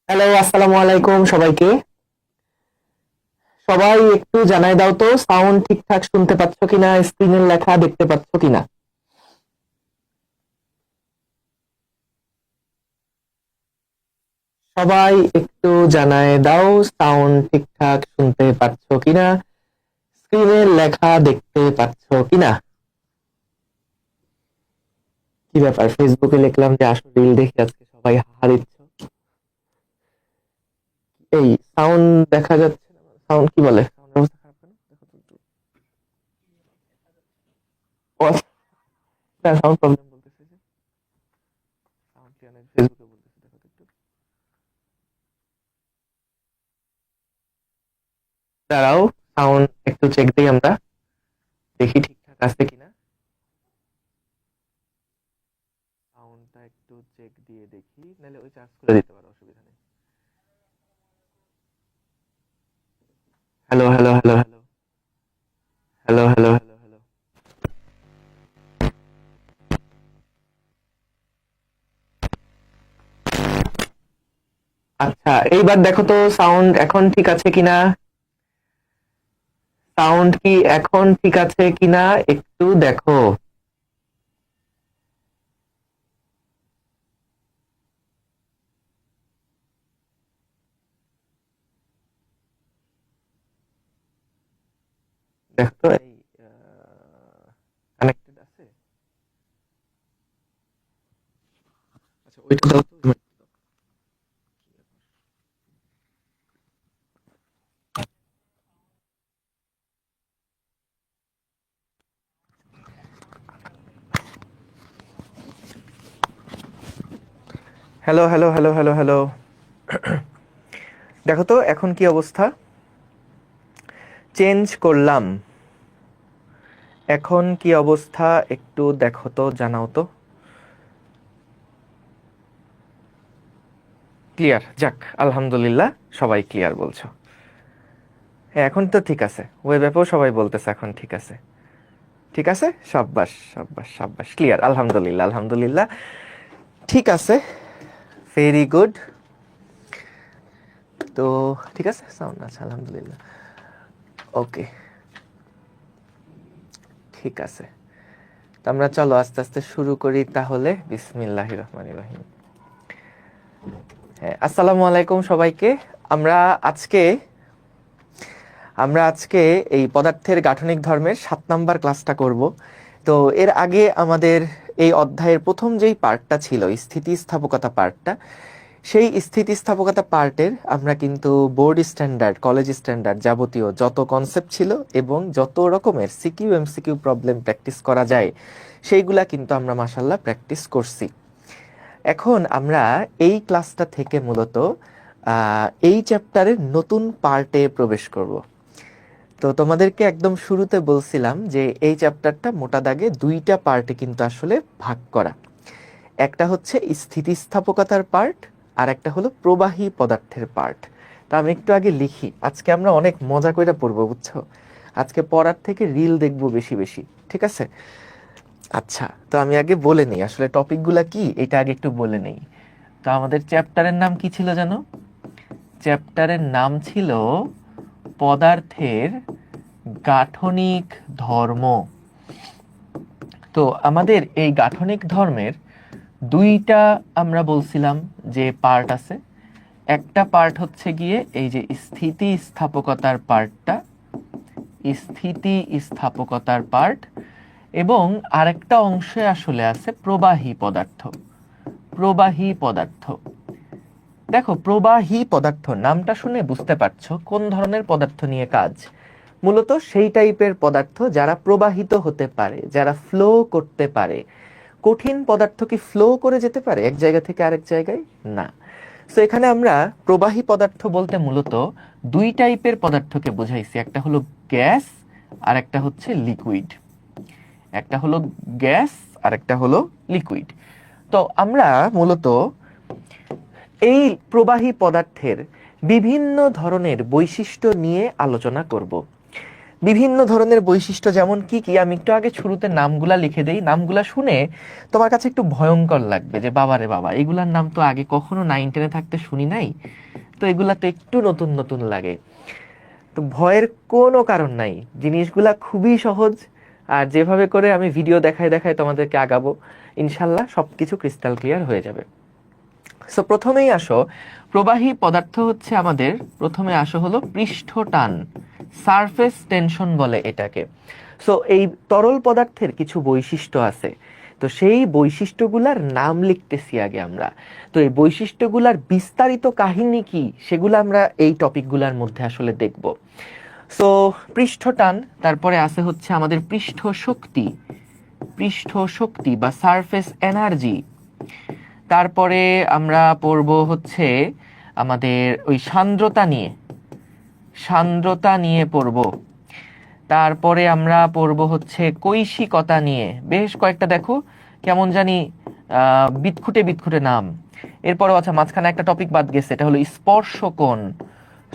Hello, আসসালামু আলাইকুম সবাইকে। সবাই একটু জানাই দাও তো সাউন্ড ঠিকঠাক শুনতে পাচ্ছ কিনা, স্ক্রিনের লেখা দেখতে পাচ্ছ কিনা। সবাই একটু জানায় দাও সাউন্ড ঠিকঠাক শুনতে পাচ্ছ কিনা, স্ক্রিনের লেখা দেখতে পাচ্ছ কিনা। কি ব্যাপার, ফেসবুকে লিখলাম যে আসলে রিল দেখে আজকে সবাই হাহা দিচ্ছ। এই সাউন্ড দেখা যাচ্ছে না, সাউন্ড কি বলে, সাউন্ডের অবস্থা খারাপ কেন দেখো তো একটু। সাউন্ড প্রবলেম বলতেছে যে সাউন্ড কি অনেক ফেসবুকে বলতেছে, দেখো তো একটু। দাঁড়াও, সাউন্ড একটু চেক দিই আমরা, দেখি ঠিকঠাক আছে কিনা। সাউন্ডটা একটু চেক দিয়ে দেখি, নাহলে ওই চার্জ করে দিতে পারো, অসুবিধা নেই। Hello hello hello hello hello hello hello hello. আচ্ছা, এইবার দেখো তো সাউন্ড এখন ঠিক আছে কিনা। সাউন্ড কি এখন ঠিক আছে কিনা একটু দেখো। দেখো তো এই কানেক্টেড আছে। আচ্ছা, ওইটা দাও তো। Hello hello hello hello hello. দেখো তো এখন কি অবস্থা। চেঞ্জ করলাম, এখন কি অবস্থা একটু দেখো তো, জানাও তো। ক্লিয়ার, যাক আলহামদুলিল্লাহ, সবাই ক্লিয়ার বলছো। হ্যাঁ, এখন তো ঠিক আছে, ওয়েব অ্যাপেও সবাই বলতেছে এখন ঠিক আছে। ঠিক আছে, সাব্বাস সাব্বাস সাব্বাস, ক্লিয়ার, আলহামদুলিল্লাহ আলহামদুলিল্লাহ। ঠিক আছে, ভেরি গুড। তো ঠিক আছে, সাউন্ড আছে আলহামদুলিল্লাহ। ওকে, ঠিক আছে। তো আমরা চলো আস্তে আস্তে শুরু করি তাহলে। বিসমিল্লাহির রহমানির রহিম। হ্যাঁ, আসসালামু আলাইকুম সবাইকে। আমরা আজকে আমরা আজকে এই পদার্থের গাঠনিক ধর্মের 7 নাম্বার ক্লাসটা করব। তো এর আগে আমাদের এই অধ্যায়ের প্রথম যেই পার্টটা ছিল, স্থিতিস্থাপকতা পার্টটা, সেই স্থিতিস্থাপকতা পার্টের আমরা কিন্তু বোর্ড স্ট্যান্ডার্ড, কলেজ স্ট্যান্ডার্ড যাবতীয় যত কনসেপ্ট ছিল এবং যত রকমের সিকিউ এমসিকিউ প্রবলেম প্র্যাকটিস করা যায় সেইগুলা কিন্তু আমরা মাশাল্লাহ প্র্যাকটিস করছি। এখন আমরা এই ক্লাসটা থেকে মূলত এই চ্যাপ্টারের নতুন পার্টে প্রবেশ করব। তো তোমাদেরকে একদম শুরুতে বলছিলাম যে এই চ্যাপ্টারটা মোটা দাগে 2টা পার্টে কিন্তু আসলে ভাগ করা। একটা হচ্ছে স্থিতিস্থাপকতার পার্ট, আর একটা হলো প্রবাহী পদার্থের পার্ট। তা আমি একটু আগে লিখি, আজকে আমরা অনেক মজা করে পড়বো বুঝছো। আজকে পড়ার থেকে রিল দেখবো বেশি বেশি, ঠিক আছে। আচ্ছা, তো আমি আগে বলে নেই আসলে টপিকগুলা কি, এটা আগে একটু বলে নেই। তো আমাদের চ্যাপ্টারের নাম কি ছিল জানো? চ্যাপ্টারের নাম ছিল পদার্থের গাঠনিক ধর্ম। তো আমাদের এই গাঠনিক ধর্মের 2টা আমরা বলছিলাম যে পার্ট আছে। একটা পার্ট হচ্ছে গিয়ে এই যে স্থিতিস্থাপকতার পার্টটা, স্থিতিস্থাপকতার পার্ট, এবং আরেকটা অংশে আসলে আছে প্রবাহী পদার্থ। প্রবাহী পদার্থ, দেখো প্রবাহী পদার্থ নামটা শুনে বুঝতে পারছো কোন ধরনের পদার্থ নিয়ে কাজ। মূলত সেই টাইপের পদার্থ যারা প্রবাহিত হতে পারে, যারা ফ্লো করতে পারে। কঠিন পদার্থ কি ফ্লো করে যেতে পারে এক জায়গা থেকে আরেক জায়গায়? না। সো এখানে আমরা প্রবাহী পদার্থ বলতে মূলত 2 টাইপের পদার্থকে বোঝাইছি, একটা হলো গ্যাস আর একটা হচ্ছে লিকুইড। একটা হলো গ্যাস আর একটা হলো লিকুইড। তো আমরা মূলত এই প্রবাহী পদার্থের বিভিন্ন ধরনের বৈশিষ্ট্য নিয়ে আলোচনা করব। বিভিন্ন ধরনের বৈশিষ্ট্য যেমন কি কি আমি একটু আগে শুরুতে নামগুলা লিখে দেই, নামগুলা শুনে তোমার কাছে একটু ভয়ঙ্কর লাগবে যে বাবা রে বাবা, এগুলার নাম তো আগে কখনো 9-10 থাকতে শুনি নাই, তো এগুলা তো একটু নতুন নতুন লাগে। তো ভয়ের কোনো কারণ নাই, জিনিসগুলা খুবই সহজ। আর যেভাবে করে আমি ভিডিও দেখায় দেখায় তোমাদেরকে আগাবো, ইনশাল্লাহ সবকিছু ক্রিস্টাল ক্লিয়ার হয়ে যাবে। সো প্রথমেই আসো, প্রবাহী পদার্থ হচ্ছে আমাদের, প্রথমে আসো হলো পৃষ্ঠটান, সারফেস টেনশন বলে এটাকে। সো এই তরল পদার্থের কিছু বৈশিষ্ট্য আছে, তো সেই বৈশিষ্ট্যগুলার নাম লিখতেছি আগে আমরা। তো এই বৈশিষ্ট্যগুলার বিস্তারিত কাহিনী কি সেগুলো আমরা এই টপিকগুলোর মধ্যে আসলে দেখব। সো পৃষ্ঠটান, তারপরে আছে হচ্ছে আমাদের পৃষ্ঠ শক্তি, পৃষ্ঠ শক্তি বা সারফেস এনার্জি। তারপরে আমরা পড়ব হচ্ছে আমাদের ওই সান্দ্রতা নিয়ে, সান্দ্রতা নিয়ে পড়ব। তারপরে আমরা পড়ব হচ্ছে কৈশিকতা নিয়ে, বেশ কয়েকটা দেখো কেমন জানি বিদঘুটে বিদঘুটে নাম। এরপরে আচ্ছা মাঝখানে একটা টপিক বাদ গেছে, এটা হলো স্পর্শকোণ।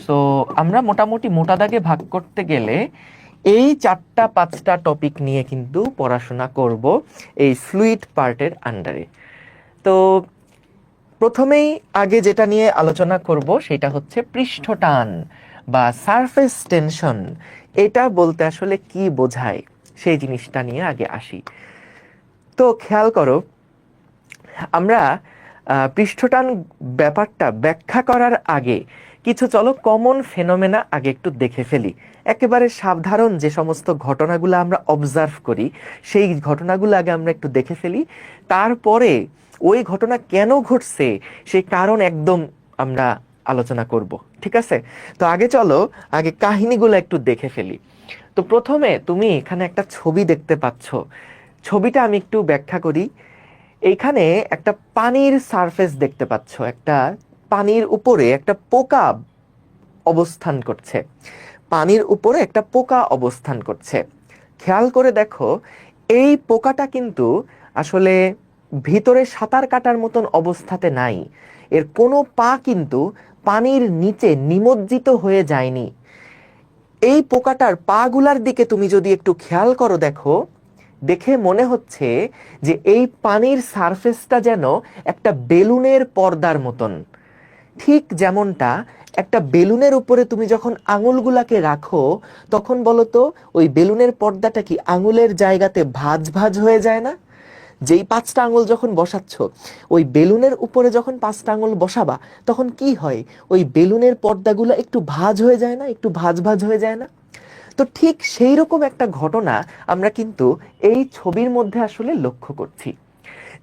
সো আমরা মোটামুটি মোটা দাগে ভাগ করতে গেলে এই 4-5টা টপিক নিয়ে কিন্তু পড়াশোনা করব এই ফ্লুইড পার্টের আন্ডারে। তো প্রথমেই আগে যেটা নিয়ে আলোচনা করব সেটা হচ্ছে পৃষ্ঠটান বা সারফেস টেনশন। এটা বলতে আসলে কি বোঝায় সেই জিনিসটা নিয়ে আগে আসি। তো খেয়াল করো, আমরা পৃষ্ঠটান ব্যাপারটা ব্যাখ্যা করার আগে কিছু চলো কমন ফেনোমেনা আগে একটু দেখে ফেলি। একেবারে সাধারণ যে সমস্ত ঘটনাগুলো আমরা অবজার্ভ করি সেই ঘটনাগুলো আগে আমরা একটু দেখে ফেলি, তারপরে ওই ঘটনা কেন ঘটছে সেই কারণ একদম আমরা আলোচনা করব, ঠিক আছে? তো আগে চলো আগে কাহিনীগুলো একটু দেখে ফেলি। তো প্রথমে তুমি এখানে একটা ছবি দেখতে পাচ্ছ, ছবিটা আমি একটু ব্যাখ্যা করি। এইখানে একটা পানির সারফেস দেখতে পাচ্ছ, একটা পানির উপরে একটা পোকা অবস্থান করছে, পানির উপরে একটা পোকা অবস্থান করছে। খেয়াল করে দেখো, এই পোকাটা কিন্তু আসলে ভিতরে সাঁতার কাটার মতন অবস্থাতে নাই, এর কোনো পা কিন্তু পানির নিচে নিমজ্জিত হয়ে যায়নি। এই পোকাটার পা গুলার দিকে তুমি যদি একটু খেয়াল করো, দেখো, দেখে মনে হচ্ছে যে এই পানির সারফেসটা যেন একটা বেলুনের পর্দার মতন। ঠিক যেমনটা একটা বেলুনের উপরে তুমি যখন আঙুলগুলাকে রাখো তখন বলো তো ওই বেলুনের পর্দাটা কি আঙুলের জায়গাতে ভাঁজ ভাঁজ হয়ে যায় না? যেই 5টা আঙুল যখন বসাচ্ছ, ওই বেলুনের উপরে যখন 5টা আঙুল বসাবা তখন কি হয়, ওই বেলুনের পর্দাগুলো একটু ভাঁজ হয়ে যায় না, একটু ভাঁজ ভাঁজ হয়ে যায় না? তো ঠিক সেই রকম একটা ঘটনা আমরা কিন্তু এই ছবির মধ্যে আসলে লক্ষ্য করছি,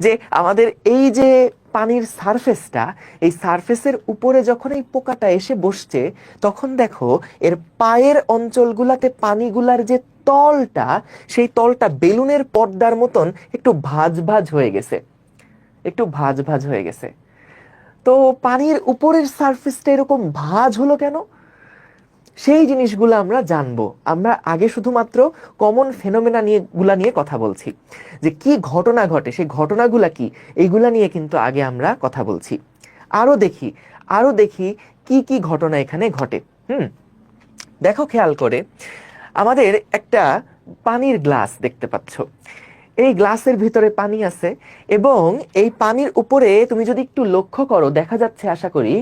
যে আমাদের এই যে পানির সারফেসটা, এই সারফেসের উপরে যখন এই পোকাটা এসে বসছে তখন দেখো এর পায়ের অঞ্চলগুলাতে পানিগুলার যে তলটা, সেই তলটা বেলুনের পর্দার মতন একটু ভাঁজ ভাঁজ হয়ে গেছে, একটু ভাঁজ ভাঁজ হয়ে গেছে। তো পানির উপরের সারফেসটা এরকম ভাঁজ হলো কেন, সেই জিনিসগুলো আমরা জানবো। আমরা আগে শুধুমাত্র কমন ফেনোমেনা নিয়ে কথা বলছি, যে কি ঘটনা ঘটে সেই ঘটনাগুলা কি, এইগুলা নিয়ে কিন্তু আগে আমরা কথা বলছি। আরো দেখি কি কি ঘটনা এখানে ঘটে। দেখো খেয়াল করে, আমাদের একটা পানির গ্লাস দেখতে পাচ্ছ, এই গ্লাসের ভিতরে পানি আছে এবং এই পানির উপরে তুমি যদি একটু লক্ষ্য করো দেখা যাচ্ছে, আশা করি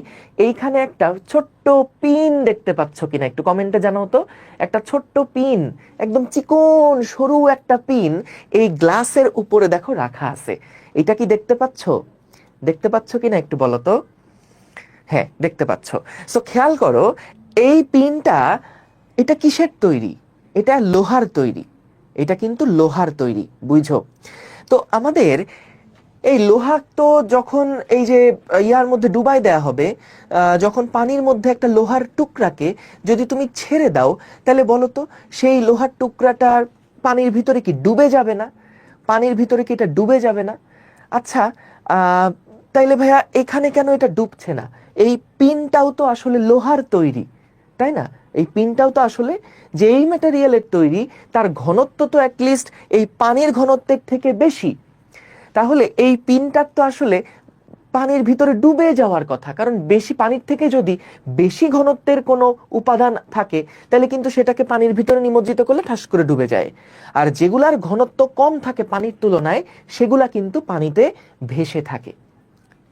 এইখানে একটা ছোট্ট পিন দেখতে পাচ্ছ কিনা একটু কমেন্টে জানাও তো। একটা ছোট্ট পিন, একদম চিকন সরু একটা পিন এই গ্লাসের উপরে দেখো রাখা আছে। এটা কি দেখতে পাচ্ছ? দেখতে পাচ্ছ কিনা একটু বলো তো। হ্যাঁ, দেখতে পাচ্ছ। সো খেয়াল করো, এই পিনটা এটা কিসের তৈরি? এটা লোহার তৈরি, এটা কিন্তু লোহার তৈরি, বুঝছো? তো আমাদের এই লোহা তো যখন এই যে ইয়ার মধ্যে ডুবাই দেয়া হবে, যখন পানির মধ্যে একটা লোহার টুকরাকে যদি তুমি ছেড়ে দাও তাহলে বলো তো সেই লোহার টুকরাটার পানির ভিতরে কি ডুবে যাবে না? পানির ভিতরে কি এটা ডুবে যাবে না? আচ্ছা, তাইলে ভাইয়া এখানে কেন এটা ডুবছে না? এই পিনটাও তো আসলে লোহার তৈরি, তাই না? এই পিনটাও তো আসলে যেই ম্যাটেরিয়ালের তৈরি তার ঘনত্ব তো অ্যাটলিস্ট এই পানির ঘনত্বের থেকে বেশি। তাহলে এই পিনটার তো আসলে পানির ভিতরে ডুবে যাওয়ার কথা, কারণ বেশি পানির থেকে যদি বেশি ঘনত্বের কোনো উপাদান থাকে তাহলে কিন্তু সেটাকে পানির ভিতরে নিমজ্জিত করলে ঠাস করে ডুবে যায়। আর যেগুলার ঘনত্ব কম থাকে পানির তুলনায় সেগুলা কিন্তু পানিতে ভেসে থাকে,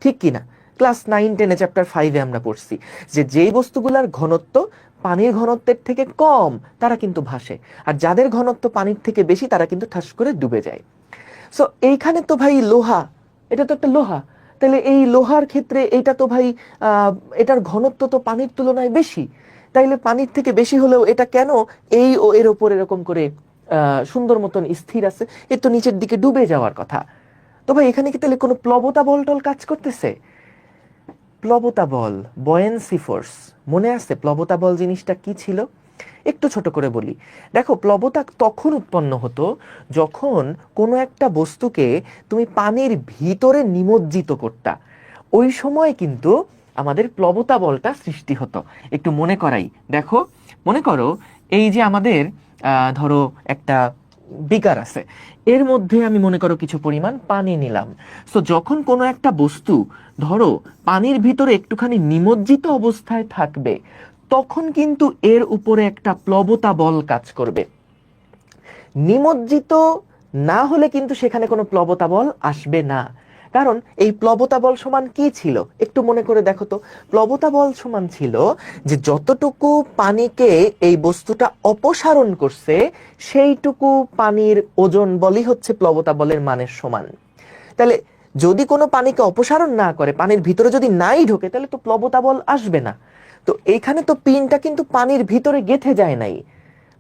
ঠিক কিনা? ক্লাস 9-10 চ্যাপ্টার 5-এ আমরা পড়ছি যে যেই বস্তুগুলার ঘনত্ব পানির ঘনত্বের থেকে কম তারা কিন্তু ভাসে, আর যাদের ঘনত্ব পানির থেকে বেশি তারা কিন্তু ঠাস করে ডুবে যায়। সো এইখানে তো ভাই লোহা, এটা তো একটা লোহা, তাহলে এই লোহার ক্ষেত্রে এটা তো ভাই এটার ঘনত্ব তো পানির তুলনায় বেশি, তাইলে পানির থেকে বেশি হলেও এটা কেন এই ও এর ওপর এরকম করে সুন্দর মতন স্থির আছে? এর তো নিচের দিকে ডুবে যাওয়ার কথা। তো ভাই এখানে কি তাহলে কোনো প্লবতা বল টল কাজ করতেছে? প্লবতা বল, বয়েন্সি ফোর্স, মনে আছে প্লবতা বল জিনিসটা কি ছিল? একটু ছোট করে বলি। দেখো, প্লবতা তখন উৎপন্ন হতো যখন কোনো একটা বস্তুকে তুমি পানির ভিতরে নিমজ্জিত করতা, ওই সময় কিন্তু আমাদের প্লবতা বলটা সৃষ্টি হতো। একটু মনে করাই, দেখো মনে করো এই যে আমাদের ধরো একটা বিকার আছে, এর মধ্যে আমি মনে করো কিছু পরিমাণ পানি নিলাম। সো যখন কোনো একটা বস্তু ধরো পানির ভিতরে একটুখানি নিমজ্জিত অবস্থায় থাকবে তখন কিন্তু এর উপরে একটা প্লবতা বল কাজ করবে। নিমজ্জিত না হলে কিন্তু সেখানে কোনো প্লবতা বল আসবে না, কারণ এই প্লবতা বল সমান কি ছিল একটু মনে করে দেখো তো। প্লবতা বল সমান ছিল যে যতটুকু পানিকে এই বস্তুটা অপসারণ করছে সেইটুকু পানির ওজন বলই হচ্ছে প্লবতা বলের মানের সমান। তাহলে যদি কোনো পানিকে অপসারণ না করে, পানির ভিতরে যদি নাই ঢোকে, তাহলে তো প্লবতা বল আসবে না। তো এইখানে তো পিনটা কিন্তু পানির ভিতরে গেঁথে যায় নাই,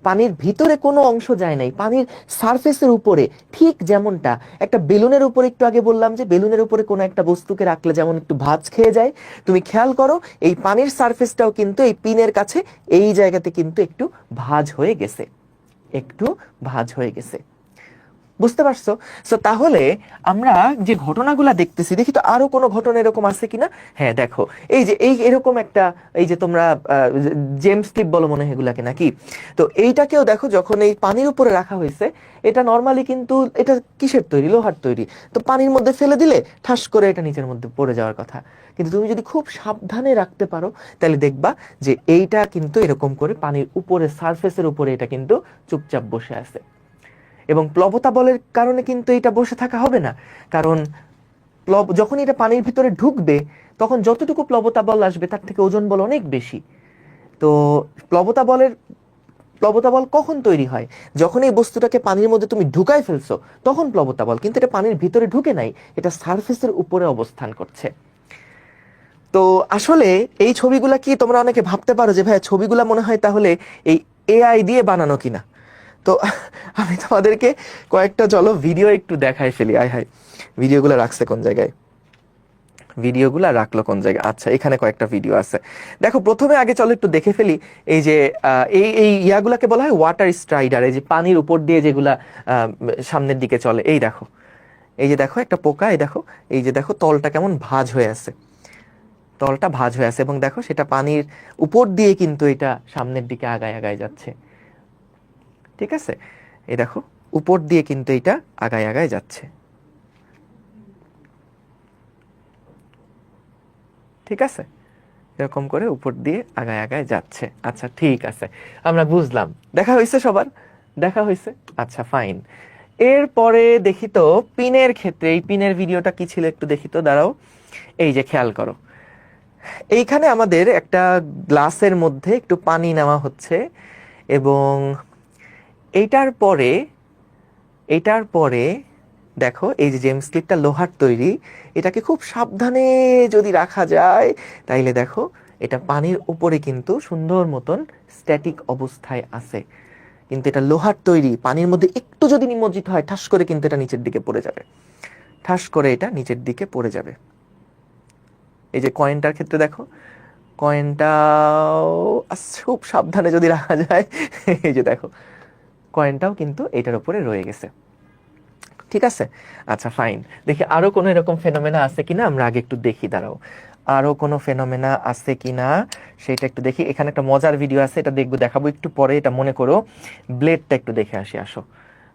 পানির ভিতরে কোনো অংশ যায় নাই, পানির সারফেসের উপরে, ঠিক যেমনটা একটা বেলুনের উপরে একটু আগে বললাম যে বেলুনের উপরে কোনো একটা বস্তুকে রাখলে যেমন একটু ভাঁজ খেয়ে যায়, তুমি খেয়াল করো এই পানির সারফেসটাও কিন্তু এই পিনের কাছে এই জায়গাতে কিন্তু একটু ভাঁজ হয়ে গেছে, একটু ভাঁজ হয়ে গেছে। বুঝতে পারছো? সো তাহলে আমরা যে ঘটনাগুলা দেখতেছি, দেখি তো আরো কোনো ঘটনা এরকম আছে কিনা। হ্যাঁ দেখো, এই যে এই এরকম একটা, এই যে তোমরা জেমস ক্লিপ বলো মনে হয় এগুলাকে নাকি, তো এইটাকেও দেখো যখন এই পানির উপরে রাখা হয়েছে, এটা নর্মালি কিন্তু এটা কিসের তৈরি? লোহার তৈরি। তো পানির মধ্যে ফেলে দিলে ঠাস করে এটা নিচের মধ্যে পড়ে যাওয়ার কথা, কিন্তু তুমি যদি খুব সাবধানে রাখতে পারো তাহলে দেখবা যে এইটা কিন্তু এরকম করে পানির উপরে সারফেসের উপরে এটা কিন্তু চুপচাপ বসে আছে। এবং প্লবতা বলের কারণে কিন্তু এটা বসে থাকা হবে না, কারণ যখন এটা পানির ভিতরে ঢুকবে তখন যতটুকু প্লবতা বল আসবে তার থেকে ওজন বল অনেক বেশি। তো প্লবতা বল কখন তৈরি হয়? যখন এই বস্তুটাকে পানির মধ্যে তুমি ঢুকাই ফেলছো তখন প্লবতা বল, কিন্তু এটা পানির ভিতরে ঢুকে নাই, এটা সারফেসের উপরে অবস্থান করছে। তো আসলে এই ছবিগুলা কি তোমরা অনেকে ভাবতে পারো যে ভাই ছবিগুলা মনে হয় তাহলে এই এআই দিয়ে বানানো কিনা। তো আমি তোমাদেরকে কয়েকটা চলো ভিডিও একটু দেখাই ফেলি। আয় হায়, ভিডিওগুলো রাখছে কোন জায়গায়? ভিডিওগুলো রাখলো কোন জায়গায়? আচ্ছা, এখানে কয়েকটা ভিডিও আছে। দেখো, প্রথমে আগে চলো একটু দেখে ফেলি এই যে এই এই ইয়াগুলাকে বলা হয় ওয়াটার স্ট্রাইডার, এই যে পানির উপর দিয়ে যেগুলা সামনের দিকে চলে। এই দেখো, এই যে দেখো একটা পোকা, এই দেখো, এই যে দেখো তলটা কেমন ভাঁজ হয়ে আছে, তলটা ভাঁজ হয়ে আছে, এবং দেখো সেটা পানির উপর দিয়ে কিন্তু এটা সামনের দিকে আগায় আগায় যাচ্ছে। ঠিক আছে, এই দেখো উপর দিয়ে কিন্তু এটা আগায় আগায় যাচ্ছে। ঠিক আছে, এরকম করে উপর দিয়ে আগায় আগায় যাচ্ছে। আচ্ছা ঠিক আছে, আমরা বুঝলাম, দেখা হয়েছে সবার, দেখা হয়েছে। আচ্ছা ফাইন। এরপরে দেখি তো পিনের ক্ষেত্রে, এই পিনের ভিডিওটা কি ছিল একটু দেখি তো, দাঁড়াও। এই যে খেয়াল করো, এইখানে আমাদের একটা গ্লাসের মধ্যে একটু পানি নেওয়া হচ্ছে, এবং এইটার পরে এটার পরে দেখো এই যে জেমস ক্লিপটা লোহার তৈরি, এটাকে খুব সাবধানে যদি রাখা যায় তাইলে দেখো এটা পানির উপরে কিন্তু সুন্দর মতন স্ট্যাটিক অবস্থায় আছে, কিন্তু এটা লোহার তৈরি, পানির মধ্যে একটু যদি নিমজ্জিত হয় ঠাস করে কিন্তু এটা নিচের দিকে পড়ে যাবে, ঠাস করে এটা নিচের দিকে পড়ে যাবে। এই যে কয়েনটার ক্ষেত্রে দেখো, কয়েনটাও খুব সাবধানে যদি রাখা যায়, এই যে দেখো কয়েনটাও কিন্তু এটার উপরে রয়ে গেছে। ঠিক আছে, আচ্ছা ফাইন। দেখি আরো কোনো এরকম ফেনোমেনা আছে কিনা, আমরা আগে একটু দেখি, দাঁড়াও আরো কোনো ফেনোমেনা আছে কিনা সেটা একটু দেখি। এখানে একটা মজার ভিডিও আছে, এটা দেখবো, দেখাবো একটু পরে। এটা মনে করো ব্লেডটা একটু দেখে আসি, আসো।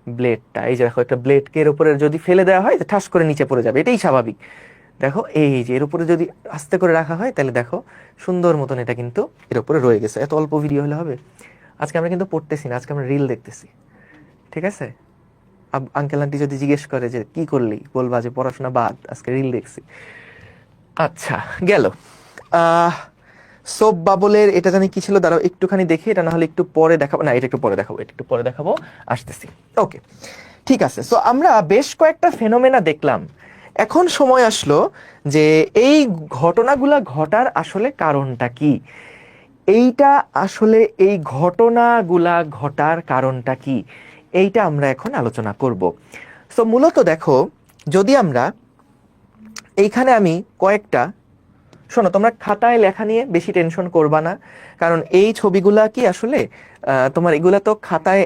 ব্লেডটা, এই যে দেখো একটা ব্লেডকে এর উপরে যদি ফেলে দেওয়া হয় ঠাস করে নিচে পড়ে যাবে, এটাই স্বাভাবিক। দেখো এই যে এর উপরে যদি আস্তে করে রাখা হয় তাহলে দেখো সুন্দর মতন এটা কিন্তু এর উপরে রয়ে গেছে। এত অল্প ভিডিও হলে হবে? আজকে আমরা কিন্তু পড়তেছি না, আজকে আমরা রিল দেখতেছি, ঠিক আছে? আঙ্কেল আন্টি যদি জিজ্ঞেস করে যে কি করলি, বলবা যে পড়াশোনা বাদ, আজকে রিল দেখছি। আচ্ছা, গেল। সোপ বাবলের এটা জানি কি ছিল, দাঁড়াও একটুখানি দেখি, এটা না হলে একটু পরে দেখাবো, না এটা একটু পরে দেখাবো, এটা একটু পরে দেখাবো, আসতেছি। ওকে, ঠিক আছে। সো আমরা বেশ কয়েকটা ফেনোমেনা দেখলাম, এখন সময় আসলো যে এই ঘটনাগুলা ঘটার আসলে কারণটা কি। এইটা আসলে এই ঘটনাগুলা ঘটার কারণটা কি, এইটা আমরা এখন আলোচনা করব। সো মূলত দেখো, যদি আমরা এইখানে আমি কয়েকটা, শোনো তোমরা খাতায় লেখা নিয়ে বেশি টেনশন করবা না, কারণ এই ছবিগুলা কি আসলে তোমার এগুলা তো খাতায়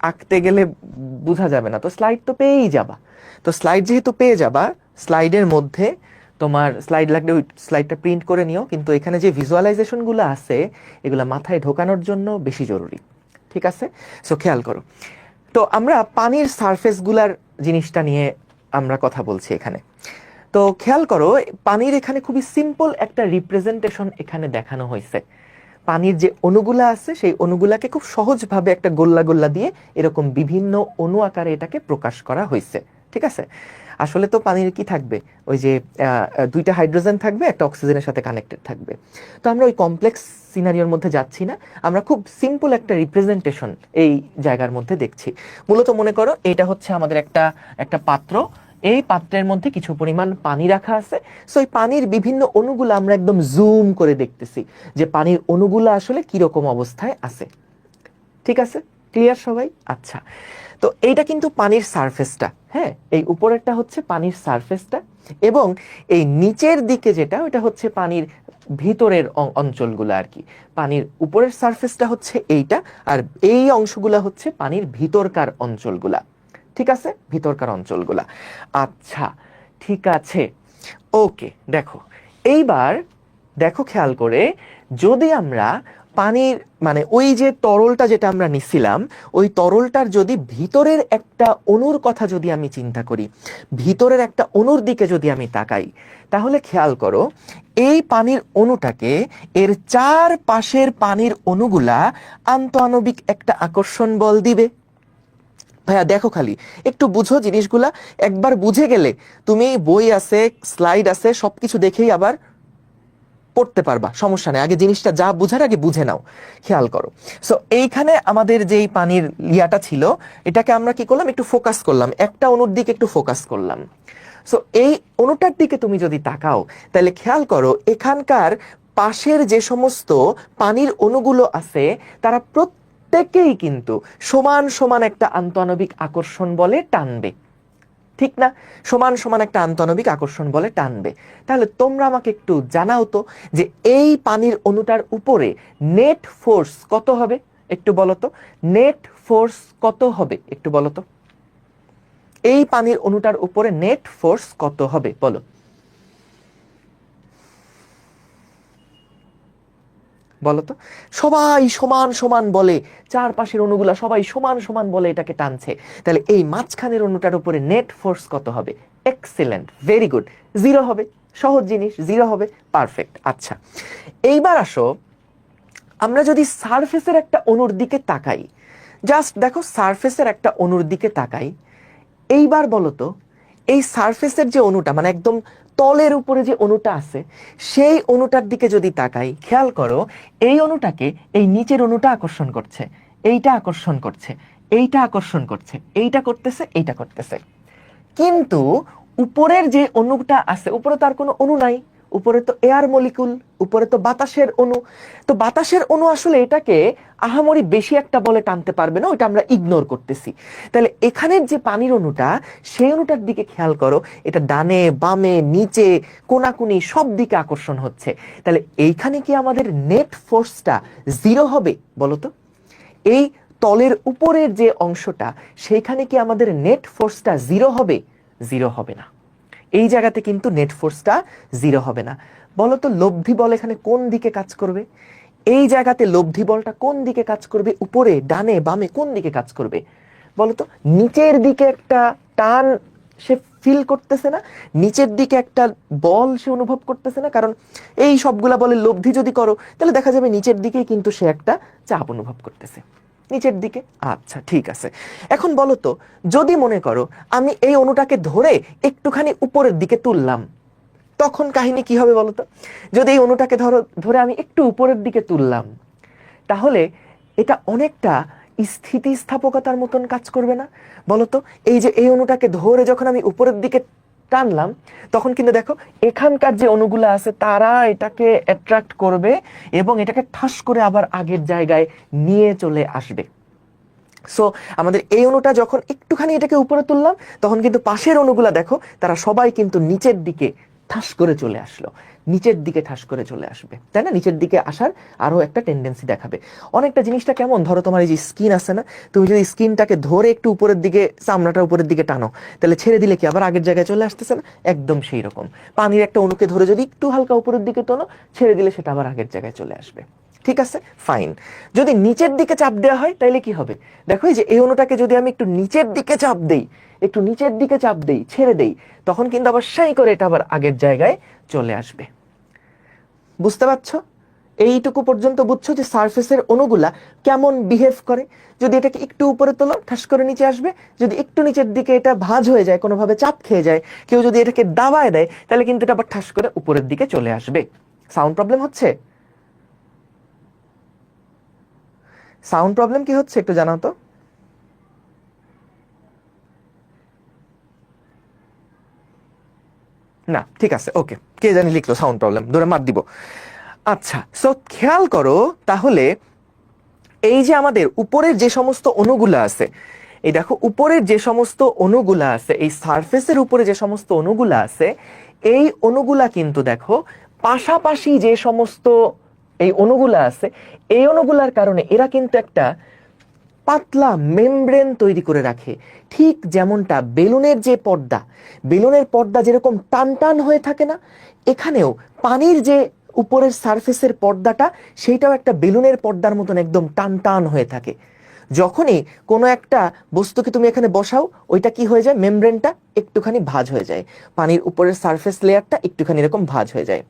আঁকতে গেলে বোঝা যাবে না, তো স্লাইড তো পেয়েই যাবা। তো স্লাইড যেহেতু পেয়ে যাবা, স্লাইডের মধ্যে তোমার স্লাইড লাগলে ওই স্লাইডটা প্রিন্ট করে নিও, কিন্তু এখানে যে ভিজুয়ালাইজেশনগুলো আছে এগুলা মাথায় ঢোকানোর জন্য বেশি জরুরি, ঠিক আছে? সো খেয়াল করো, তো আমরা পানির সারফেসগুলার জিনিসটা নিয়ে আমরা কথা বলছি এখানে। তো খেয়াল করো, পানির এখানে খুবই সিম্পল একটা রিপ্রেজেন্টেশন এখানে দেখানো হয়েছে। পানির যে অণুগুলা আছে সেই অণুগুলাকে খুব সহজভাবে একটা গোল্লা গোল্লা দিয়ে এরকম বিভিন্ন অণু আকারে এটাকে প্রকাশ করা হয়েছে, ঠিক আছে? আসলে তো পানির কি থাকবে, ওই যে দুইটা হাইড্রোজেন থাকবে, একটা অক্সিজেনের সাথে কানেক্টেড থাকবে। তো আমরা ওই কমপ্লেক্স সিনারিওর মধ্যে যাচ্ছি না, আমরা খুব সিম্পল একটা রিপ্রেজেন্টেশন এই জায়গার মধ্যে দেখছি। মূলত মনে করো এটা হচ্ছে আমাদের একটা একটা পাত্র, এই পাত্রের মধ্যে কিছু পরিমাণ পানি রাখা আছে। সো এই পানির বিভিন্ন অণুগুলো আমরা একদম জুম করে দেখতেছি যে পানির অণুগুলো আসলে কিরকম অবস্থায় আছে, ঠিক আছে? ক্লিয়ার সবাই? আচ্ছা, তো এইটা কিন্তু পানির সারফেসটা, হ্যাঁ, এই উপরেরটা হচ্ছে পানির সারফেসটা, এবং এই নিচের দিকে যেটা ওটা হচ্ছে পানির ভিতরের অঞ্চলগুলো আর কি। পানির উপরের সারফেসটা হচ্ছে এইটা, আর এই অংশগুলা হচ্ছে পানির ভিতরকার অঞ্চলগুলা, ঠিক আছে? ভিতরকার অঞ্চলগুলা। আচ্ছা, ঠিক আছে, ওকে। দেখো এইবার, দেখো খেয়াল করে, যদি আমরা পানির মানে ওই যে তরলটা যেটা আমরা নিছিলাম, ওই তরলটার যদি ভিতরের একটা অণুর কথা যদি আমি চিন্তা করি, ভিতরের একটা অণুর দিকে যদি আমি তাকাই, তাহলে খেয়াল করো এই পানির অণুটাকে এর চার পাশের পানির অণুগুলা আন্তঃআণবিক একটা আকর্ষণ বল দিবে। ভাইয়া দেখো, খালি একটু বুঝো জিনিসগুলা, একবার বুঝে গেলে তুমি বই আছে, স্লাইড আছে, সবকিছু দেখেই আবার পড়তে পারবা, সমস্যা নেই। আগে জিনিসটা যা বুঝার আগে বুঝে নাও, খেয়াল করো। সো এইখানে আমাদের যেই পানির ইয়াটা ছিল, এটাকে আমরা কি করলাম, একটু ফোকাস করলাম, একটা অণুর দিকে একটু ফোকাস করলাম। সো এই অণুটার দিকে তুমি যদি তাকাও, তাহলে খেয়াল করো এখানকার পাশের যে সমস্ত পানির অণুগুলো আছে তারা প্রত্যেকেই কিন্তু সমান সমান একটা আন্তঃআণবিক আকর্ষণ বলে টানবে, ঠিক না? সমান সমান একটা আন্তঃআণবিক আকর্ষণ বলে টানবে। তাহলে তোমরা আমাকে একটু জানাও তো যে এই পানির অণুটার উপরে নেট ফোর্স কত হবে, একটু বলো তো। নেট ফোর্স কত হবে একটু বলো তো, এই পানির অণুটার উপরে নেট ফোর্স কত হবে বলো। বলো তো। সবাই সমান সমান বলে, চারপাশের অণুগুলা সবাই সমান সমান বলে এটাকে টানছে, তাহলে এই মাঝখানের অণুটার উপরে নেট ফোর্স কত হবে? এক্সেলেন্ট, ভেরি গুড, জিরো হবে। সহজ জিনিস, জিরো হবে, পারফেক্ট। আচ্ছা, এইবার আসো, আমরা যদি সারফেসের একটা অণুর দিকে তাকাই, জাস্ট দেখো সারফেসের একটা অণুর দিকে তাকাই, এইবার বলো তো এই সারফেসের যে অণুটা মানে একদম তলের উপরে যে অণুটা আছে, সেই অণুটার দিকে যদি তাকাই, খেয়াল করো এই অণুটাকে এই নিচের অণুটা আকর্ষণ করছে, এইটা আকর্ষণ করছে, এইটা আকর্ষণ করছে, এইটা করতেছে, এইটা করতেছে। কিন্তু উপরের যে অণুটা আছে, উপরে তো আর কোনো অণু নাই, উপরে তো এয়ার মলিকুল, উপরে তো বাতাসের অণু। তো বাতাসের অণু আসলে এটাকে আহামরি বেশি একটা বলে টানতে পারবে না, ওইটা আমরা ইগনোর করতেছি। তাহলে এখানের যে পানির অণুটা, সেই অণুটার দিকে খেয়াল করো, এটা ডানে বামে নিচে কোনাকুনি সব দিকে আকর্ষণ হচ্ছে। তাহলে এইখানে কি আমাদের নেট ফোর্সটা জিরো হবে বলো তো? এই তলের উপরের যে অংশটা, সেইখানে কি আমাদের নেট ফোর্সটা জিরো হবে? জিরো হবে না। এই জায়গাতে কিন্তু নেট ফোর্সটা জিরো হবে না। বলতো লব্ধি বল এখানে কোন দিকে কাজ করবে? এই জায়গাতে লব্ধি বলটা কোন দিকে কাজ করবে? উপরে ডানে বামে কোন দিকে কাজ করবে বলতো? নিচের দিকে একটা টান সে ফিল করতেছে না, নিচের দিকে একটা বল সে অনুভব করতেছে না, কারণ এই সবগুলা বলের লব্ধি যদি করো তাহলে দেখা যাবে নিচের দিকেই কিন্তু সে একটা চাপ অনুভব করতেছে, নিচের দিকে। আচ্ছা ঠিক আছে, এখন বলো তো, যদি মনে করো আমি এই অণুটাকে ধরে একটুখানি উপরের দিকে তুললাম, তখন কাহিনী কি হবে বলো তো? যদি এই অণুটাকে ধরে আমি একটু উপরের দিকে তুললাম, তাহলে এটা অনেকটা স্থিতিস্থাপকতার মতন কাজ করবে না বলতো? এই যে এই অণুটাকে ধরে যখন আমি উপরের দিকে টানলাম, তখন কিন্তু দেখো এখানকার যে অণুগুলো আছে তারা এটাকে অ্যাট্রাক্ট করবে এবং এটাকে ঠাস করে আবার আগের জায়গায় নিয়ে চলে আসবে। সো আমাদের এই অণুটা যখন একটুখানি এটাকে উপরে তুললাম, তখন কিন্তু পাশের অণুগুলা দেখো তারা সবাই কিন্তু নিচের দিকে ঠাস করে চলে আসলো, নিচের দিকে ঠাস করে চলে আসবে, তাই না? নিচের দিকে আসার আরো একটা টেন্ডেন্সি দেখাবে। অনেকটা জিনিসটা কেমন, ধরো তোমার এই যে স্কিন আছে না, তুমি যদি স্কিনটাকে ধরে একটু উপরের দিকে, চামড়াটা উপরের দিকে টানো, তাহলে ছেড়ে দিলে কি আবার আগের জায়গায় চলে আসতেছে না? একদম সেই রকম পানির একটা অণুকে ধরে যদি একটু হালকা উপরের দিকে টানো, ছেড়ে দিলে সেটা আবার আগের জায়গায় চলে আসবে। ঠিক আছে, ফাইন। যদি নিচের দিকে চাপ দেওয়া হয় তাহলে কি হবে? দেখো এই যে এই অণুটাকে যদি আমি একটু নিচের দিকে চাপ দেই, একটু নিচের দিকে চাপ দেই, ছেড়ে দেই, তখন কিন্তু আবার সাই করে এটা আবার আগের জায়গায় চলে আসবে। বুঝতে পারছো? এইটুকু পর্যন্ত বুঝছো যে সারফেসের অণুগুলা কেমন বিহেভ করে? যদি এটাকে একটু উপরে তোলো, ঠাস করে নিচে আসবে। যদি একটু নিচের দিকে এটা ভাঁজ হয়ে যায়, কোনোভাবে চাপ খেয়ে যায়, কেউ যদি এটাকে দাবায় দেয়, তাহলে কিন্তু এটা আবার ঠাস করে উপরের দিকে চলে আসবে। সাউন্ড প্রবলেম হচ্ছে? সাউন্ড প্রবলেম কি হচ্ছে একটু জানাও তো। না, ঠিক আছে, ওকে। কে জানি লিখলো সাউন্ড প্রবলেম, ধরে মার দিব। আচ্ছা, সো খেয়াল করো তাহলে, এই যে আমাদের উপরের যে সমস্ত অণুগুলা আছে, এই দেখো উপরের যে সমস্ত অণুগুলা আছে, এই সারফেসের উপরে যে সমস্ত অণুগুলা আছে, এই অণুগুলা কিন্তু দেখো পাশাপাশি যে সমস্ত এই অণুগুলা আছে, এই অণুগুলার কারণে এরা কিন্তু একটা পাতলা মেমব্রেন তৈরি করে রাখে। ঠিক যেমনটা বেলুনের যে পর্দা, বেলুনের পর্দা যেরকম টান টান হয়ে থাকে না, এখানেও পানির যে উপরের সারফেসের পর্দাটা, সেইটাও একটা বেলুনের পর্দার মতন একদম টান টান হয়ে থাকে। যখনই কোনো একটা বস্তুকে তুমি এখানে বসাও, ওইটা কি হয়ে যায়, মেমব্রেনটা একটুখানি ভাঁজ হয়ে যায়, পানির উপরের সারফেস লেয়ারটা একটুখানি এরকম ভাঁজ হয়ে যায়।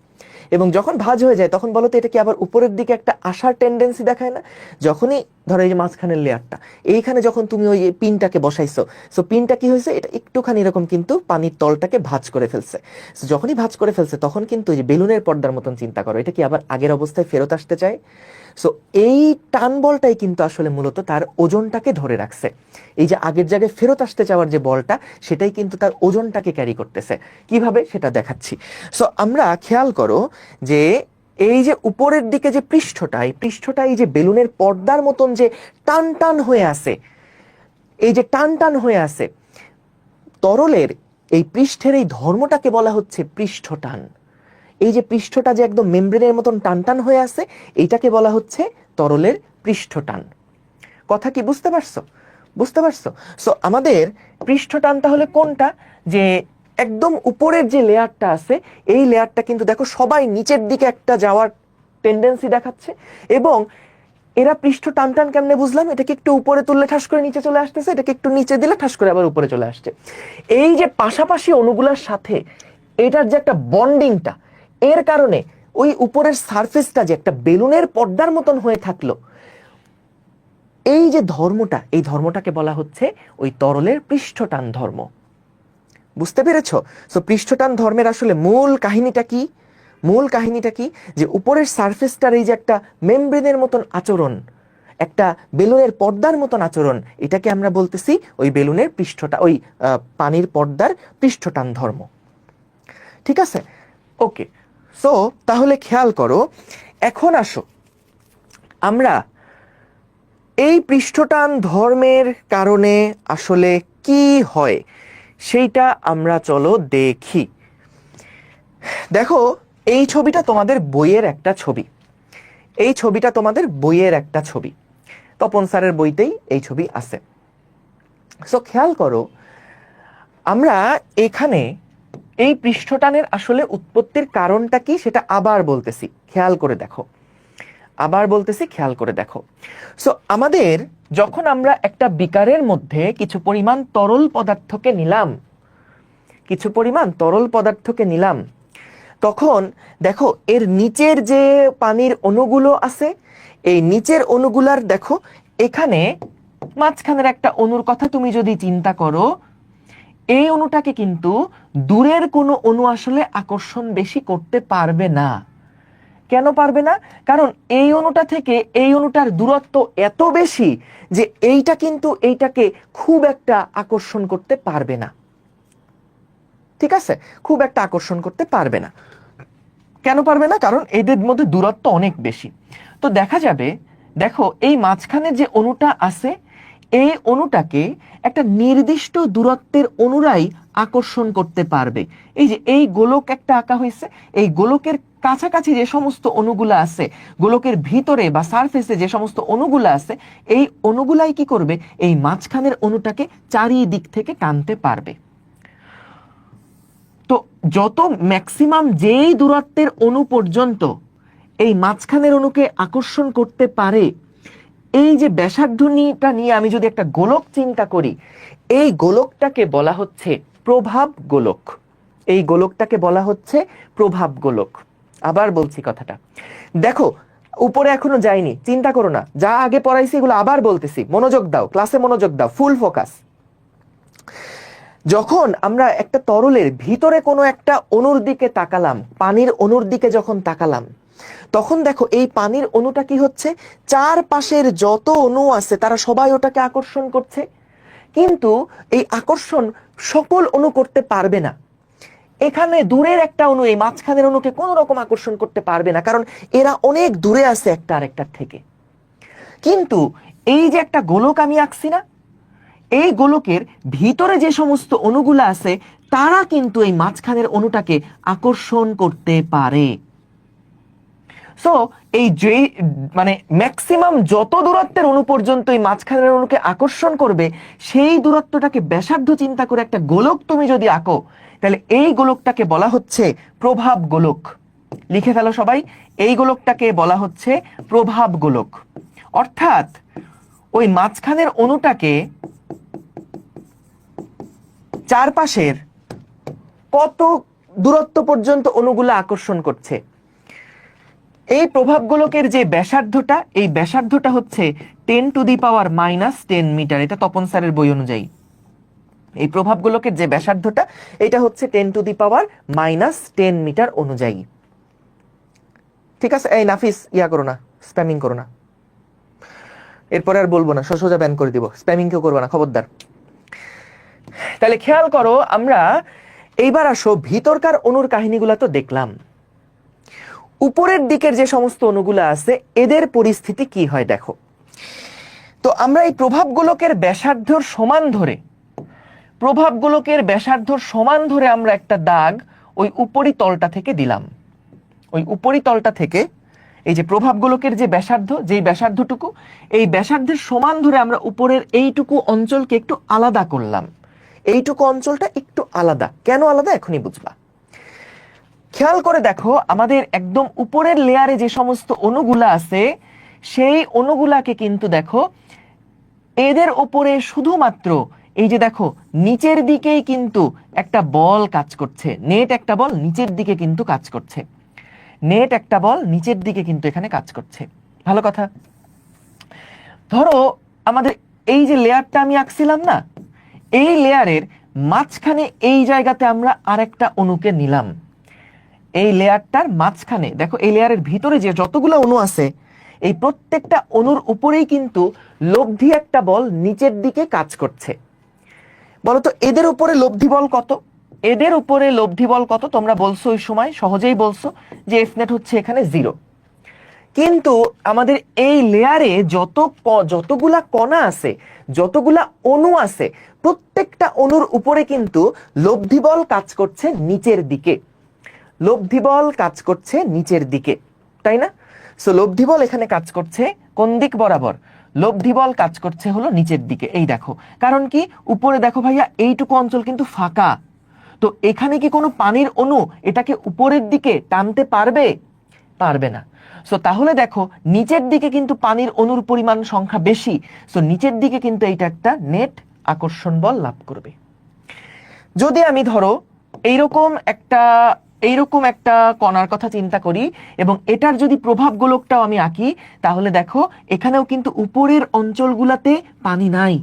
এবং যখন ভাঁজ হয়ে যায় তখন বলো তো এটা কি আবার উপরের দিকে একটা আসার টেন্ডেন্সি দেখায় না? যখনই ধরো এই যে মাঝখানের লেয়ারটা, এইখানে যখন তুমি ওই পিনটাকে বসাইছো, সো পিনটা কি হয়েছে, এটা একটুখানি এরকম কিন্তু পানির তলটাকে ভাঁজ করে ফেলছে। সো যখনই ভাঁজ করে ফেলছে তখন কিন্তু ওই যে বেলুনের পর্দার মতন চিন্তা করো, এটা কি আবার আগের অবস্থায় ফেরত আসতে চায়। সো এই টান বলটাই কিন্তু আসলে মূলত তার ওজনটাকে ধরে রাখছে। এই যে আগের জায়গায় ফেরত আসতে চাওয়ার যে বলটা, সেটাই কিন্তু তার ওজনটাকে ক্যারি করতেছে। কিভাবে সেটা দেখাচ্ছি। সো আমরা খেয়াল করো যে এই যে উপরের দিকে যে পৃষ্ঠটা, এই পৃষ্ঠটা এই যে বেলুনের পর্দার মতন যে টান টান হয়ে আছে, এই যে টান টান হয়ে আছে, তরলের এই পৃষ্ঠের এই ধর্মটাকে বলা হচ্ছে পৃষ্ঠটান। এই যে পৃষ্ঠটা যে একদম মেমব্রেনের মতন টানটান হয়ে আছে, এইটাকে বলা হচ্ছে তরলের পৃষ্ঠটান। কথা কি বুঝতে পারছো? বুঝতে পারছো? সো আমাদের পৃষ্ঠটান তাহলে কোনটা? যে একদম উপরের যে লেয়ারটা আছে, এই লেয়ারটা কিন্তু দেখো সবাই নিচের দিকে একটা যাওয়ার টেন্ডেন্সি দেখাচ্ছে। এবং এরা পৃষ্ঠ টান টান কেমনে বুঝলাম? এটাকে একটু উপরে তুললে ঠাস করে নিচে চলে আসতেছে, এটাকে একটু নিচে দিলে ঠাস করে আবার উপরে চলে আসছে। এই যে পাশাপাশি অণুগুলোর সাথে এটার যে একটা বন্ডিংটা, এর কারণে ওই উপরের সারফেসটা যে একটা বেলুনের পর্দার মতন হয়ে থাকলো, এই যে ধর্মটা, এই ধর্মটাকে বলা হচ্ছে ওই তরলের পৃষ্ঠটান ধর্ম। বুঝতে পেরেছো? সো পৃষ্ঠটান ধর্মের আসলে মূল কাহিনীটা কি? মূল কাহিনীটা কি? যে উপরের সারফেসটার এই যে একটা মেমব্রেনের মতন আচরণ, একটা বেলুনের পর্দার মতন আচরণ, এটাকে আমরা বলতেছি ওই বেলুনের পৃষ্ঠটা, ওই পানির পর্দার পৃষ্ঠটান ধর্ম। ঠিক আছে, ওকে। সো তাহলে খেয়াল করো, এখন আসো আমরা এই পৃষ্ঠটান ধর্মের কারণে আসলে কি হয় সেইটা আমরা চলো দেখি। দেখো, এই ছবিটা তোমাদের বইয়ের একটা ছবি, এই ছবিটা তোমাদের বইয়ের একটা ছবি, তপন স্যারের বইতেই এই ছবি আছে। সো খেয়াল করো, আমরা এখানে এই পৃষ্ঠটানের আসলে উৎপত্তির কারণটা কি সেটা আবার বলতেছি, খেয়াল করে দেখো, আবার বলতেছি, খেয়াল করে দেখো। সো আমাদের যখন আমরা একটা বিকারের মধ্যে কিছু পরিমাণ তরল পদার্থকে নিলাম, কিছু পরিমাণ তরল পদার্থকে নিলাম, তখন দেখো এর নিচের যে পানির অণুগুলো আছে, এই নিচের অণুগুলার দেখো এখানে মাঝখানের একটা অণুর কথা তুমি যদি চিন্তা করো, এই অণুটাকে কিন্তু দূরের কোনো অণু আসলে আকর্ষণ বেশি করতে পারবে না। কেন পারবে না? কারণ এই অণুটা থেকে এই অণুটার দূরত্ব এত বেশি যে এইটা কিন্তু এইটাকে খুব একটা আকর্ষণ করতে পারবে না। ঠিক আছে, খুব একটা আকর্ষণ করতে পারবে না। কেন পারবে না? কারণ এদের মধ্যে দূরত্ব অনেক বেশি। তো দেখা যাবে, দেখো এই মাঝখানে যে অণুটা আছে, এই অণুটাকে একটা নির্দিষ্ট দূরত্বের অণুরাই আকর্ষণ করতে পারবে। এই যে এই গোলক একটা আঁকা হয়েছে, এই গোলকের কাছাকাছি যে সমস্ত অণুগুলো আছে, গোলকের ভিতরে বা সারফেসে যে সমস্ত অণুগুলো আছে, এই অণুগুলাই কি করবে? এই মাঝখানের অণুটাকে চারিদিক থেকে টানতে পারবে। তো যত ম্যাক্সিমাম যেই দূরত্বের অণু পর্যন্ত এই মাঝখানের অণুকে আকর্ষণ করতে পারে, এই যে ব্যাসার্ধটা নিয়ে আমি যদি একটা গোলক চিন্তা করি, এই গোলকটাকে বলা হচ্ছে প্রভাব গোলক। এই গোলকটাকে বলা হচ্ছে প্রভাব গোলক। আবার বলছি কথাটা, দেখো উপরে এখনো যাইনি, চিন্তা করো না, যা আগে পড়াইছি এগুলো আবার বলতেছি, মনোযোগ দাও, ক্লাসে মনোযোগ দাও, ফুল ফোকাস। যখন আমরা একটা তরলের ভিতরে কোনো একটা অণুর দিকে তাকালাম, পানির অণুর দিকে যখন তাকালাম, তখন দেখো এই পানির অণুটা কি হচ্ছে? চারপাশের যত অণু আছে তারা সবাই ওটাকে আকর্ষণ করছে, কিন্তু এই আকর্ষণ সকল অণু করতে পারবে না। এখানে দূরের একটা অণু এই মাঝখানের অণুকে কোনো রকম আকর্ষণ করতে পারবে না, কারণ এরা অনেক দূরে আছে একটা আরেকটার থেকে। কিন্তু এই যে একটা গোলক আমি আঁকছি না, এই গোলকের ভিতরে যে সমস্ত অণুগুলো আছে তারা কিন্তু এই মাঝখানের অণুটাকে আকর্ষণ করতে পারে। সো এই যে মানে ম্যাক্সিমাম যত দূরত্বের অণু পর্যন্ত এই মাঝখানের অণুকে আকর্ষণ করবে, সেই দূরত্বটাকে ব্যাসার্ধ চিন্তা করে একটা গোলক তুমি যদি আঁকো, তাহলে এই গোলকটাকে বলা হচ্ছে প্রভাব গোলক। লিখে ফেলো সবাই, এই গোলকটাকে বলা হচ্ছে প্রভাব গোলক। অর্থাৎ ওই মাঝখানের অণুটাকে চারপাশের কত দূরত্ব পর্যন্ত অণুগুলো আকর্ষণ করছে। এই প্রভাব গোলকের যে ব্যাসার্ধটা, এই ব্যাসার্ধটা হচ্ছে 10⁻⁻10 মিটার। এটা তপন স্যারের বই অনুযায়ী এই প্রভাব গোলকের যে ব্যাসার্ধটা, এটা হচ্ছে 10⁻⁻10 মিটার অনুযায়ী। ঠিক আছে, এই নাফিস ইয়া করো না, স্প্যামিং করো না, এরপরে আর বলবো না, সোজা ব্যান করে দিব, স্প্যামিং কেউ করবো না, খবরদার। তাহলে খেয়াল করো, আমরা এইবার আসো ভিতরকার অণুর কাহিনীগুলো তো দেখলাম, উপরের দিকের যে সমস্ত অণুগুলো আছে এদের পরিস্থিতি কি হয় দেখো। তো আমরা এই প্রভাব গোলকের ব্যাসার্ধর সমান ধরে, প্রভাব গোলকের ব্যাসার্ধর সমান ধরে আমরা একটা দাগ ওই উপরিতলটা থেকে দিলাম। ওই উপরিতলটা থেকে এই যে প্রভাব গোলকের যে ব্যাসার্ধ, যেই ব্যাসার্ধটুকু, এই ব্যাসার্ধের সমান ধরে আমরা উপরের এইটুকু অঞ্চলকে একটু আলাদা করলাম। এইটুকু অঞ্চলটা একটু আলাদা, কেন আলাদা এখনই বুঝবা। খেয়াল করে দেখো, আমাদের একদম উপরের লেয়ারে যে সমস্ত অণুগুলা আছে, সেই অণুগুলাকে কিন্তু দেখো এদের উপরে শুধুমাত্র এই যে দেখো নিচের দিকেই কিন্তু একটা বল কাজ করছে, নেট একটা বল নিচের দিকে কিন্তু কাজ করছে, নেট একটা বল নিচের দিকে কিন্তু এখানে কাজ করছে। ভালো কথা। ধরো আমাদের এই যে লেয়ারটা আমি আঁকছিলাম না, এই লেয়ারের মাঝখানে এই জায়গাতে আমরা আরেকটা অণুকে নিলাম। এই লেয়ারটার মাঝখানে দেখো, এই লেয়ারের ভিতরে যে যতগুলো অণু আছে, এই প্রত্যেকটা অণুর উপরেই কিন্তু লব্ধি একটা বল নিচের দিকে কাজ করছে। বলতো এদের উপরে লব্ধি বল কত? এদের উপরে লব্ধি বল কত? তোমরা বলছো ওই সময়, সহজেই বলছো যে এফ নেট হচ্ছে এখানে 0। কিন্তু আমাদের এই লেয়ারে যতগুলা কণা আছে, যতগুলা অণু আছে, প্রত্যেকটা অণুর উপরে কিন্তু লব্ধি বল কাজ করছে নিচের দিকে। লব্ধি বল কাজ করছে নিচের দিকে, তাই না? সো লব্ধি বল এখানে কাজ করছে কোন দিক বরাবর? লব্ধি বল কাজ করছে হলো নিচের দিকে। এই দেখো, কারণ কি উপরে দেখো ভাইয়া এইটুকু অঞ্চল কিন্তু ফাঁকা, তো এখানে কি কোনো পানির অণু এটাকে উপরের দিকে টানতে পারবে? পারবে না। সো তাহলে দেখো নিচের দিকে কিন্তু পানির অণুর পরিমাণ সংখ্যা বেশি, সো নিচের দিকে কিন্তু এইটা একটা নেট আকর্ষণ বল লাভ করবে। যদি আমি ধরো এইরকম একটা কণার কথা চিন্তা করি এবং এটার যদি প্রভাব গোলকটাও আমি আঁকি, তাহলে দেখো এখানেও কিন্তু উপরের অঞ্চলগুলাতে পানি নাই,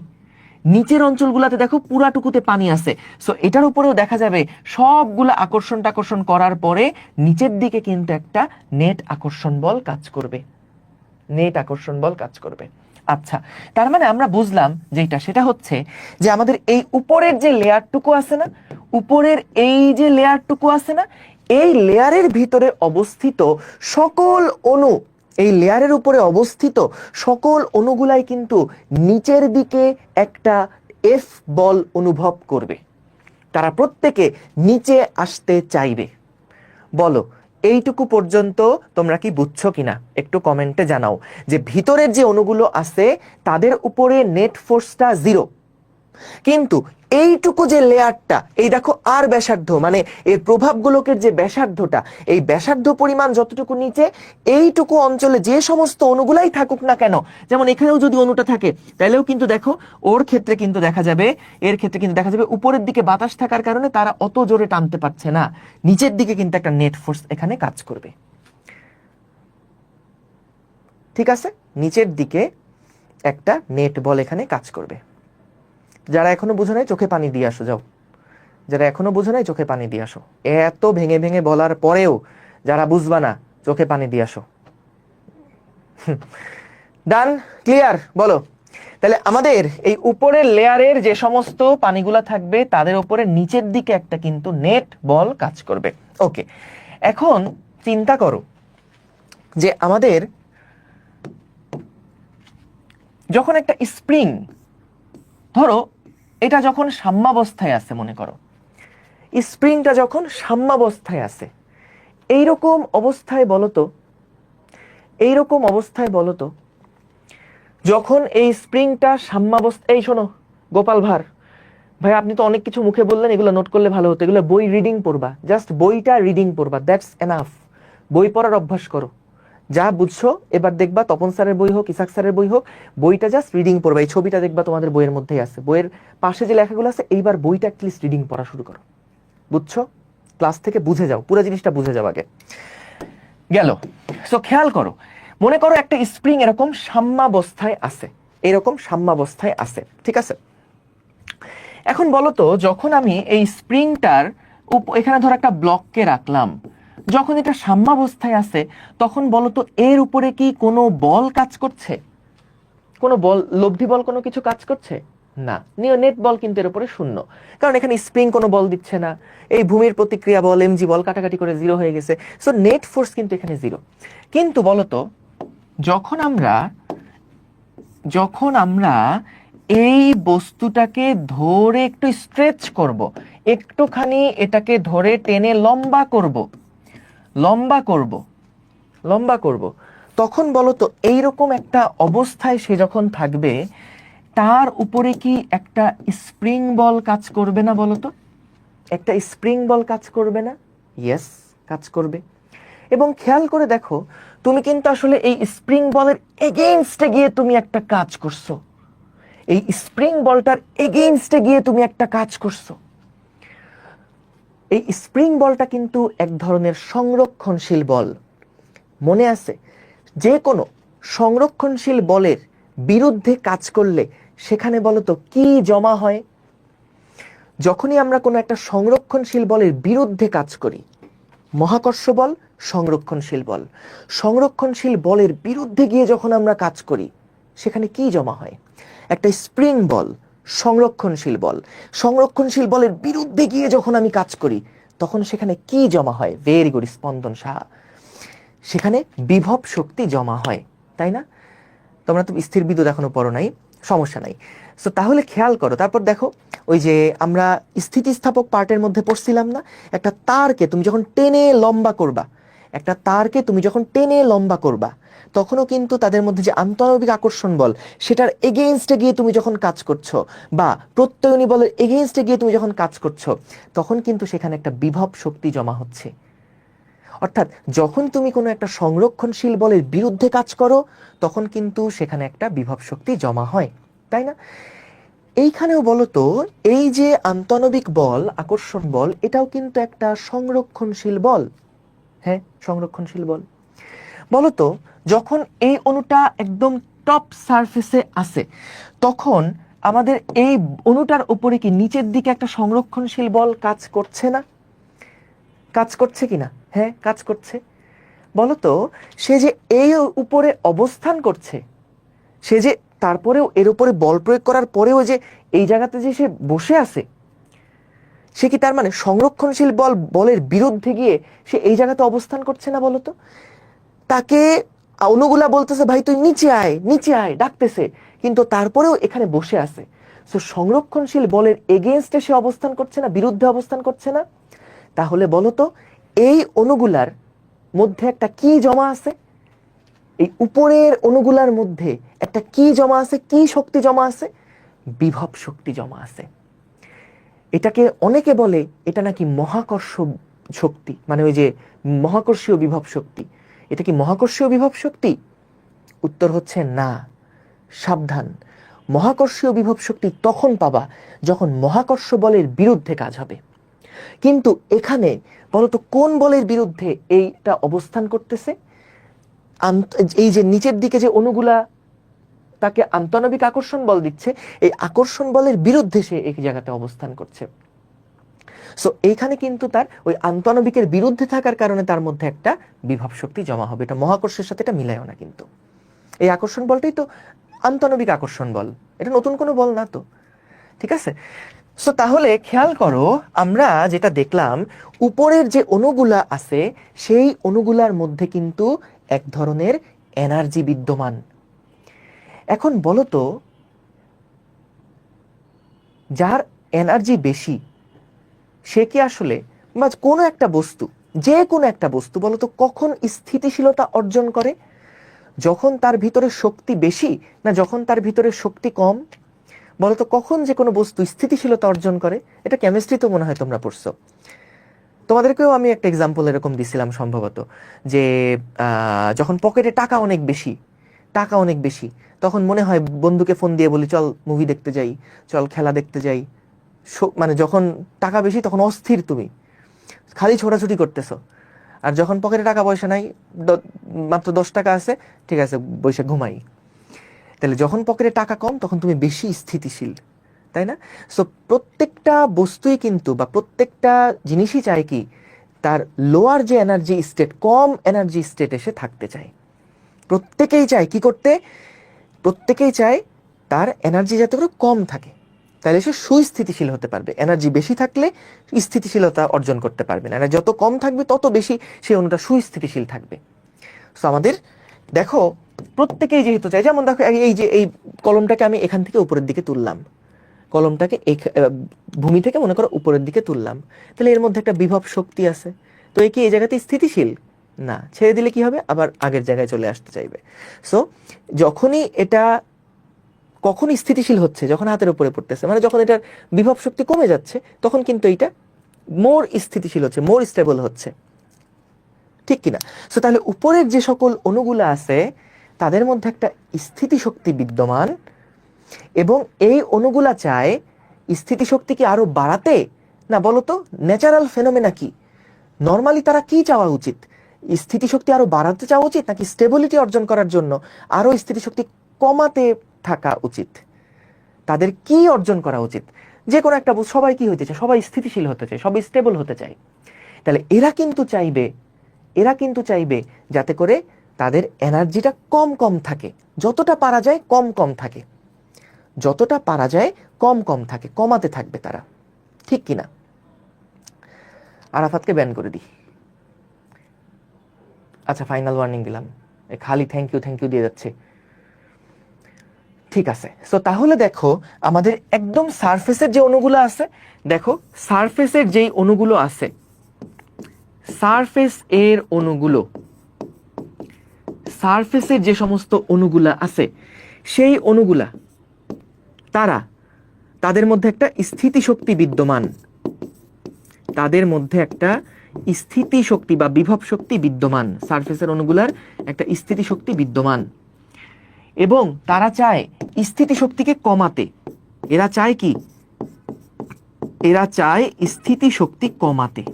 নিচের অঞ্চলগুলাতে দেখো পুরাটুকুতে পানি আছে। সো এটার উপরেও দেখা যাবে সবগুলা আকর্ষণ করার পরে নিচের দিকে কিন্তু একটা নেট আকর্ষণ বল কাজ করবে, নেট আকর্ষণ বল কাজ করবে। আচ্ছা, তার মানে আমরা বুঝলাম যেটা, সেটা হচ্ছে যে আমাদের এই উপরের যে লেয়ারটুকু আছে না, উপরের এই যে লেয়ারটুকু আছে না, এই লেয়ারের ভিতরে অবস্থিত সকল অণু, এই লেয়ারের উপরে অবস্থিত সকল অণুগুলাই কিন্তু নিচের দিকে একটা এফ বল অনুভব করবে, তারা প্রত্যেকে নিচে আসতে চাইবে। বলো এইটুকু পর্যন্ত তোমরা কি বুঝছো কিনা, একটু কমেন্টে জানাও যে ভিতরের যে অণুগুলো আছে তাদের উপরে নেট ফোর্সটা 0, কিন্তু এইটুকু যে লেয়ারটা, এই দেখো আর ব্যাসার্ধ, মানে এর প্রভাবগুলোকের যে ব্যাসার্ধটা, এই ব্যাসার্ধ পরিমাণ যতটুকু নিচে, এইটুকু অঞ্চলে যে সমস্ত অণুগুলাই থাকুক না কেন, যেমন এখানেও যদি অণুটা থাকে তাহলেও কিন্তু দেখো ওর ক্ষেত্রে কিন্তু দেখা যাবে, এর ক্ষেত্রে কিন্তু দেখা যাবে উপরের দিকে বাতাস থাকার কারণে তারা অত জোরে টানতে পারছে না, নিচের দিকে কিন্তু একটা নেট ফোর্স এখানে কাজ করবে। ঠিক আছে, নিচের দিকে একটা নেট বল এখানে কাজ করবে। যারা এখনো বুঝো নাই চোখে পানি দিয়ে আসো, যাও, যারা এখনো বুঝো নাই চোখে পানি দিয়ে আসো। এত ভেঙে ভেঙে বলার পরেও যারা বুঝবা না চোখে পানি দিয়ে আসো। ডান, ক্লিয়ার? বলো তাহলে আমাদের এই উপরের লেয়ারের যে সমস্ত পানিগুলা থাকবে তাদের উপরে নিচের দিকে একটা কিন্তু নেট বল কাজ করবে। ওকে, এখন চিন্তা করো যে আমাদের যখন একটা স্প্রিং, ধরো এটা যখন সাম্যাবস্থায় আছে, মনে করো স্প্রিংটা যখন সাম্যাবস্থায় আছে, এইরকম অবস্থায় বলতো, এইরকম অবস্থায় বলতো যখন এই স্প্রিংটা সাম্যাবস্থা, এই শোনো গোপাল ভাঁড় ভাই, আপনি তো অনেক কিছু মুখে বললেন, এগুলো নোট করলে ভালো হতো, এগুলো বই রিডিং পড়বা, জাস্ট বইটা রিডিং পড়বা, দ্যাটস এনাফ। বই পড়ার অভ্যাস করো, যা বুঝছো এবার দেখবা তপন স্যারের বই হোক, ইসাক স্যারের বই হোক, বইটা জাস্ট রিডিং পড়বা। এই ছবিটা দেখবা তোমাদের বইয়ের মধ্যেই আছে, বইয়ের পাশে যে লেখাগুলো আছে, এইবার বইটা অ্যাটলিস্ট রিডিং পড়া শুরু করো, বুঝছো? ক্লাস থেকে বুঝে যাও, পুরো জিনিসটা বুঝে যাও আগে। গেল? সো খেয়াল করো, মনে করো একটা স্প্রিং এরকম সাম্যাবস্থায় আছে, এরকম সাম্যাবস্থায় আছে, ঠিক আছে? এখন বলো তো, যখন আমি এই স্প্রিংটার এখানে ধর একটা ব্লককে রাখলাম, যখন এটা সাম্যাবস্থায় আছে, তখন বলো তো এর উপরে কি কোনো বল কাজ করছে? কোনো বল, লব্ধি বল কোনো কিছু কাজ করছে না, নেট বল কিন্তু এর উপরে শূন্য, কারণ এখানে স্প্রিং কোনো বল দিচ্ছে না, এই ভূমির প্রতিক্রিয়া বল এমজি বল কাটাকাটি করে 0 হয়ে গেছে, সো নেট ফোর্স কিন্তু এখানে 0। কিন্তু বলতো যখন আমরা এই বস্তুটাকে ধরে একটু স্ট্রেচ করব, একটুখানি এটাকে ধরে টেনে লম্বা করব, তখন বলতো এইরকম একটা অবস্থায় সে যখন থাকবে, তার উপরে কি একটা স্প্রিং বল কাজ করবে না? বলতো একটা স্প্রিং বল কাজ করবে না? ইয়েস, কাজ করবে। এবং খেয়াল করে দেখো, তুমি কিন্তু আসলে এই স্প্রিং বলের এগেইনস্টে গিয়ে তুমি একটা কাজ করছো, এই স্প্রিং বলটার এগেইনস্টে গিয়ে তুমি একটা কাজ করছো। এই স্প্রিং বলটা কিন্তু এক ধরনের সংরক্ষণশীল বল, মনে আছে? যে কোনো সংরক্ষণশীল বলের বিরুদ্ধে কাজ করলে সেখানে বলতো কি জমা হয়? যখনই আমরা কোনো একটা সংরক্ষণশীল বলের বিরুদ্ধে কাজ করি, মহাকর্ষ বল সংরক্ষণশীল বল, সংরক্ষণশীল বলের বিরুদ্ধে গিয়ে যখন আমরা কাজ করি, সেখানে কি জমা হয়? একটা স্প্রিং বল, সংরক্ষণশীল বল, সংরক্ষণশীল বলের বিরুদ্ধে গিয়ে যখন আমি কাজ করি, তখন সেখানে কি জমা হয়? ভেরি গুড, স্পন্দন সাহা, সেখানে বিভব শক্তি জমা হয়, তাই না? তোমরা তো স্থির বিদ্যুৎ এখনো পড়ো নাই, সমস্যা নাই। সো তাহলে খেয়াল করো, তারপর দেখো ওই যে আমরা স্থিতিস্থাপক পার্টের মধ্যে পড়ছিলাম না, একটা তারকে তুমি যখন টেনে লম্বা করবা, একটা তারকে তুমি যখন টেনে লম্বা করবা, তখনও কিন্তু তাদের মধ্যে যে আন্তঃআণবিক আকর্ষণ বল, সেটার এগেইনস্টে গিয়ে তুমি যখন কাজ করছো, বা প্রত্যয়নী বলের এগেইনস্টে গিয়ে তুমি যখন কাজ করছো, তখন কিন্তু সেখানে একটা বিভব শক্তি জমা হচ্ছে। অর্থাৎ যখন তুমি কোনো একটা সংরক্ষণশীল বলের বিরুদ্ধে কাজ করো, তখন কিন্তু সেখানে একটা বিভব শক্তি জমা হয়, তাই না? এইখানেও বলতো এই যে আন্তঃনবিক বল, আকর্ষণ বল, এটাও কিন্তু একটা সংরক্ষণশীল বল। হ্যাঁ, সংরক্ষণশীল বল। বলতো যখন এই অণুটা একদম টপ সারফেসে আছে, তখন আমাদের এই অণুটার উপরে কি নিচের দিকে একটা সংরক্ষণশীল বল কাজ করছে না? কাজ করছে কিনা? হ্যাঁ, কাজ করছে। বলতো সে যে এই উপরে অবস্থান করছে, সে যে তারপরেও এর উপরে বল প্রয়োগ করার পরেও যে এই জায়গাতে যে সে বসে আছে, সে কি তার মানে সংরক্ষণশীল বলের বিরুদ্ধে গিয়ে সে এই জায়গাতে অবস্থান করছে না? বলতো তাকে অণুগুলা বলতেছে ভাই তুই নিচে আয়, নিচে আয় ডাকতেছে, কিন্তু তারপরেও এখানে বসে আছে। সো সংরক্ষণশীল বলের এগেইনস্টে সে অবস্থান করছে না, বিরুদ্ধে অবস্থান করছে না? তাহলে বলতো এই অণুগুলার মধ্যে একটা কি জমা আছে? এই উপরের অণুগুলার মধ্যে একটা কি জমা আছে? কি শক্তি জমা আছে? বিভব শক্তি জমা আছে। এটাকে অনেকে বলে এটা নাকি মহাকর্ষ শক্তি, মানে ওই যে মহাকর্ষীয় বিভব শক্তি। এটা কি মহাকর্ষীয় বিভব শক্তি? উত্তর হচ্ছে না। সাবধান, মহাকর্ষীয় বিভব শক্তি তখন পাবা যখন মহাকর্ষ বলের বিরুদ্ধে কাজ হবে। কিন্তু এখানে বলতো কোন বলের বিরুদ্ধে এইটা অবস্থান করতেছে? এই যে নিচের দিকে যে অণুগুলা তাকে আন্তঃনবিক আকর্ষণ বল দিচ্ছে, এই আকর্ষণ বলের বিরুদ্ধে সে এই জায়গাতে অবস্থান করছে। সো এইখানে কিন্তু তার ওই আন্তঃনবিকের বিরুদ্ধে থাকার কারণে তার মধ্যে একটা বিভব শক্তি জমা হবে। এটা মহাকর্ষের সাথে এটা মিলায়ও না কিন্তু। এই আকর্ষণ বলটাই তো আন্তঃনবিক আকর্ষণ বল, এটা নতুন কোনো বল না তো। ঠিক আছে? সো তাহলে খেয়াল করো, আমরা যেটা দেখলাম উপরের যে অণুগুলা আছে সেই অণুগুলার মধ্যে কিন্তু এক ধরনের এনার্জি বিদ্যমান। এখন বলো তো, যার এনার্জি বেশি সে কি আসলে, বা কোনো একটা বস্তু, যে কোনো একটা বস্তু বলো তো কখন স্থিতিশীলতা অর্জন করে? যখন তার ভিতরে শক্তি বেশি না যখন তার ভিতরে শক্তি কম? বলতো কখন যে কোনো বস্তু স্থিতিশীলতা অর্জন করে? এটা কেমিস্ট্রি তো মনে হয় তোমরা পড়ছো। তোমাদেরকেও আমি একটা এক্সাম্পল এরকম দিছিলাম সম্ভবত, যে যখন পকেটে টাকা অনেক বেশি, টাকা অনেক বেশি, তখন মনে হয় বন্ধুকে ফোন দিয়ে বলি চল মুভি দেখতে যাই, চল খেলা দেখতে যাই। মানে যখন টাকা বেশি তখন অস্থির, তুমি খালি ছোটাছুটি করতেছো। আর যখন পকেটে টাকা পয়সা নাই, মাত্র 10 টাকা আছে, ঠিক আছে বসে ঘুমাই। তাহলে যখন পকেটে টাকা কম তখন তুমি বেশি স্থিতিশীল, তাই না? সো প্রত্যেকটা বস্তুই কিন্তু, বা প্রত্যেকটা জিনিসই চায় কি, তার লোয়ার যে এনার্জি স্টেট, কম এনার্জি স্টেট এসে থাকতে চায়। প্রত্যেকেই চায় কি করতে? প্রত্যেকেই চায় তার এনার্জি যাতে করে কম থাকে, তাহলে সে সুস্থিতিশীল হতে পারবে। এনার্জি বেশি থাকলে স্থিতিশীলতা অর্জন করতে পারবে না, এনার্জি যত কম থাকবে তত বেশি সে অণুটা সুস্থিতিশীল থাকবে। সো আমাদের দেখো প্রত্যেকেই যেহেতু চাই, যেমন দেখো এই যে এই কলমটাকে আমি এখান থেকে উপরের দিকে তুললাম, কলমটাকে ভূমি থেকে মনে করো উপরের দিকে তুললাম, তাহলে এর মধ্যে একটা বিভব শক্তি আছে। তো এই কি এই জায়গাতে স্থিতিশীল না? ছেড়ে দিলে কি হবে? আবার আগের জায়গায় চলে আসতে চাইবে। সো যখনই এটা কখনই স্থিতিশীল হচ্ছে, যখন হাতের উপরে পড়তেছে, মানে যখন এটার বিভব শক্তি কমে যাচ্ছে, তখন কিন্তু এইটা মোর স্থিতিশীল হচ্ছে, মোর স্টেবল হচ্ছে। ঠিক কিনা? সো তাহলে উপরের যে সকল অণুগুলো আছে তাদের মধ্যে একটা স্থিতিশক্তি বিদ্যমান, এবং এই অণুগুলা চায় স্থিতিশক্তিকে আরো বাড়াতে। না বলতো ন্যাচারাল ফেনোমেনা কি? নর্মালি তারা কি চাওয়া উচিত? স্থিতিশক্তি আরো বাড়াতে চাওয়া উচিত, নাকি স্টেবিলিটি অর্জন করার জন্য আরো স্থিতিশক্তি কমাতে থাকা উচিত? তাদের কি অর্জন করা উচিত? যে কোনো একটা সবাই কি হতে চায়? সবাই স্থিতিশীল হতে চায়, সবাই স্টেবল হতে চায়। তাহলে এরা কিন্তু চাইবে যাতে করে তাদের এনার্জিটা কম কম থাকে, যতটা পারা যায় কম কম থাকে, যতটা পারা যায় কম কম থাকে, কমাতে থাকবে তারা। ঠিক কিনা? আরাফাতকে ব্যান করে দিই। আচ্ছা, ফাইনাল ওয়ার্নিং দিলাম, খালি থ্যাংক ইউ দিয়ে যাচ্ছে। ঠিক আছে। সো তাহলে দেখো আমাদের একদম সারফেসের যে অণুগুলো আছে, দেখো সারফেসের যেই অণুগুলো আছে, সারফেসের যে সমস্ত অণুগুলা আছে, সেই অণুগুলা তাদের মধ্যে একটা স্থিতিশক্তি বিদ্যমান, তাদের মধ্যে একটা স্থিতিশক্তি বা বিভব শক্তি বিদ্যমান, সারফেসের অণুগুলার একটা স্থিতিশক্তি বিদ্যমান, এবং তারা চায় স্থিতিশক্তিকে কমাতে। এরা চায় কি? এরা চায় স্থিতিশক্তি কমাতে।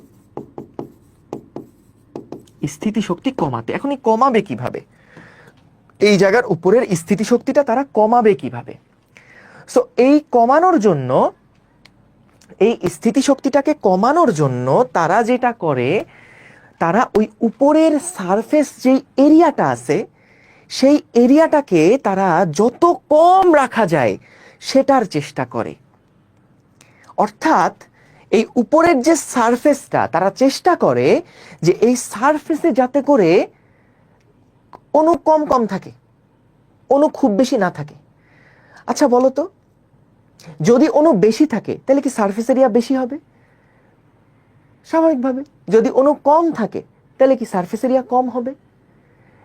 স্থিতিশক্তি কমাতে। এখন এই কমাবে কিভাবে? এই জায়গার উপরের স্থিতিশক্তিটা তারা কমাবে কিভাবে? সো এই কমানোর জন্য, এই স্থিতিশক্তিটাকে কমানোর জন্য তারা যেটা করে, তারা ওই উপরের সারফেস যেই এরিয়াটা আছে সেই এরিয়াটাকে তারা যত কম রাখা যায় সেটার চেষ্টা করে। অর্থাৎ এই উপরের যে সারফেসটা তারা চেষ্টা করে যে এই সারফেসে যাতে করে অণু কম কম থাকে, অণু খুব বেশি না থাকে। আচ্ছা বলো তো, যদি অণু বেশি থাকে তাহলে কি সারফেস এরিয়া বেশি হবে? স্বাভাবিকভাবে। যদি অণু কম থাকে তাহলে কি সারফেস এরিয়া কম হবে?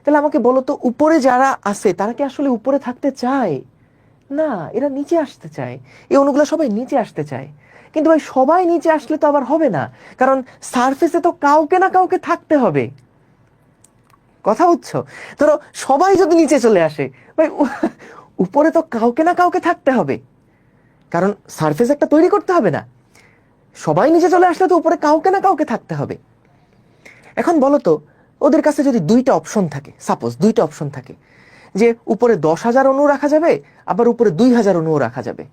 তাহলে আমাকে বলো তো, উপরে যারা আছে তারা কি আসলে উপরে থাকতে চায়? না, এরা নিচে আসতে চায়। এই অণুগুলো সবাই নিচে আসতে চায়। কিন্তু ভাই সবাই নিচে আসলে তো আবার হবে না, কারণ সারফেসে তো কাউকে না কাউকে থাকতে হবে। কথা বুঝছো? ধরো সবাই যদি নিচে চলে আসে, ভাই উপরে তো কাউকে না কাউকে থাকতে হবে, কারণ সারফেস একটা তৈরি করতে হবে না? সবাই নিচে চলে আসলে তো উপরে কাউকে না কাউকে থাকতে হবে। এখন বলো তো, ওদের কাছে যদি দুইটা অপশন থাকে, সাপোজ দুইটা অপশন থাকে, যে উপরে 10,000 অণু রাখা যাবে, আবার উপরে 2,000 অণুও রাখা যাবে,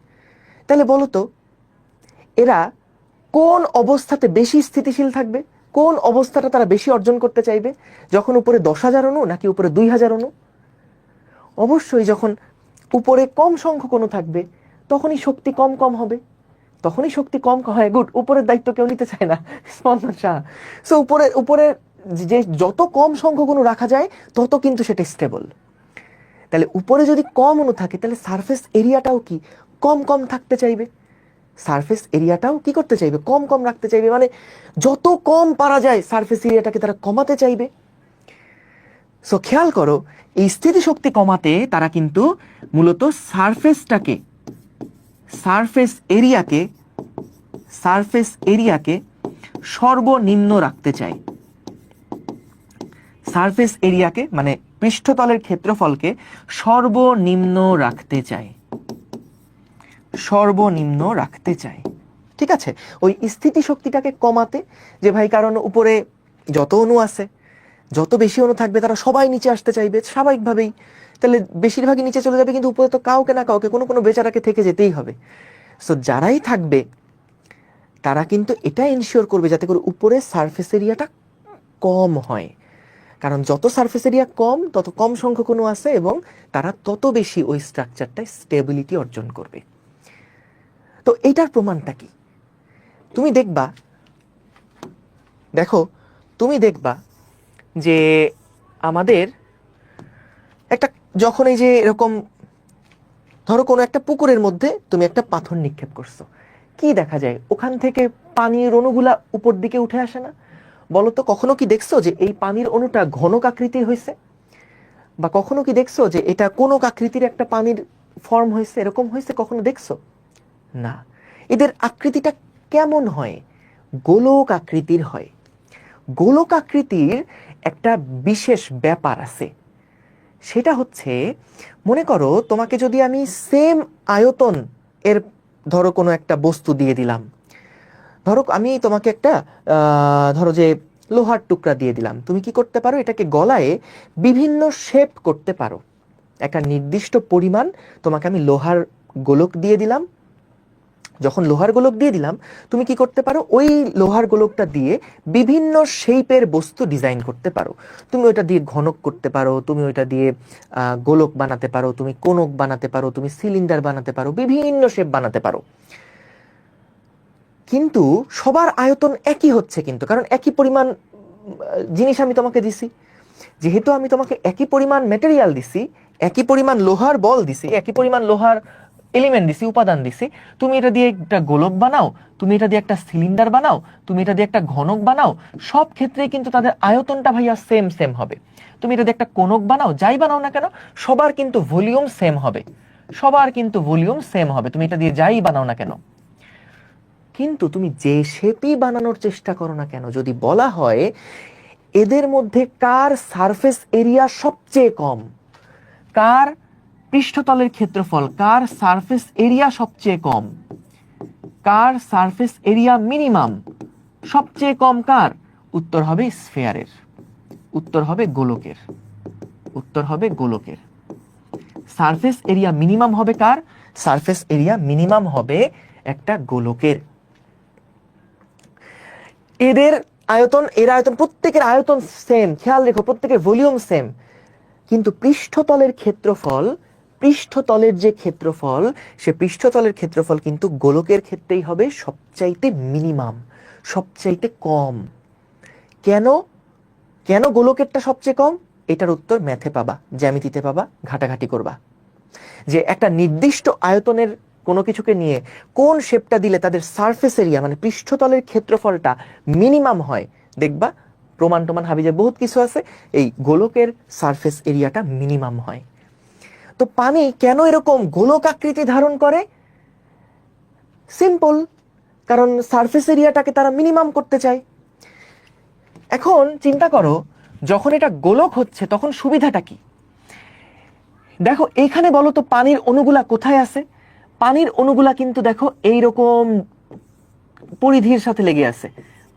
তাহলে বলো তো এরা কোন অবস্থাতে বেশি স্থিতিশীল থাকবে? কোন অবস্থাটা তারা বেশি অর্জন করতে চাইবে? যখন উপরে 10,000 অণু নাকি উপরে 2,000 অণু? অবশ্যই যখন উপরে কম সংখ্যক অণু থাকবে তখনই শক্তি কম কম হবে। তখনই শক্তি কম হয়। গুড, উপরের দায়িত্ব কেউ নিতে চায় না, স্পন্দন শাহ। সো উপরে উপরে যে যত কম সংখ্যক অণু রাখা যায় তত কিন্তু সেটা স্টেবল। তাহলে উপরে যদি কম অণু থাকে তাহলে সারফেস এরিয়াটাও কি কম কম থাকতে চাইবে। সারফেস এরিয়াটাও কি করতে চাইবে? কম কম রাখতে চাইবে। মানে যত কম পারা যায় সারফেস এরিয়াটাকে তারা কমাতে চাইবে। সো খেয়াল করো, এই স্থিতিশক্তি কমাতে তারা কিন্তু মূলত সারফেসটাকে, সারফেস এরিয়াকে সর্বনিম্ন রাখতে চায়। সারফেস এরিয়াকে মানে পৃষ্ঠতলের ক্ষেত্রফলকে সর্বনিম্ন রাখতে চায়, সর্বনিম্ন রাখতে চায়। ঠিক আছে? ওই স্থিতিশক্তিটাকে কমাতে, যে ভাই কারণ উপরে যত অণু আছে, যত বেশি অণু থাকবে তারা সবাই নিচে আসতে চাইবে স্বাভাবিকভাবেই। তাহলে বেশিরভাগই নিচে চলে যাবে, কিন্তু উপরে তো কাউকে না কাউকে, কোনো কোনো বেচারাকে থেকে যেতেই হবে। সো যারাই থাকবে তারা কিন্তু এটা এনশিওর করবে যাতে করে উপরে সারফেস এরিয়াটা কম হয়, কারণ যত সারফেস এরিয়া কম তত কম সংখ্যক অণু আছে এবং তারা তত বেশি ওই স্ট্রাকচারটায় স্টেবিলিটি অর্জন করবে। তো এইটার প্রমাণটা কি? তুমি দেখবা, দেখো তুমি দেখবা যে আমাদের একটা, যখন এই যে এরকম ধরো কোনো একটা পুকুরের মধ্যে তুমি একটা পাথর নিক্ষেপ করছো, কি দেখা যায়? ওখান থেকে পানির অণুগুলা উপর দিকে উঠে আসে না? বলো তো, কখনো কি দেখছো যে এই পানির অণুটা ঘনক আকৃতির হয়েছে? বা কখনো কি দেখছো যে এটা কোনক আকৃতির একটা পানির ফর্ম হয়েছে? এরকম হয়েছে কখনো দেখছো? না। এদের আকৃতিটা কেমন হয়? গোলক আকৃতির হয়। গোলক আকৃতির একটা বিশেষ ব্যাপার আছে, সেটা হচ্ছে, মনে করো তোমাকে যদি আমি সেম আয়তন এর ধরো কোনো একটা বস্তু দিয়ে দিলাম, ধরো আমি তোমাকে একটা ধরো যে লোহার টুকরা দিয়ে দিলাম, তুমি কি করতে পারো? এটাকে গলায় বিভিন্ন শেপ করতে পারো। একটা নির্দিষ্ট পরিমাণ তোমাকে আমি লোহার গোলক দিয়ে দিলাম। যখন লোহার গোলক দিয়ে দিলাম, তুমি কি করতে পারো? ওই লোহার গোলকটা দিয়ে বিভিন্ন শেপের বস্তু ডিজাইন করতে পারো। তুমি ওইটা দিয়ে ঘনক করতে পারো, তুমি ওইটা দিয়ে গোলক বানাতে পারো, তুমি কোনক বানাতে পারো, তুমি সিলিন্ডার বানাতে পারো, বিভিন্ন শেপ বানাতে পারো। কিন্তু সবার আয়তন একই হচ্ছে, কিন্তু কারণ একই পরিমাণ জিনিস আমি তোমাকে দিছি। যেহেতু আমি তোমাকে একই পরিমাণ ম্যাটেরিয়াল দিছি, একই পরিমাণ লোহার বল দিছি, একই পরিমাণ লোহার এলিমেন্ট দিছি, উপাদান দিছি, তুমি এটা দিয়ে একটা গোলক বানাও, তুমি এটা দিয়ে একটা সিলিন্ডার বানাও, তুমি এটা দিয়ে একটা ঘনক বানাও, সব ক্ষেত্রেই কিন্তু তাদের আয়তনটা ভাইয়া সেম সেম হবে। তুমি এটা দিয়ে একটা কোনক বানাও, যাই বানাও না কেন, সবার কিন্তু ভলিউম সেম হবে, সবার কিন্তু ভলিউম সেম হবে, তুমি এটা দিয়ে যাই বানাও না কেন। কিন্তু তুমি যে শেপই বানানোর চেষ্টা করো না কেন, যদি বলা হয় এদের মধ্যে কার সারফেস এরিয়া সবচেয়ে কম, কার পৃষ্ঠতলের ক্ষেত্রফল, কার সারফেস এরিয়া সবচেয়ে কম, কার সারফেস এরিয়া মিনিমাম, সবচেয়ে কম কার? উত্তর হবে স্ফিয়ারের, উত্তর হবে গোলকের, উত্তর হবে গোলকের। সারফেস এরিয়া মিনিমাম হবে কার? সারফেস এরিয়া মিনিমাম হবে একটা গোলকের। এদের আয়তন, এর আয়তন, প্রত্যেকের আয়তন সেম, খেয়াল রেখো প্রত্যেকের ভলিউম সেম, কিন্তু পৃষ্ঠতলের ক্ষেত্রফল, পৃষ্ঠতলের যে ক্ষেত্রফল, সে পৃষ্ঠতলের ক্ষেত্রফল কিন্তু গোলকের ক্ষেত্রেই হবে সবচাইতে মিনিমাম, সবচাইতে কম। কেন? কেন গোলকেরটা সবচেয়ে কম? এটার উত্তর ম্যাথে পাবা, জ্যামিতিতে পাবা, ঘাটাঘাটি করবা। যে একটা নির্দিষ্ট আয়তনের কোনো কিছুকে নিয়ে কোন শেপটা দিলে তাদের সারফেস এরিয়া মানে পৃষ্ঠতলের ক্ষেত্রফলটা মিনিমাম হয়, দেখবা প্রমাণ টমান হাবি যে বহুত কিছু আছে, এই গোলকের সারফেস এরিয়াটা মিনিমাম হয়। তো পানি কেন এরকম গোলক আকৃতি ধারণ করে? সিম্পল, কারণ সারফেস এরিয়াটাকে তারা মিনিমাম করতে চায়। এখন চিন্তা করো, যখন এটা গোলক হচ্ছে তখন সুবিধাটা কি? দেখো এইখানে বলো তো পানির অণুগুলা কোথায় আছে? পানির অণুগুলা কিন্তু দেখো এইরকম পরিধির সাথে লেগে আছে,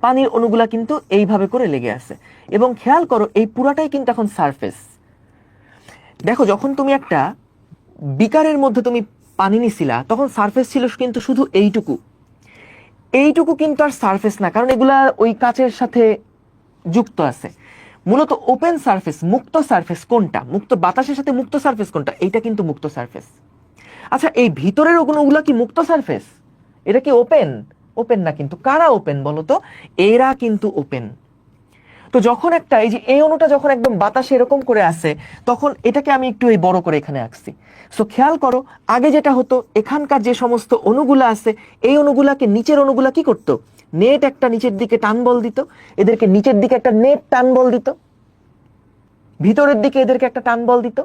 পানির অণুগুলা কিন্তু এইভাবে করে লেগে আছে, এবং খেয়াল করো এই পুরাটাই কিন্তু এখন সারফেস। দেখো যখন তুমি একটা বিকারের মধ্যে তুমি পানি নিছিলা তখন সারফেস ছিল কিন্তু শুধু এইটুকু, এইটুকু কিন্তু আর সারফেস না, কারণ এগুলা ওই কাচের সাথে যুক্ত আছে। মূলত ওপেন সারফেস, মুক্ত সারফেস কোনটা? মুক্ত বাতাসের সাথে মুক্ত সারফেস কোনটা? এইটা কিন্তু মুক্ত সারফেস। আচ্ছা এই ভিতরের ওগুলো কি মুক্ত সারফেস? এটা কি ওপেন? ওপেন না, কিন্তু কারা ওপেন বলো তো? এরা কিন্তু ওপেন। তো যখন একটা এই যে এই অণুটা যখন একদম বাতাসে এরকম করে আসে, তখন এটাকে আমি একটু এই বড় করে এখানে আঁকছি। সো খেয়াল করো, আগে যেটা হতো এখানকার যে সমস্ত অণুগুলা আছে, এই অণুগুলাকে নিচের অণুগুলা কি করতো? নেট একটা নিচের দিকে টান বল দিত, এদেরকে নিচের দিকে একটা নেট টান বল দিত, ভিতরের দিকে এদেরকে একটা টান বল দিত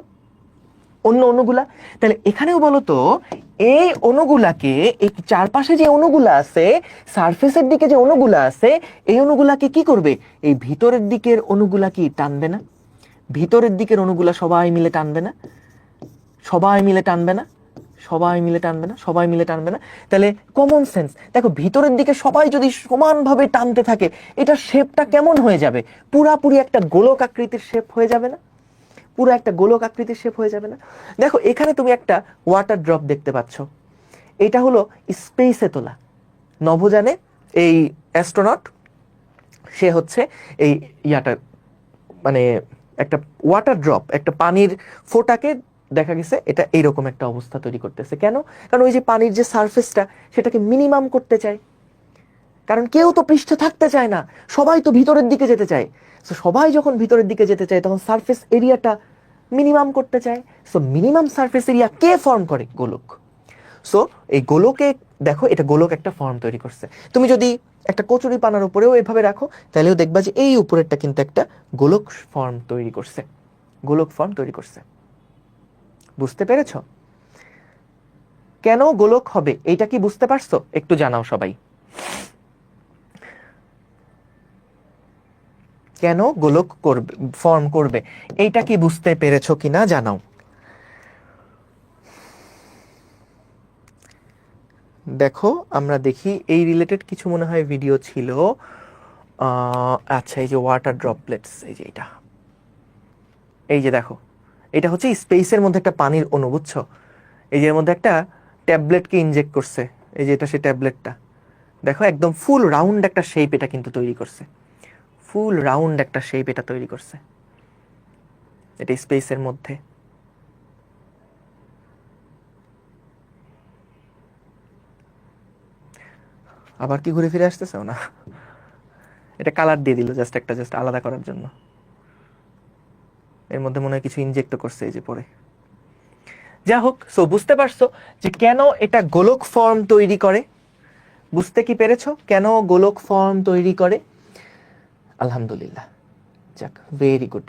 অন্য অণুগুলা। তাহলে এখানেও বলতো এই অণুগুলাকে, এই চারপাশে যে অণুগুলা আছে, সারফেসের দিকে যে অণুগুলা আছে, এই অণুগুলাকে কি করবে? এই ভিতরের দিকের অণুগুলা কি টানবে না? ভিতরের দিকের অণুগুলা সবাই মিলে টানবে না? সবাই মিলে টানবে না? সবাই মিলে টানবে না? সবাই মিলে টানবে না? তাহলে কমন সেন্স দেখো, ভিতরের দিকে সবাই যদি সমানভাবে টানতে থাকে, এটা শেপটা কেমন হয়ে যাবে? পুরাপুরি একটা গোলক আকৃতির শেপ হয়ে যাবে না? পুরো একটা গোলক আকৃতির শেপ হয়ে যাবে না? দেখো এখানে তুমি একটা ওয়াটার ড্রপ দেখতে পাচ্ছ, এটা হলো স্পেসে তোলা নভোযানে এই অ্যাস্ট্রোনট, সে হচ্ছে এই ইয়াটা মানে একটা ওয়াটার ড্রপ, একটা পানির ফোঁটাকে দেখা গেছে এটা এইরকম একটা অবস্থা তৈরি করতেছে। কেন? কারণ ওই যে পানির যে সারফেসটা সেটাকে মিনিমাম করতে চায়, কারণ কেউ তো পৃষ্ঠে থাকতে চায় না, সবাই তো ভিতরের দিকে যেতে চায়। সো সবাই যখন ভিতরের দিকে যেতে চায় তখন সারফেস এরিয়াটা মিনিমাম করতে চায়। সো মিনিমাম সারফেস এরিয়া কে ফর্ম করে? গোলক। সো এই গোলকে দেখো, এটা গোলক একটা ফর্ম তৈরি করছে। তুমি যদি একটা কচুরি পানার উপরেও এভাবে রাখো তাহলেও দেখবা যে এই উপরেরটা কিন্তু একটা গোলক ফর্ম তৈরি করছে, গোলক ফর্ম তৈরি করছে। বুঝতে পেরেছো কেন গোলক হবে? এইটা কি বুঝতে পারছো? একটু জানাও সবাই, কেন গোলক করবে, ফর্ম করবে, এইটা কি বুঝতে পেরেছো কিনা জানাও। দেখো আমরা দেখি এই রিলেটেড কিছু মনে হয় ভিডিও ছিল। আচ্ছা এই যে ওয়াটার ড্রপলেটস, এই যে এটা, এই যে দেখো এটা হচ্ছে স্পেসের মধ্যে একটা পানির অণু, বুঝছো? এই যে এর মধ্যে একটা ট্যাবলেটকে ইনজেক্ট করছে, এই যে এটা সেই ট্যাবলেটটা, দেখো একদম ফুল রাউন্ড একটা শেপ এটা কিন্তু তৈরি করছে, ফুল রাউন্ড একটা শেপ এটা তৈরি করছে, এটা স্পেসের মধ্যে। আবার কি ঘুরে ফিরে আসতেছেও না? এটা কালার দিয়ে দিল জাস্ট একটা, জাস্ট আলাদা করার জন্য। এর মধ্যে মনে হয় কিছু ইনজেক্ট করছে এই যে পরে। যা হোক, সো বুঝতে পারছো যে কেন এটা গোলক ফর্ম তৈরি করে? বুঝতে কি পেরেছো কেন গোলক ফর্ম তৈরি করে? আলহামদুলিল্লাহ, যাক, ভেরি গুড।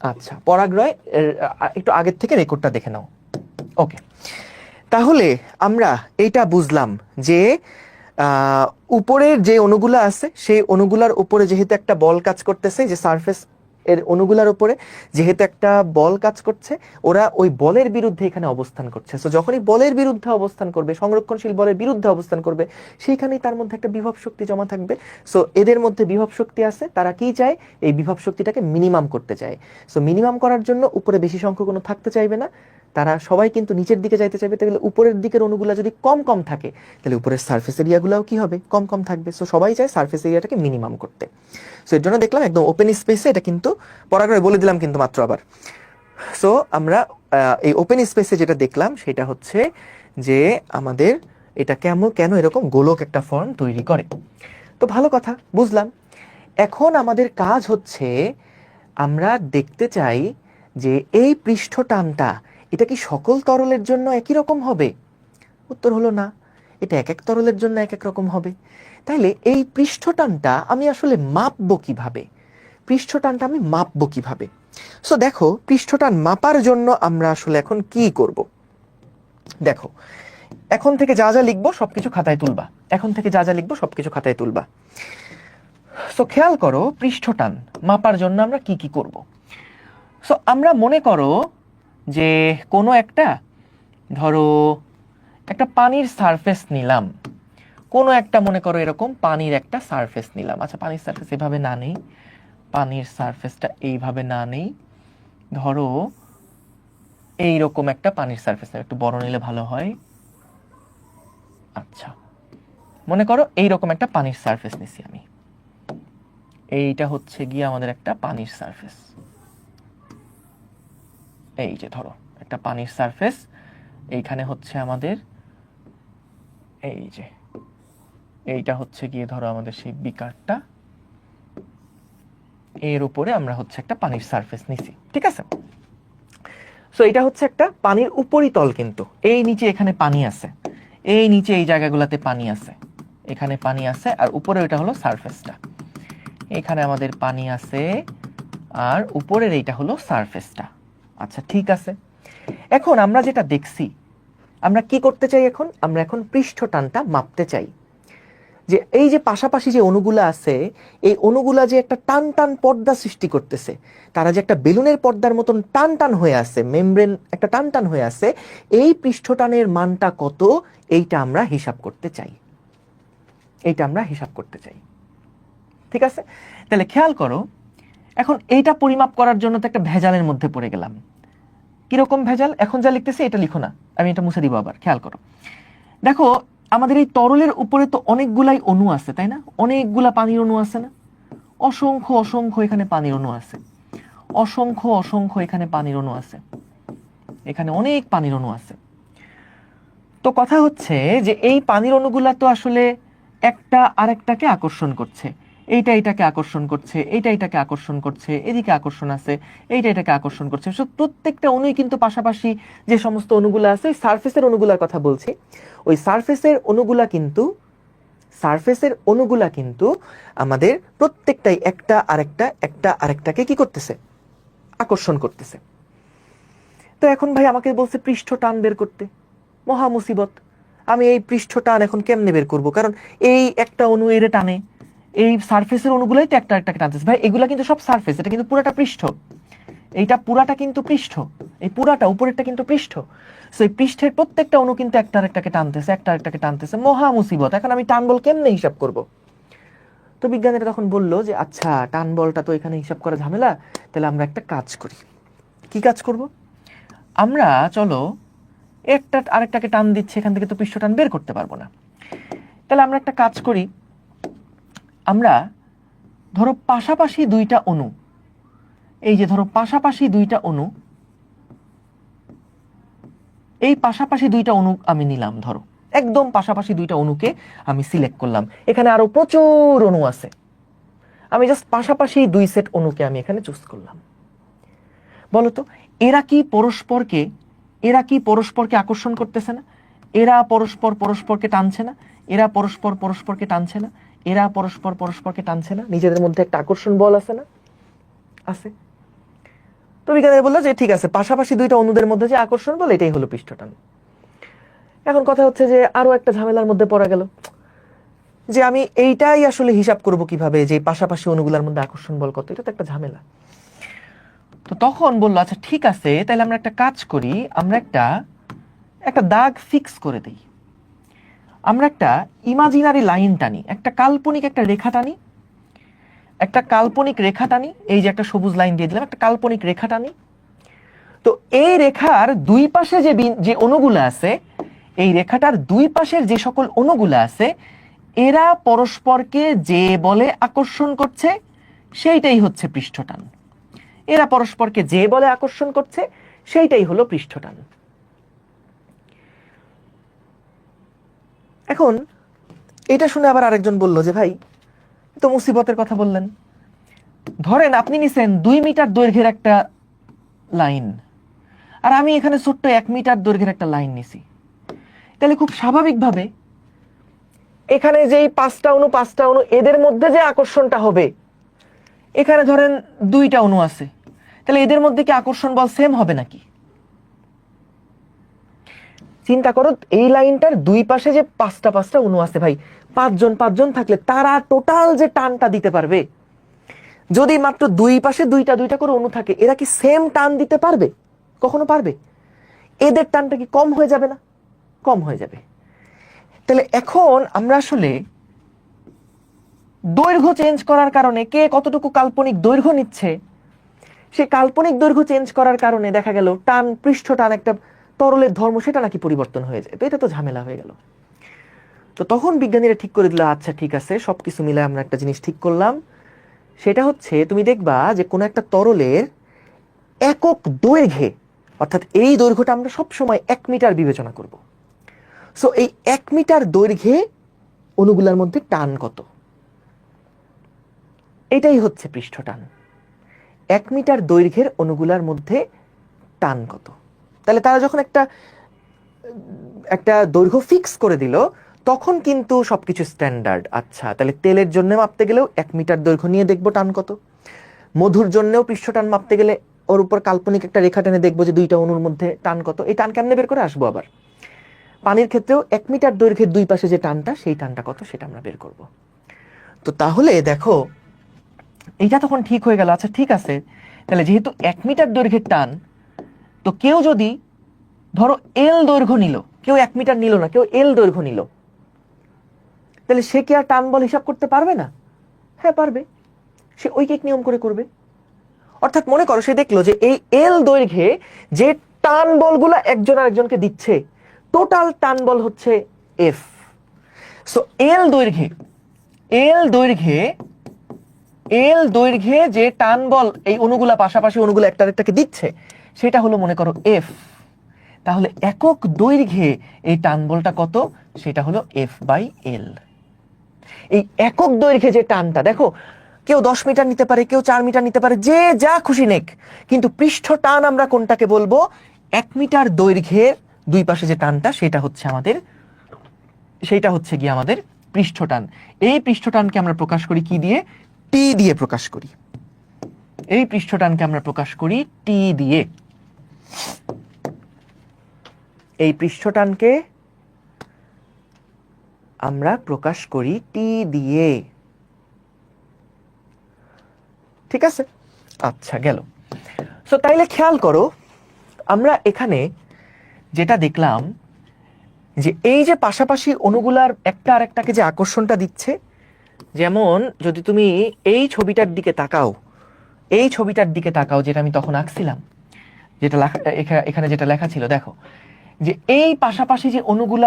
আচ্ছা পরাগরয়, একটু আগের থেকে রেকর্ডটা দেখে নাও। ওকে, তাহলে আমরা এইটা বুঝলাম যে উপরের যে অণুগুলা আছে সেই অণুগুলার উপরে যেহেতু একটা বল কাজ করতেছে, যে সারফেস এর অণুগুলার উপরে যেহেতু একটা বল কাজ করছে, ওরা ওই বলের বিরুদ্ধে এখানে অবস্থান করছে। সো যখনই বলের বিরুদ্ধে অবস্থান করবে, সংরক্ষণশীল বলের বিরুদ্ধে অবস্থান করবে, সেইখানেই তার মধ্যে একটা বিভব শক্তি জমা থাকবে। সো এদের মধ্যে বিভব শক্তি আছে, তারা কি চায়, এই বিভব শক্তিটাকে মিনিমাম করতে চায়। সো মিনিমাম করার জন্য উপরে বেশি সংখ্যক অণু থাকতে চাইবে না, তারা সবাই কিন্তু নিচের দিকে যাইতে চাইবে। তাহলে উপরের দিকের অণুগুলা যদি কম কম থাকে, তাহলে উপরের সারফেস এরিয়াগুলোও কি হবে, কম কম থাকবে। সো সবাই চায় সারফেস এরিয়াটাকে মিনিমাম করতে। সো এর জন্য দেখলাম একদম ওপেন স্পেসে, এটা কিন্তু পড়াগ্রামে বলে দিলাম কিন্তু মাত্র আবার। সো আমরা এই ওপেন স্পেসে যেটা দেখলাম সেটা হচ্ছে যে আমাদের এটা কেন এরকম গোলক একটা ফর্ম তৈরি করে। তো ভালো কথা, বুঝলাম। এখন আমাদের কাজ হচ্ছে আমরা দেখতে চাই যে এই পৃষ্ঠটানটা এটা কি সকল তরলের জন্য একই রকম হবে। উত্তর হলো না, এটা এক এক তরলের জন্য এক এক রকম হবে। তাইলে এই পৃষ্ঠটানটা আমি আসলে মাপবো কিভাবে, পৃষ্ঠটানটা আমি মাপবো কিভাবে? সো দেখো, পৃষ্ঠটান মাপার জন্য আমরা আসলে এখন কি করব। দেখো, এখন থেকে যা যা লিখবো সবকিছু খাতায় তুলবা, এখন থেকে যা যা লিখবো সবকিছু খাতায় তুলবা। সো খেয়াল করো, পৃষ্ঠটান মাপার জন্য আমরা কি কি করব। সো আমরা মনে করো যে কোনো একটা, ধরো একটা পানির সারফেস নিলাম, কোনো একটা মনে করো এরকম পানির একটা সারফেস নিলাম। আচ্ছা, পানির সারফেস এভাবে না নেই, পানির সারফেসটা এইভাবে না নেই, ধরো এইরকম একটা পানির সারফেস, একটু বড় নিলে ভালো হয়। আচ্ছা, মনে করো এইরকম একটা পানির সারফেস নিছি আমি, এইটা হচ্ছে গিয়ে আমাদের একটা পানির সারফেস। এই যে ধরো একটা পানির সারফেস, এইখানে হচ্ছে আমাদের এই যে এইটা হচ্ছে গিয়ে ধরো আমাদের সেই বিকারটা, এর উপরে আমরা হচ্ছে একটা পানির সারফেস নিছি, ঠিক আছে। সো এটা হচ্ছে একটা পানির উপরিতল, কিন্তু এই নিচে এখানে পানি আছে, এই নিচে এই জায়গাগুলোতে পানি আছে, এখানে পানি আছে, আর উপরে ওইটা হলো সারফেসটা, এখানে আমাদের পানি আছে, আর উপরের এইটা হলো সারফেসটা। আচ্ছা, ঠিক আছে। এখন আমরা যেটা দেখছি, আমরা কি করতে চাই এখন, আমরা এখন পৃষ্ঠটানটা মাপতে চাই। যে এই যে পাশাপাশি যে অণুগুলা আছে, এই অণুগুলা যে একটা টান টান পর্দা সৃষ্টি করতেছে, তারা যে একটা বেলুনের পর্দার মতন টান টান হয়ে আছে, মেমব্রেন একটা টান টান হয়ে আছে, এই পৃষ্ঠটানের মানটা কত, এইটা আমরা হিসাব করতে চাই, এইটা আমরা হিসাব করতে চাই, ঠিক আছে। তাহলে খেয়াল করো, এখন এইটা পরিমাপ করার জন্য তো একটা ভেজালের মধ্যে পড়ে গেলাম। কিরকম ভেজাল, এখন যা লিখতেছি এটা লিখো না, আমি এটা মুছে দিব আবার। খেয়াল করো, দেখো আমাদের এই তরলের উপরে তো অনেকগুলাই অণু আছে, তাই না, অনেকগুলা পানির অণু আছে না, অসংখ্য অসংখ্য এখানে পানির অণু আছে, অসংখ্য অসংখ্য এখানে পানির অণু আছে, এখানে অনেক পানির অণু আছে। তো কথা হচ্ছে যে এই পানির অণুগুলা তো আসলে একটা আরেকটাকে আকর্ষণ করছে, এইটা এটাকে আকর্ষণ করছে, এইটা এটাকে আকর্ষণ করছে, এদিকে আকর্ষণ আছে, এইটা এটাকে আকর্ষণ করছে। সো প্রত্যেকটা অণুই কিন্তু পাশাপাশি যে সমস্ত অণুগুলো আছে, সারফেসের অণুগুলার কথা বলছি, ওই সারফেসের অণুগুলা কিন্তু আমাদের প্রত্যেকটাই একটা আরেকটাকে কি করতেছে, আকর্ষণ করতেছে। তো এখন ভাই আমাকে বলছে পৃষ্ঠ টান বের করতে, মহা মুসিবত। আমি এই পৃষ্ঠ টান এখন কেমনে বের করব, কারণ এই একটা অণু এর টানে, এই সারফেসের অণুগুলাই তো একটা একটাকে টানতেছে। ভাই এগুলা কিন্তু সব সারফেস, এটা কিন্তু পুরাটা পৃষ্ঠ, এইটা পুরাটা কিন্তু পৃষ্ঠ, এই পুরাটা উপরেরটা কিন্তু পৃষ্ঠ। সো এই পৃষ্ঠের প্রত্যেকটা অণু কিন্তু একটা আরেকটাকে টানতেছে, একটা আরেকটাকে টানতেছে, মহা মুসিবত। এখন আমি টান বল কেমনে হিসাব করব? তো বিজ্ঞানীরা তখন বললো যে আচ্ছা, টান বলটা তো এখানে হিসাব করা ঝামেলা, তাহলে আমরা একটা কাজ করি। কি কাজ করব? আমরা চলো একটা আরেকটাকে টান দিচ্ছে, এখান থেকে তো পৃষ্ঠ টান বের করতে পারবো না, তাহলে আমরা একটা কাজ করি। আমরা ধরো পাশাপাশি দুইটা অণু, এই যে ধরো পাশাপাশি দুইটা অণু, এই পাশাপাশি দুইটা অণু আমি নিলাম, ধরো একদম পাশাপাশি দুইটা অণুকে আমি সিলেক্ট করলাম, এখানে আরো প্রচুর অণু আছে, আমি জাস্ট পাশাপাশি দুই সেট অণুকে আমি এখানে চুজ করলাম। বলতো এরা কি পরস্পরকে আকর্ষণ করতেছে না? এরা পরস্পরকে টানছে না? এরা পরস্পরকে টানছে না? এরা পরস্পরকে টানছে না? নিজেদের মধ্যে একটা আকর্ষণ বল আছে না? আছে। তো বিজ্ঞানীরা বললো যে ঠিক আছে, পাশাপাশি দুইটা অণুদের মধ্যে যে আকর্ষণ বল, এটাই হলো পৃষ্ঠটান। এখন কথা হচ্ছে যে আরো একটা ঝামেলার মধ্যে পড়া গেল, যে আমি এইটাই আসলে হিসাব করব কিভাবে, যে পাশাপাশি অণুগুলোর মধ্যে আকর্ষণ বল কত, এটা তো একটা ঝামেলা। তো তখন বললো আচ্ছা ঠিক আছে, তাহলে আমরা একটা কাজ করি, আমরা একটা একটা দাগ ফিক্স করে দিই, আমরা একটা ইমাজিনারি লাইন টানি, একটা কাল্পনিক একটা রেখা টানি, একটা কাল্পনিক রেখা টানি, এই যে একটা সবুজ লাইন দিয়ে দিলাম, একটা কাল্পনিক রেখা টানি। তো এই রেখার দুই পাশে যে অণুগুলো আছে, এই রেখাটার দুই পাশের যে সকল অণুগুলো আছে, এরা পরস্পরকে যে বলে আকর্ষণ করছে সেইটাই হচ্ছে পৃষ্ঠটান। এরা পরস্পরকে যে বলে আকর্ষণ করছে সেইটাই হলো পৃষ্ঠটান। এখন এটা শুনে আবার আরেকজন বলল যে ভাই তো মুসিবতের কথা বললেন, ধরেন আপনি নিছেন 2 মিটার দৈর্ঘ্যের একটা লাইন, আর আমি এখানে ছোট্ট 1 মিটার দৈর্ঘ্যের একটা লাইন নিছি, তাহলে খুব স্বাভাবিকভাবে এখানে যেই 5টা অণু এদের মধ্যে যে আকর্ষণটা হবে, এখানে ধরেন 2টা অণু আছে, তাহলে এদের মধ্যে কি আকর্ষণ বল সেম হবে নাকি? চিন্তা করো, এই লাইনটার দুই পাশে যে 5টা অণু আছে ভাই, 5জন থাকলে তারা টোটাল যে টানটা দিতে পারবে, যদি মাত্র দুই পাশে দুইটা করে অণু থাকে, এরা কি সেম টান দিতে পারবে? কখনো পারবে? এদের টানটা কি কম হয়ে যাবে না? কম হয়ে যাবে। তাহলে এখন আমরা আসলে দৈর্ঘ্য চেঞ্জ করার কারণে কে কতটুকু কাল্পনিক দৈর্ঘ্য নিচ্ছে, সে কাল্পনিক দৈর্ঘ্য চেঞ্জ করার কারণে দেখা গেল টান, পৃষ্ঠ টান, একটা তরলের ধর্ম সেটা নাকি পরিবর্তন হয়ে যায়। তো এটা তো ঝামেলা হয়ে গেল। তো তখন বিজ্ঞানীরা ঠিক করে দিল, আচ্ছা ঠিক আছে, সবকিছু মিলে আমরা একটা জিনিস ঠিক করলাম, সেটা হচ্ছে তুমি দেখবা যে কোনো একটা তরলের একক দৈর্ঘ্যে, অর্থাৎ এই দৈর্ঘ্যটা আমরা সবসময় 1 মিটার বিবেচনা করব। সো এই 1 মিটার দৈর্ঘ্যে অণুগুলোর মধ্যে টান কত, এটাই হচ্ছে পৃষ্ঠটান। 1 মিটার দৈর্ঘ্যের অণুগুলোর মধ্যে টান কত। তাহলে তারা যখন একটা দৈর্ঘ্য ফিক্স করে দিল, তখন কিন্তু সবকিছু স্ট্যান্ডার্ড। আচ্ছা তাহলে তেলের জন্য মাপতে গেলেও 1 মিটার দৈর্ঘ্য নিয়ে দেখবো টান কত, মধুর জন্যও পৃষ্ঠটান মাপতে গেলে ওর উপর কাল্পনিক একটা রেখা টেনে দেখবো যে 2টা অণুর মধ্যে টান কত। এই টান কেমনে বের করে আসবো? আবার পানির ক্ষেত্রেও 1 মিটার দৈর্ঘ্যের দুই পাশে যে টানটা, সেই টানটা কত সেটা আমরা বের করব। তো তাহলে দেখো এইটা তখন ঠিক হয়ে গেল। আচ্ছা ঠিক আছে, তাহলে যেহেতু 1 মিটার দৈর্ঘ্যের টান, তো কেউ যদি ধরো এল দৈর্ঘ্য নিল, কেউ 1 মিটার নিল না, কেউ এল দৈর্ঘ্য নিল, তাহলে সে কি আর টান বল হিসাব করতে পারবে না? হ্যাঁ পারবে, সে ঐকিক নিয়ম করে করবে। অর্থাৎ মনে করো সে দেখলো যে এই এল দৈর্ঘ্যে যে টান বলগুলো একজন আরেকজনকে দিচ্ছে, টোটাল টান বল হচ্ছে এফ। সো এল দৈর্ঘ্যে যে টান বল এই অণুগুলা পাশাপাশি অণুগুলো একটা আরেকটাকে দিচ্ছে, সেটা হলো মনে করো এফ। তাহলে একক দৈর্ঘ্যে এই টান বলটা কত, সেটা হলো এফ বাই এল। এই একক দৈর্ঘ্যে যে টানটা, দেখো কেউ 10 মিটার নিতে পারে, কেউ 4 মিটার নিতে পারে, যে যা খুশি নেক, কিন্তু পৃষ্ঠ টান আমরা কোনটাকে বলবো? 1 মিটার দৈর্ঘ্যের দুই পাশে যে টানটা, সেটা হচ্ছে গিয়ে আমাদের পৃষ্ঠ টান। এই পৃষ্ঠ টানকে আমরা প্রকাশ করি কি দিয়ে? টি দিয়ে প্রকাশ করি। এই পৃষ্ঠ টানকে আমরা প্রকাশ করি টি দিয়ে। এই পৃষ্ঠ টানকে আমরা প্রকাশ করি টি দিয়ে। ঠিক আছে, আচ্ছা গেল। সো তাইলে খেয়াল করো, আমরা এখানে যেটা দেখলাম যে এই যে পাশাপাশি অণুগুলার একটা আরেকটাকে যে আকর্ষণটা দিচ্ছে, যেমন যদি তুমি এই ছবিটার দিকে তাকাও, যেটা আমি তখন আঁকছিলাম, যেটা এখানে যেটা লেখা ছিল, দেখো যে এই পাশাপাশি যে অণুগুলো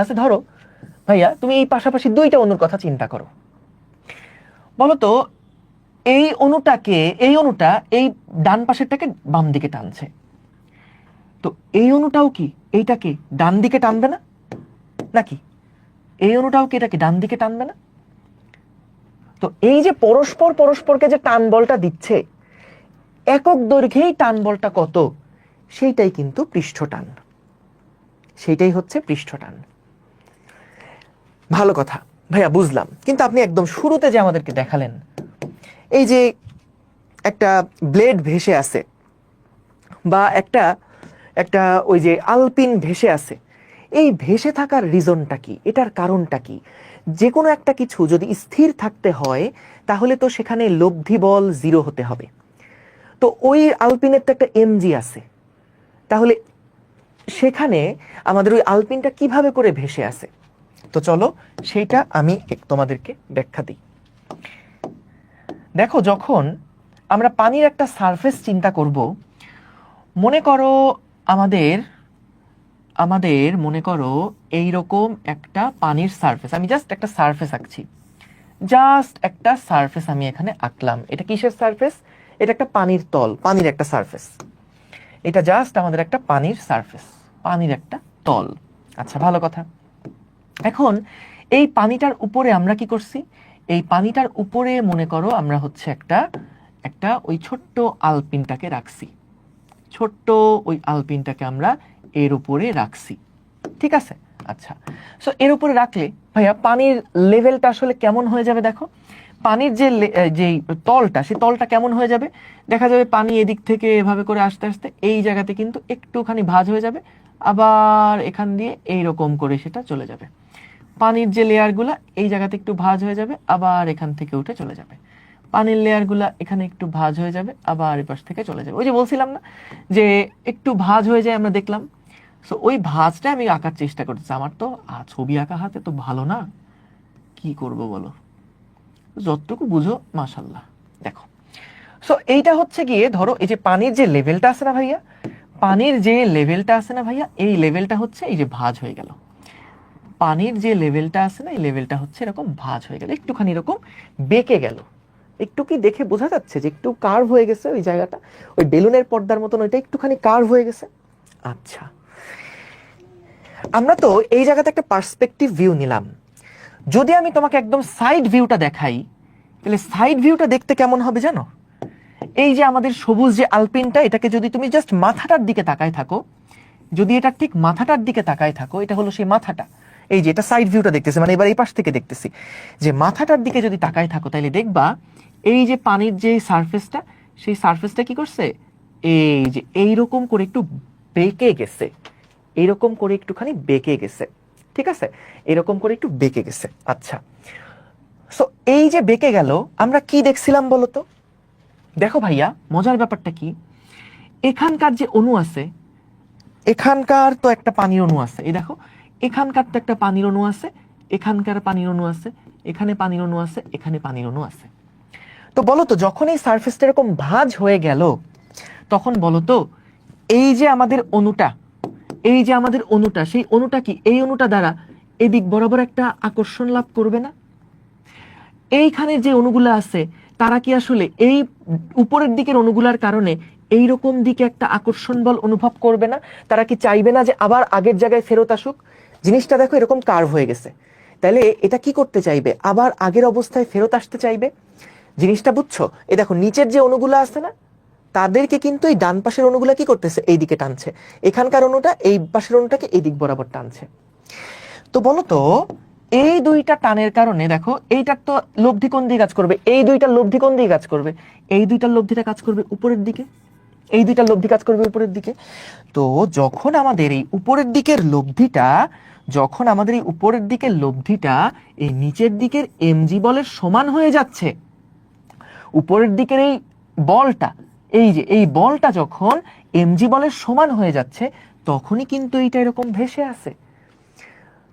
আছে, ধরো ভাইয়া তুমি এই পাশাপাশি 2টা অণুর কথা চিন্তা করো, বলতো এই অণুটা এই ডান পাশেরটাকে বাম দিকে টানছে, তো এই অণুটাও কি এইটাকে ডান দিকে টানবে না? নাকি এই অণুটাও কি এটাকে ডান দিকে টানবে না? তো এই যে পরস্পরকে যে টান বলটা দিচ্ছে, একক দৈর্ঘ্যেই টান বলটা কত, সেইটাই কিন্তু পৃষ্ঠটান, সেইটাই হচ্ছে পৃষ্ঠটান। ভালো কথা ভাইয়া, বুঝলাম। কিন্তু আপনি একদম শুরুতে যে আমাদেরকে দেখালেন, এই যে একটা ব্লেড ভেসে আছে, বা একটা ওই যে আলপিন ভেসে আছে, এই ভেসে থাকার রিজনটা কি, এটার কারণটা কি? যে কোনো একটা কিছু যদি স্থির থাকতে হয়, তাহলে তো সেখানে লব্ধি বল 0 হতে হবে। তো ওই আলপিনের তো একটা এমজি আছে, তাহলে সেখানে আমাদের ওই আলপিনটা কিভাবে করে ভেসে আছে? তো চলো সেইটা আমি তোমাদেরকে ব্যাখ্যা দিই। দেখো, যখন আমরা পানির একটা সারফেস চিন্তা করব, মনে করো আমাদের আমাদের মনে করো এইরকম একটা পানির সারফেস, আমি জাস্ট একটা সারফেস আঁকছি, জাস্ট একটা সারফেস আমি এখানে আঁকলাম। এটা কিসের সারফেস? এটা একটা পানির তল, পানির একটা সারফেস। এটা জাস্ট আমাদের একটা পানির সারফেস, পানির একটা তল। আচ্ছা, ভালো কথা। এখন এই পানিটার উপরে আমরা কি করছি? এই পানিটার উপরে মনে করো আমরা হচ্ছে একটা একটা ওই ছোট্ট আলপিনটাকে রাখছি, ছোট্ট ওই আলপিনটাকে আমরা এর উপরে রাখছি, ঠিক আছে? আচ্ছা, সো এর উপরে রাখলে ভাইয়া পানির লেভেলটা আসলে কেমন হয়ে যাবে? দেখো, পানির যে তলটা, সেই তলটা কেমন হয়ে যাবে? দেখা যাবে পানি এদিক থেকে এভাবে করে আস্তে আস্তে এই জায়গাতে কিন্তু একটুখানি ভাঁজ হয়ে যাবে, আবার এখান দিয়ে এইরকম করে সেটা চলে যাবে। পানির যে লেয়ারগুলা এই জায়গাতে একটু ভাঁজ হয়ে যাবে, আবার এখান থেকে উঠে চলে যাবে। পানির লেয়ারগুলা এখানে একটু ভাঁজ হয়ে যাবে, আবার এই পাশ থেকে চলে যাবে। ওই যে বলছিলাম না যে একটু ভাঁজ হয়ে যায়, আমরা দেখলাম। সো ওই ভাঁজটা আমি আঁকার চেষ্টা করতেছি। আমার তো ছবি আঁকা হাতে তো ভালো না, কি করব বলো, যতটুকু বুঝো মাশাল্লাহ। দেখো, সো এইটা হচ্ছে গিয়ে ধরো এই যে পানির যে লেভেলটা আছে না ভাইয়া, পানির যে লেভেলটা আছে না ভাইয়া, এই লেভেলটা হচ্ছে এই যে ভাঁজ হয়ে গেল। পানির যে লেভেলটা আছে না, এই লেভেলটা হচ্ছে এরকম ভাঁজ হয়ে গেল, একটুখানি এরকম বেঁকে গেল। একটু কি দেখে বোঝা যাচ্ছে যে একটু কার্ভ হয়ে গেছে ওই জায়গাটা? ওই বেলুনের পর্দার মতন ওইটা একটুখানি কার্ভ হয়ে গেছে। আচ্ছা, আমরা তো এই জায়গাতে একটা পার্সপেক্টিভ ভিউ নিলাম। যদি আমি তোমাকে একদম সাইড ভিউটা দেখাই, তাহলে সাইড ভিউটা দেখতে কেমন হবে জানো? এই যে আমাদের সবুজ যে আলপিনটা, এটাকে যদি তুমি জাস্ট মাথাটার দিকে তাকায় থাকো, যদি এটা ঠিক মাথাটার দিকে তাকায় থাকো, এটা হলো সেই মাথাটা। এই যে এটা সাইড ভিউটা দেখতেছি, মানে এবার এই পাশ থেকে দেখতেছি, যে মাথাটার দিকে যদি তাকায় থাকো, তাহলে দেখবা এই যে পানির যে সারফেসটা, সেই সারফেসটা কি করছে? এই যে এইরকম করে একটু বেঁকে গেছে, এইরকম করে একটুখানি বেঁকে গেছে, ঠিক আছে? এরকম করে একটু বেঁকে গেছে। আচ্ছা, সো এই যে বেঁকে গেল, আমরা কি দেখছিলাম বলতো? দেখো ভাইয়া, মজার ব্যাপারটা কি, এখানকার যে অণু আছে, এখানকার তো একটা পানির অণু আছে, এই দেখো, এখানকার তো একটা পানির অণু আছে, এখানকার পানির অণু আছে, এখানে পানির অণু আছে, এখানে পানির অণু আছে। তো বলো তো, যখন এই সারফেসটা এরকম ভাঁজ হয়ে গেল, তখন বলো তো এই যে আমাদের অণুটা, এই যে আমাদের অণুটা, সেই অণুটা কি এই অণুটা দ্বারা এদিক বরাবর একটা আকর্ষণ লাভ করবে না? এইখানে যে অণুগুলো আছে তারা কি আসলে এই উপরের দিকের অণুগুলার কারণে এইরকম দিকে একটা আকর্ষণ বল অনুভব করবে না? তারা কি চাইবে না যে আবার আগের জায়গায় ফেরত আসুক? জিনিসটা দেখো এরকম কার্ভ হয়ে গেছে, তাহলে এটা কি করতে চাইবে? আবার আগের অবস্থায় ফেরত আসতে চাইবে। জিনিসটা বুঝছো? এই দেখো, নিচের যে অণুগুলো আছে না, তাদেরকে কিন্তু এই ডান পাশের অণুগুলা কি করতেছে? এই দিকে টানছে। এখানকার অণুটা এই পাশের অণুটাকে এই দিক বরাবর টানছে। তো বলো তো, এই দুইটা টানের কারণে দেখো এইটার তো লব্ধি কোন দিকে কাজ করবে? এই দুইটার লব্ধি কোন দিকে কাজ করবে? এই দুইটার লব্ধিটা কাজ করবে উপরের দিকে, এই দুইটার লব্ধি কাজ করবে উপরের দিকে। তো যখন আমাদের এই উপরের দিকের লব্ধিটা, যখন আমাদের এই উপরের দিকের লব্ধিটা এই নিচের দিকের এমজি বলের সমান হয়ে যাচ্ছে, উপরের দিকের এই বলটা, এই যে এই বলটা যখন এমজি বলের সমান হয়ে যাচ্ছে, তখনই কিন্তু এইটা এরকম ভেসে আছে,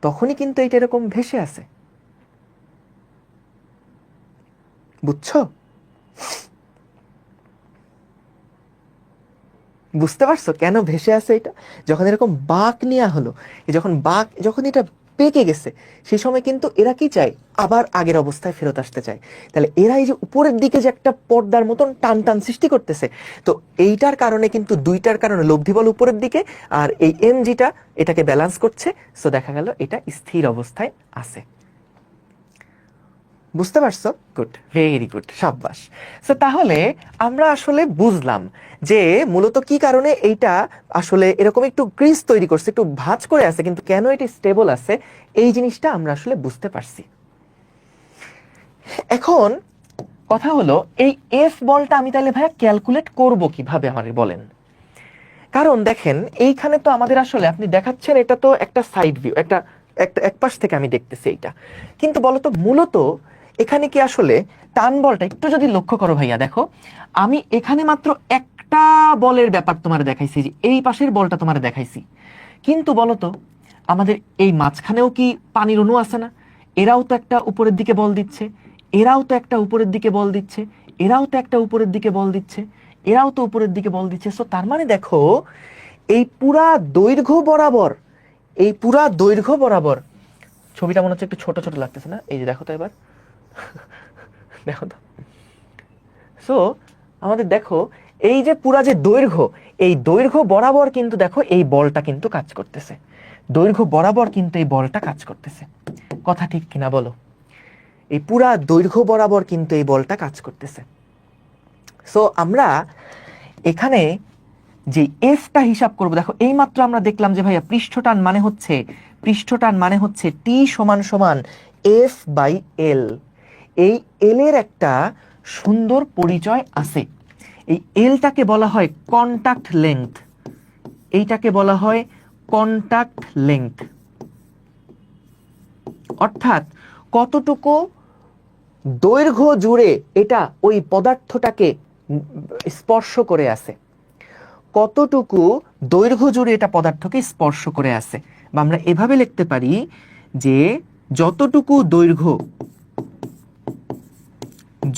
তখনই কিন্তু এইটা এরকম ভেসে আছে। বুঝছো? বুঝতে পারছো কেন ভেসে আছে এটা? যখন এরকম বাঁক নেওয়া হলো, যখন এটা পেকে গেছে, সেই সময় কিন্তু এরা কি চায়? আবার আগের অবস্থায় ফেরত আসতে চায়। তাহলে এরা এই যে উপরের দিকে যে একটা পর্দার মতন টান টান সৃষ্টি করতেছে, তো এইটার কারণে কিন্তু দুইটার কারণে লব্ধি বল উপরের দিকে, আর এই এমজিটা এটাকে ব্যালেন্স করছে। সো দেখা গেল এটা স্থির অবস্থায় আছে। বুঝতে পারছো? গুড, ভেরি গুড, সাব্বাস। সো তাহলে আমরা আসলে বুঝলাম যে মূলত কি কারণে এইটা আসলে এরকম একটু ক্রিজ তৈরি করছে, একটু ভাঁজ করে আছে, কিন্তু কেন এটি স্টেবল আছে, এই জিনিসটা আমরা আসলে বুঝতে পারছি। এখন কথা হলো, এই এফ বলটা আমি তাহলে ভাইয়া ক্যালকুলেট করব কিভাবে আমারে বলেন? কারণ দেখেন, এইখানে তো আমাদের আসলে আপনি দেখাচ্ছেন এটা তো একটা সাইড ভিউ, একটা এক পাশ থেকে আমি দেখতেছি এইটা, কিন্তু বলতো মূলত এখানে কি আসলে টান বলটা একটু যদি লক্ষ্য করো ভাইয়া, দেখো আমি এখানে মাত্র একটা বলের ব্যাপার তোমার দেখাইছি, যে এই পাশের বলটা তোমার দেখাইছি, কিন্তু বলো তো আমাদের এই মাঝখানেও কি পানির অণু আছে না? এরাও তো একটা উপরের দিকে বল দিচ্ছে, এরাও তো একটা উপরের দিকে বল দিচ্ছে, এরাও তো একটা উপরের দিকে বল দিচ্ছে, এরাও তো উপরের দিকে বল দিচ্ছে। সো তার মানে দেখো এই পুরা দৈর্ঘ্য বরাবর, এই পুরা দৈর্ঘ্য বরাবর, ছবিটা মনে হচ্ছে একটু ছোট ছোট লাগতেছে না? এই যে দেখো তো এবার, দেখো তো। সো আমাদের দেখো এই যে পুরা যে দৈর্ঘ্য, এই দৈর্ঘ্য বরাবর কিন্তু দেখো এই বলটা কিন্তু কাজ করতেছে, দৈর্ঘ্য বরাবর কিন্তু এই বলটা কাজ করতেছে। কথা ঠিক কিনা বলো? এই পুরা দৈর্ঘ্য বরাবর কিন্তু এই বলটা কাজ করতেছে। সো আমরা এখানে যে এফটা হিসাব করব, দেখো এই মাত্র আমরা দেখলাম যে ভাইয়া পৃষ্ঠটান মানে হচ্ছে টি সমান সমান এফ বাই এল। এই এল এর একটা সুন্দর পরিচয় আছে। এই এলটাকে বলা হয় কন্টাক্ট লেংথ, এইটাকে বলা হয় কন্টাক্ট লেংথ, অর্থাৎ কতটুকু দৈর্ঘ্য জুড়ে এটা ওই পদার্থটাকে স্পর্শ করে আছে, কতটুকু দৈর্ঘ্য জুড়ে এটা পদার্থকে স্পর্শ করে আছে। বা আমরা এভাবে লিখতে পারি যে যতটুকু দৈর্ঘ্য,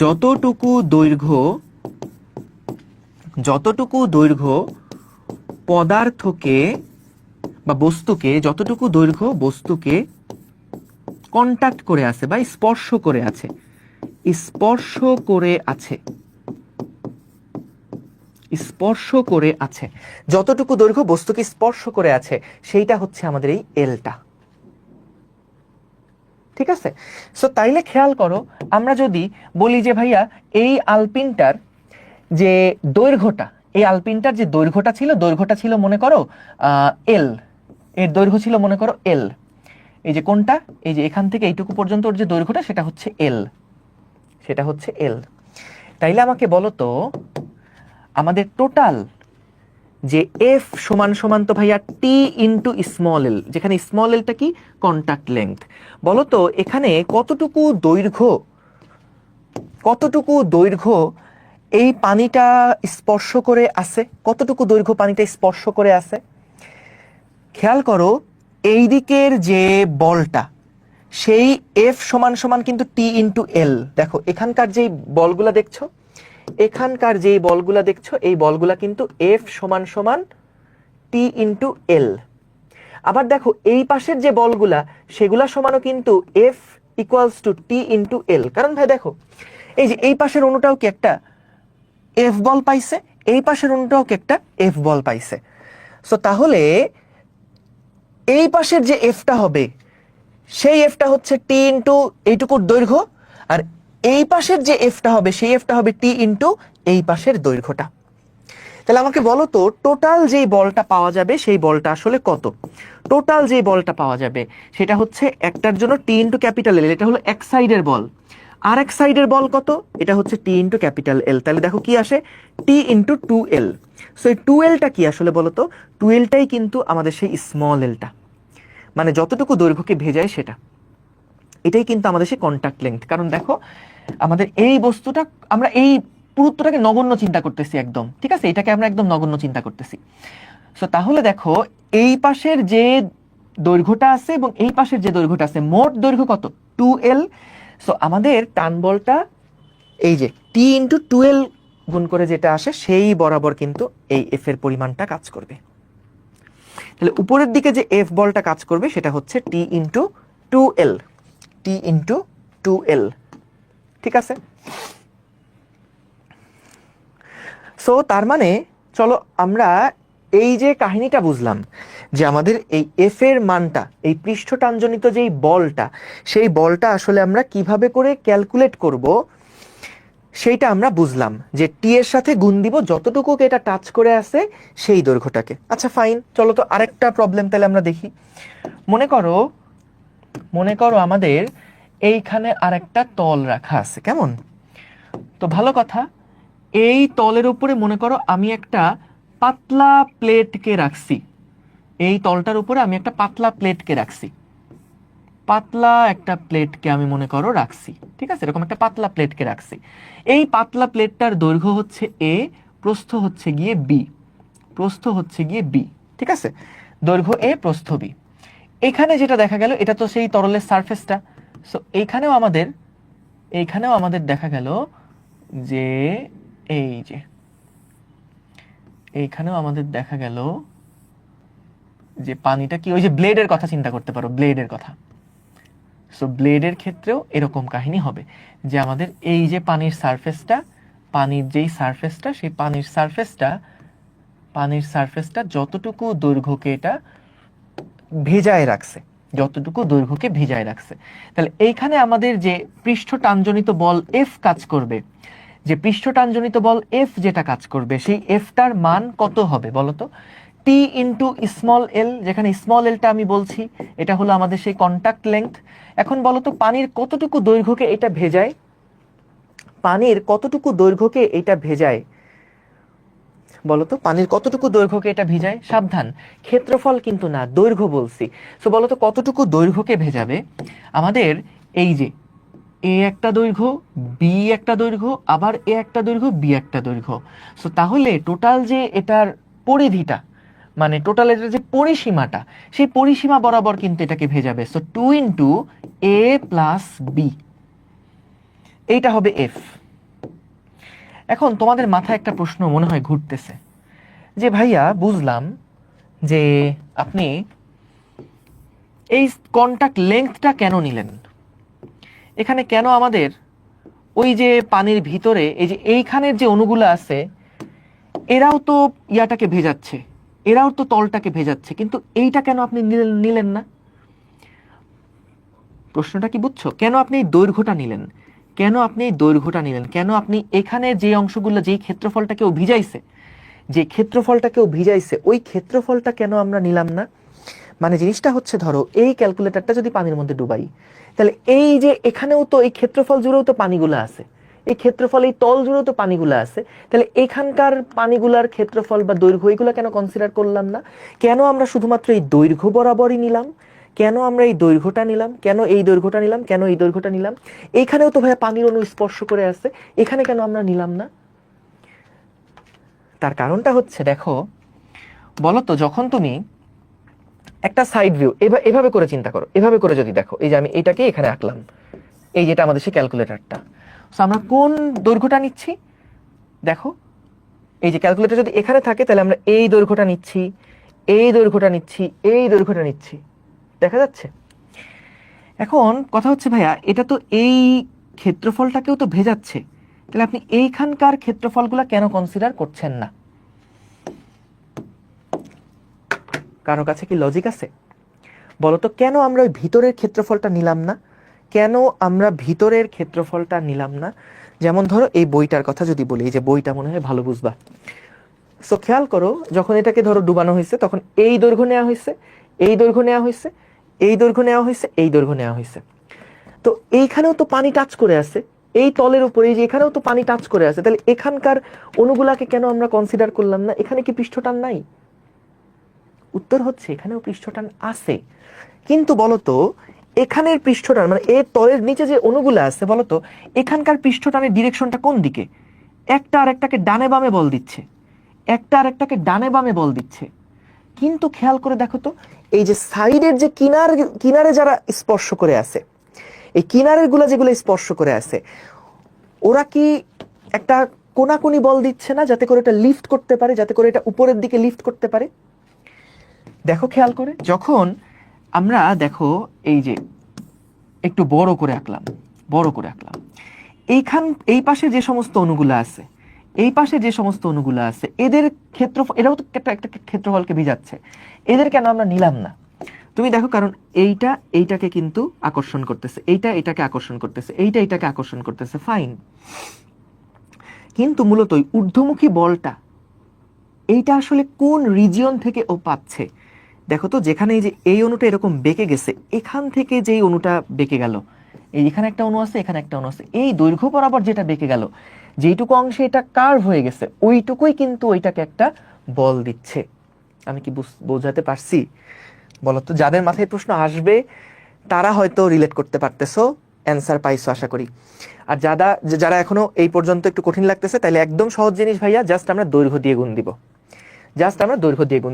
যতটুকু দৈর্ঘ্য পদার্থকে বা বস্তুকে, যতটুকু দৈর্ঘ্য বস্তুকে কন্টাক্ট করে আছে বা স্পর্শ করে আছে, যতটুকু দৈর্ঘ্য বস্তুকে স্পর্শ করে আছে, সেইটা হচ্ছে আমাদের এই এলটা। ঠিক আছে? সো তাইলে খেয়াল করো, আমরা যদি বলি যে ভাইয়া এই আলপিনটার যে দৈর্ঘ্যটা, এই আলপিনটার যে দৈর্ঘ্যটা ছিল মনে করো এল, এর দৈর্ঘ্য ছিল মনে করো এল। এই যে কোনটা, এই যে এখান থেকে এইটুকু পর্যন্ত ওর যে দৈর্ঘ্যটা সেটা হচ্ছে এল, তাইলে আমাকে বলো তো আমাদের টোটাল যে এফ সমান সমান তো ভাইয়া টি ইন্টু স্মল এল, যেখানে স্মল এলটা কি কন্টাক্ট লেংথ, বলো তো এখানে কতটুকু দৈর্ঘ্য এই পানিটা স্পর্শ করে আছে, কতটুকু দৈর্ঘ্য পানিটা স্পর্শ করে আছে। খেয়াল করো এই দিকের যে বলটা, সেই এফ সমান সমান কিন্তু টি ইন্টু এল। দেখো এখানকার যেই বলগুলা দেখছো, এই বলগুলা কিন্তু এফ সমান সমান টি ইন্টু এল। আবার দেখো এই পাশের যে বলগুলা, সেগুলা সমানও কিন্তু F equals to T into L. কারণ ভাই দেখো এই যে এই পাশের অণুটাও কি একটা এফ বল পাইছে, এই পাশের অণুটাও কি একটা এফ বল পাইছে। সো তাহলে এই পাশের যে এফটা হবে, সেই এফটা হচ্ছে টি ইন্টু এইটুকুর দৈর্ঘ্য, আর এই পাশের যে এফটা হবে, সেই এফটা হবে টি ইন্টু এই পাশের দৈর্ঘ্যটা। তাহলে আমাকে বলো তো টোটাল যেই বলটা পাওয়া যাবে সেই বলটা আসলে কত? টোটাল যেই বলটা পাওয়া যাবে সেটা হচ্ছে একটার জন্য টি ইন্টু ক্যাপিটাল এল, এটা হলো এক সাইডের বল, আর এক সাইডের বল কত? এটা হচ্ছে টি ইন্টু ক্যাপিটাল এল। তাহলে দেখো কি আসে, টি ইন্টু টু এল। সো এই টু এলটা কি আসলে বলো তো? টু এলটাই কিন্তু আমাদের সেই স্মল এলটা, মানে যতটুকু দৈর্ঘ্যকে ভেজায় সেটা, এটাই কিন্তু আমাদের সেই কন্টাক্ট লেংথ। কারণ দেখো আমাদের এই বস্তুটা, আমরা এই পুরুত্বটাকে নগণ্য চিন্তা করতেছি একদম, ঠিক আছে, এটাকে আমরা একদম নগণ্য চিন্তা করতেছি। সো তাহলে দেখো এই পাশের যে দৈর্ঘ্যটা আছে এবং এই পাশের যে দৈর্ঘ্যটা আছে, মোট দৈর্ঘ্য কত? 2L। সো আমাদের টান বলটা এই যে টি ইন্টু 2L গুণ করে যেটা আসে, সেই বরাবর কিন্তু এই এফ এর পরিমাণটা কাজ করবে। তাহলে উপরের দিকে যে এফ বলটা কাজ করবে সেটা হচ্ছে টি ইন্টু 2L, টি ইন্টু 2L। ঠিক আছে? সো তার মানে চলো আমরা এই যে কাহিনীটা বুঝলাম যে আমাদের এই এফ এর মানটা, এই পৃষ্ঠটানজনিত যেই বলটা, সেই বলটা আসলে আমরা কিভাবে করে ক্যালকুলেট করব সেইটা আমরা বুঝলাম, যে টি এর সাথে গুণ দিব যতটুকু এটা টাচ করে আছে সেই দৈর্ঘ্যটাকে। আচ্ছা ফাইন, চলো তো আরেকটা প্রবলেম তাহলে আমরা দেখি। মনে করো আমাদের এইখানে আরেকটা তল রাখা আছে, কেমন? তো ভালো কথা, এই তলের উপরে মনে করো আমি একটা পাতলা প্লেটকে রাখছি, এই তলটার উপরে আমি একটা পাতলা প্লেটকে রাখছি। পাতলা একটা প্লেটকে আমি মনে করো রাখছি, ঠিক আছে, এরকম একটা পাতলা প্লেটকে রাখছি। এই পাতলা প্লেটটার দৈর্ঘ্য হচ্ছে এ, প্রস্থ হচ্ছে গিয়ে বি, প্রস্থ হচ্ছে গিয়ে বি, ঠিক আছে, দৈর্ঘ্য এ, প্রস্থ বি। এখানে যেটা দেখা গেল এটা তো সেই তরলের সারফেসটা। সো এইখানেও আমাদের দেখা গেল যে এই যে এইখানেও আমাদের দেখা গেল যে পানিটা কি, ওই যে ব্লেডের কথা চিন্তা করতে পারো, ব্লেডের কথা। সো ব্লেডের ক্ষেত্রেও এরকম কাহিনী হবে যে আমাদের এই যে পানির সারফেসটা, পানির যেই সারফেসটা, সেই পানির সারফেসটা যতটুকু দৈর্ঘ্যকে এটা ভেজায় রাখছে, যতটুকু দৈর্ঘ্যকে ভেজায় রাখছে, তাহলে এইখানে আমাদের যে পৃষ্ঠ টানজনিত বল এফ কাজ করবে, যে পৃষ্ঠ টানজনিত বল এফ যেটা কাজ করবে, সেই এফটার মান কত হবে বলতো? টি ইন্টু স্মল এল, যেখানে স্মল এলটা আমি বলছি এটা হলো আমাদের সেই কন্টাক্ট লেংথ। এখন বলতো পানির কতটুকু দৈর্ঘ্যকে এটা ভেজায়, পানির কতটুকু দৈর্ঘ্যকে এটা ভেজায় বলতো, পানির কতটুকু দৈর্ঘ্যকে এটা ভিজায়? সাবধান, ক্ষেত্রফল কিন্তু না, দৈর্ঘ্য বলছি। সো বলতো কতটুকু দৈর্ঘ্যকে ভেজাবে আমাদের? এই যে এ একটা দৈর্ঘ্য, বি একটা দৈর্ঘ্য, আবার এ একটা দৈর্ঘ্য, বি একটা দৈর্ঘ্য। সো তাহলে টোটাল যে এটার পরিধিটা, মানে টোটাল এটার যে পরিসীমাটা, সেই পরিসীমা বরাবর কিন্তু এটাকে ভেজাবে। সো 2 ইন্টু এ প্লাস বি, এইটা হবে এফ। এখন তোমাদের মাথায় একটা প্রশ্ন মনে হয় ঘুরতেছে যে ভাইয়া বুঝলাম যে আপনি এই কন্টাক্ট লেংথটা কেন নিলেন, এখানে কেন আমাদের ওই যে পানির ভিতরে এই যে এইখানের যে অণুগুলো আছে এরাও তো ইয়াটাকে ভেজাচ্ছে, এরাও তো তলটাকে ভেজাচ্ছে, কিন্তু এইটা কেন আপনি নিলেন না? প্রশ্নটা কি বুঝছো? কেন আপনি এই দৈর্ঘ্যটা নিলেন, কেন আপনি এই দৈর্ঘ্যটা নিলেন, কেন আপনি এখানে যে অংশগুলো, যেই ক্ষেত্রফলটাকেও ভিজাইছে, যে ক্ষেত্রফলটাকেও ভিজাইছে, ওই ক্ষেত্রফলটা কেন আমরা নিলাম না? মানে জিনিসটা হচ্ছে, ধরো এই ক্যালকুলেটরটা যদি পানির মধ্যে ডুবাই, তাহলে এই যে এখানেও তো এই ক্ষেত্রফল জুড়েও তো পানিগুলো আছে, এই ক্ষেত্রফল এই তল জুড়েও তো পানিগুলো আছে, তাহলে এখানকার পানিগুলার ক্ষেত্রফল বা দৈর্ঘ্য এগুলো কেন কনসিডার করলাম না? কেন আমরা শুধুমাত্র এই দৈর্ঘ্য বরাবরই নিলাম? কেন আমরা এই দৈর্ঘ্যটা নিলাম, কেন এই দৈর্ঘ্যটা নিলাম, কেন এই দৈর্ঘ্যটা নিলাম? এইখানেও তো ভাইয়া পানির অণু স্পর্শ করে আছে, এখানে কেন আমরা নিলাম না? তার কারণটা হচ্ছে, দেখো বলতো, যখন তুমি একটা সাইড ভিউ এভাবে করে চিন্তা করো, এভাবে করে যদি দেখো, এই যে আমি এটাকে এখানে আঁকলাম, এই যেটা আমাদের সেই ক্যালকুলেটরটা, আমরা কোন দৈর্ঘ্যটা নিচ্ছি? দেখো এই যে ক্যালকুলেটর যদি এখানে থাকে তাহলে আমরা এই দৈর্ঘ্যটা নিচ্ছি, এই দৈর্ঘ্যটা নিচ্ছি, এই দৈর্ঘ্যটা নিচ্ছি, দেখা যাচ্ছে? এখন কথা হচ্ছে ভাইয়া, এটা তো এই ক্ষেত্রফলটাকেও তো ভেজাচ্ছে, তাহলে আপনি এইখানকার ক্ষেত্রফলগুলো কেন কনসিডার করছেন না? কারো কাছে কি লজিক আছে বলতো? কেন আমরা ওই ভিতরের ক্ষেত্রফলটা নিলাম না? কেন আমরা ভিতরের ক্ষেত্রফলটা নিলাম না? যেমন ধরো এই বইটার কথা যদি বলি, এই যে বইটা মনে হয় ভালো বুঝবা। সো খেয়াল করো, যখন এটাকে ধরো ডুবানো হয়েছে তখন এই দৈর্ঘ্য নেওয়া হয়েছে, এই দৈর্ঘ্য নেওয়া হয়েছে, এই দৈর্ঘ্য নেওয়া হয়েছে, এই দৈর্ঘ্য নেওয়া হয়েছে। তো এইখানেও তো পানি টাচ করে আছে, এই তলের উপরে যে এখানেও তো পানি টাচ করে আছে, তাহলে এখানকার অণুগুলাকে কেন আমরা কনসিডার করলাম না? এখানে কি পৃষ্ঠটান নাই? উত্তর হচ্ছে এখানেও পৃষ্ঠটান আছে, কিন্তু বলতো এখানের পৃষ্ঠটান, মানে এর তলের নিচে যে অণুগুলো আছে, বলতো এখানকার পৃষ্ঠটানের ডিরেকশনটা কোন দিকে? একটা আর একটাকে ডানে বামে বল দিচ্ছে, একটা আর একটাকে ডানে বামে বল দিচ্ছে। কিন্তু খেয়াল করে দেখো তো, এই যে সাইডের যে কিনারে যারা স্পর্শ করে আছে, এই কিনারের গুলা যেগুলো স্পর্শ করে আছে, ওরা কি একটা কোনাকুনি বল দিচ্ছে না, যাতে করে এটা লিফট করতে পারে, যাতে করে এটা উপরের দিকে লিফট করতে পারে? দেখো খেয়াল করে, যখন আমরা দেখো এই যে একটু বড় করে আঁকলাম, বড় করে আঁকলাম, এই পাশে যে সমস্ত অণুগুলো আছে, এই পাশে যে সমস্ত অণুগুলো আছে, এদের ক্ষেত্রফল, এরাও তো একটা ক্ষেত্রফলকে ভিজাচ্ছে, এদের কেন আমরা নিলাম না? তুমি দেখো, কারণ এইটা এইটাকে কিন্তু আকর্ষণ করতেছে, এইটা এটাকে আকর্ষণ করতেছে, এইটা এটাকে আকর্ষণ করতেছে, ফাইন। কিন্তু মূলত ওই ঊর্ধ্বমুখী বলটা, এইটা আসলে কোন রিজিয়ন থেকে ও পাচ্ছে? দেখো তো, যেখানে এই যে এই অণুটা এরকম বেঁকে গেছে, এখান থেকে যেই অণুটা বেঁকে গেল, এই এখানে একটা অণু আছে, এখানে একটা অণু আছে, এই দৈর্ঘ্য বরাবর যেটা বেঁকে গেল, যেইটুকু অংশে এটা কার্ভ হয়ে গেছে, ওইটুকুই কিন্তু ওইটাকে একটা বল দিচ্ছে। আমি কি বোঝাতে পারছি বলতো? যাদের মাথায় প্রশ্ন আসবে তারা হয়তো রিলেট করতে পারতেছো, অ্যান্সার পাইছো আশা করি। আর যারা এখনো এই পর্যন্ত একটু কঠিন লাগতেছে, তাহলে একদম সহজ জিনিস ভাইয়া, জাস্ট আমরা দৈর্ঘ্য দিয়ে গুণ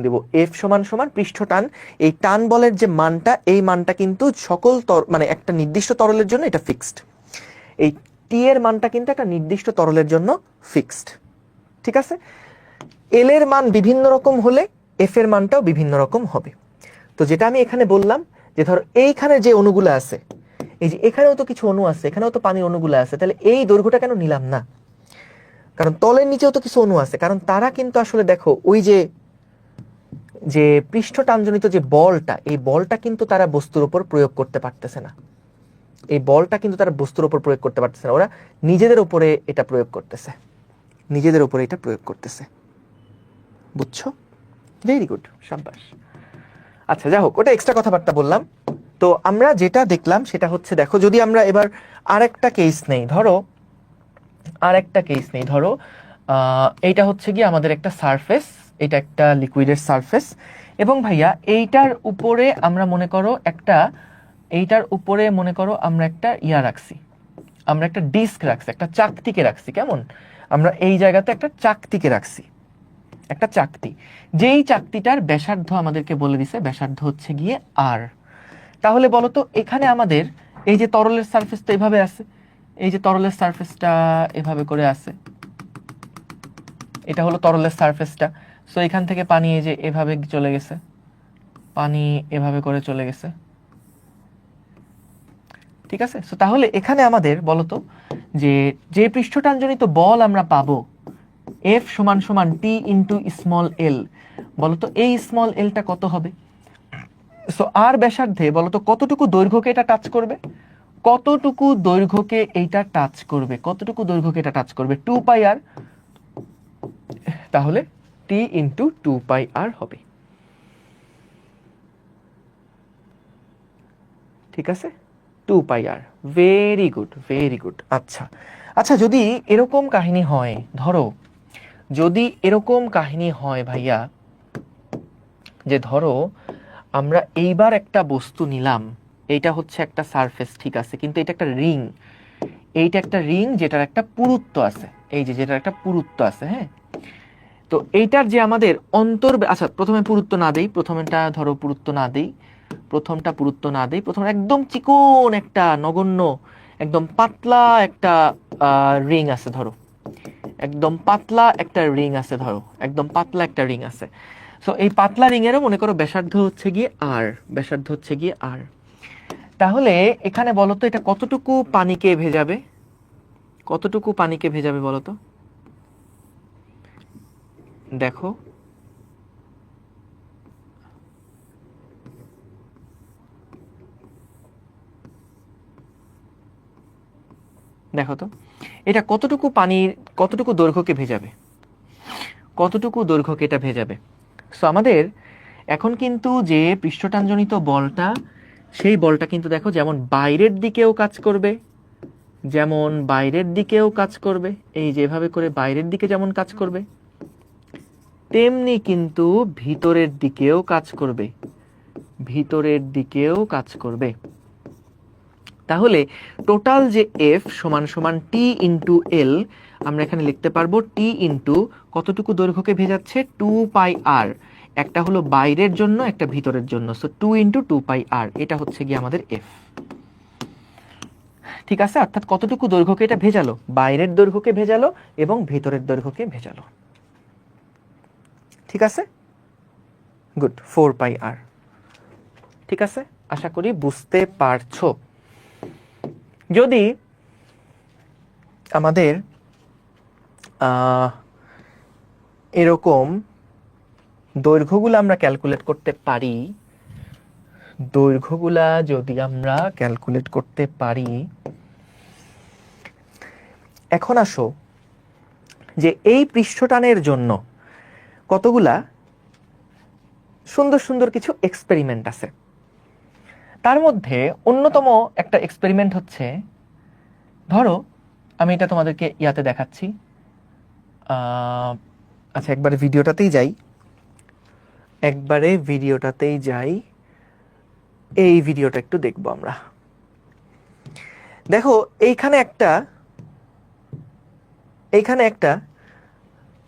দিব। এফ সমান সমান পৃষ্ঠ টান। এই টান বলের যে মানটা, এই মানটা কিন্তু সকল মানে একটা নির্দিষ্ট তরলের জন্য এটা ফিক্সড। এই টি এর মানটা কিন্তু একটা নির্দিষ্ট তরলের জন্য ফিক্সড, ঠিক আছে? এল এর মান বিভিন্ন রকম হলে এফ এর মানটাও বিভিন্ন রকম হবে। তো যেটা আমি এখানে বললাম যে ধর এইখানে যে অণুগুলো আছে, এই যে এখানেও তো কিছু অণু আছে, এখানেও তো পানির অণুগুলো আছে, তাহলে এই দৈর্ঘ্যটা কেন নিলাম না? কারণ তলের নিচেও তো কিছু অণু আছে, কারণ তারা কিন্তু আসলে দেখো ওই যে যে পৃষ্ঠ টানজনিত যে বলটা, এই বলটা কিন্তু তারা বস্তুর উপর প্রয়োগ করতে পারতেছে না। এই বলটা কিন্তু তারা বস্তুর উপর প্রয়োগ করতে পারতেছে না, ওরা নিজেদের উপরে এটা প্রয়োগ করতেছে, বুঝছো? ভেরি গুড, শাবাশ। আচ্ছা যাই হোক, ওটা এক্সট্রা কথাবার্তা বললাম। তো আমরা যেটা দেখলাম সেটা হচ্ছে, দেখো যদি আমরা এবার আরেকটা কেস নেই, ধরো এইটা হচ্ছে কি আমাদের একটা সারফেস, এটা একটা লিকুইডের সারফেস, এবং ভাইয়া এইটার উপরে আমরা মনে করো একটা রাখছি, আমরা একটা ডিস্ক রাখছি, একটা চাকতিকে রাখছি। কেমন? আমরা এই জায়গাতে একটা চাকতিকে রাখছি, একটা চাকতি, যেই চাকতিটার ব্যাসার্ধ আমাদেরকে বলে দিছে, ব্যাসার্ধ হচ্ছে গিয়ে আর। তাহলে বলো তো এখানে আমাদের এই যে তরলের সারফেসটা এভাবে আছে, এই যে তরলের সারফেসটা এভাবে করে আছে, এটা হলো তরলের সারফেসটা। সো এখান থেকে পানি এই যে এভাবে চলে গেছে, পানি এভাবে করে চলে গেছে, ঠিক আছে? সো তাহলে এখানে আমাদের বলতো যে পৃষ্ঠটানজনিত বল আমরা পাবো এফ সমান সমান টি ইন্টু স্মল এল, বলতো এই স্মল এলটা কত হবে? সো আর ব্যাসার্ধে বলতো কতটুকু দৈর্ঘ্যকে এটা টাচ করবে, কতটুকু দৈর্ঘ্যকে এটা টাচ করবে? 2 পাই আর। তাহলে টি ইন্টু 2 পাই আর হবে, ঠিক আছে? 2 পাই আর। Very good. আচ্ছা আচ্ছা, যদি এরকম কাহিনী হয়, ধরো যদি এরকম কাহিনী হয় ভাইয়া, যে ধরো আমরা এইবার একটা বস্তু নিলাম, এইটা হচ্ছে একটা সারফেস, ঠিক আছে, কিন্তু এটা একটা রিং, যেটার একটা পুরুত্ব আছে, এই যে যেটার একটা পুরুত্ব আছে, হ্যাঁ? তো এইটার যে আমাদের আচ্ছা প্রথমে পুরুত্ব না দেই, প্রথমে একদম চিকন একটা নগণ্য, একদম পাতলা একটা রিং আছে, একদম পাতলা একটা রিং আছে। সো এই পাতলা রিং এরও মনে করো ব্যাসার্ধ হচ্ছে গিয়ে আর। তাহলে এখানে বলতো এটা কতটুকু পানিকে ভেজাবে বলতো? দেখো তো এটা কতটুকু দৈর্ঘ্যকে ভেজাবে? সো আমাদের এখন কিন্তু যে পৃষ্ঠটানজনিত বলটা, সেই বলটা কিন্তু দেখো যেমন বাইরের দিকেও কাজ করবে, এই যেভাবে করে বাইরের দিকে যেমন কাজ করবে, তেমনি কিন্তু ভিতরের দিকেও কাজ করবে। তাহলে টোটাল যে এফ সমান সমান টি ইন্টু এল, আমরা এখানে লিখতে পারবো টি ইন্টু কতটুকু দৈর্ঘ্যকে ভেজাচ্ছে, 2 পাই আর। একটা হলো বাইরের জন্য, একটা ভিতরের জন্য, সো 2 ইন্টু 2 পাই আর, এটা হচ্ছে গিয়ে আমাদের এফ, ঠিক আছে? অর্থাৎ কতটুকু দৈর্ঘ্যকে এটা ভেজালো, বাইরের দৈর্ঘ্যকে ভেজালো এবং ভিতরের দৈর্ঘ্যকে ভেজালো, ঠিক আছে? গুড, 4 পাই আর, ঠিক আছে? আশা করি বুঝতে পারছো। যদি আমাদের এরকম দৈর্ঘ্যগুলো আমরা ক্যালকুলেট করতে পারি, এখন আসো যে এই পৃষ্ঠটানের জন্য কতগুলা সুন্দর সুন্দর কিছু এক্সপেরিমেন্ট আছে। তার মধ্যে অন্যতম একটা এক্সপেরিমেন্ট হচ্ছে, ধরো আমি এটা তোমাদেরকে ইয়াতে দেখাচ্ছি, আচ্ছা একবারে ভিডিওটাতেই যাই, এই ভিডিওটা একটু দেখবো আমরা। দেখো এইখানে একটা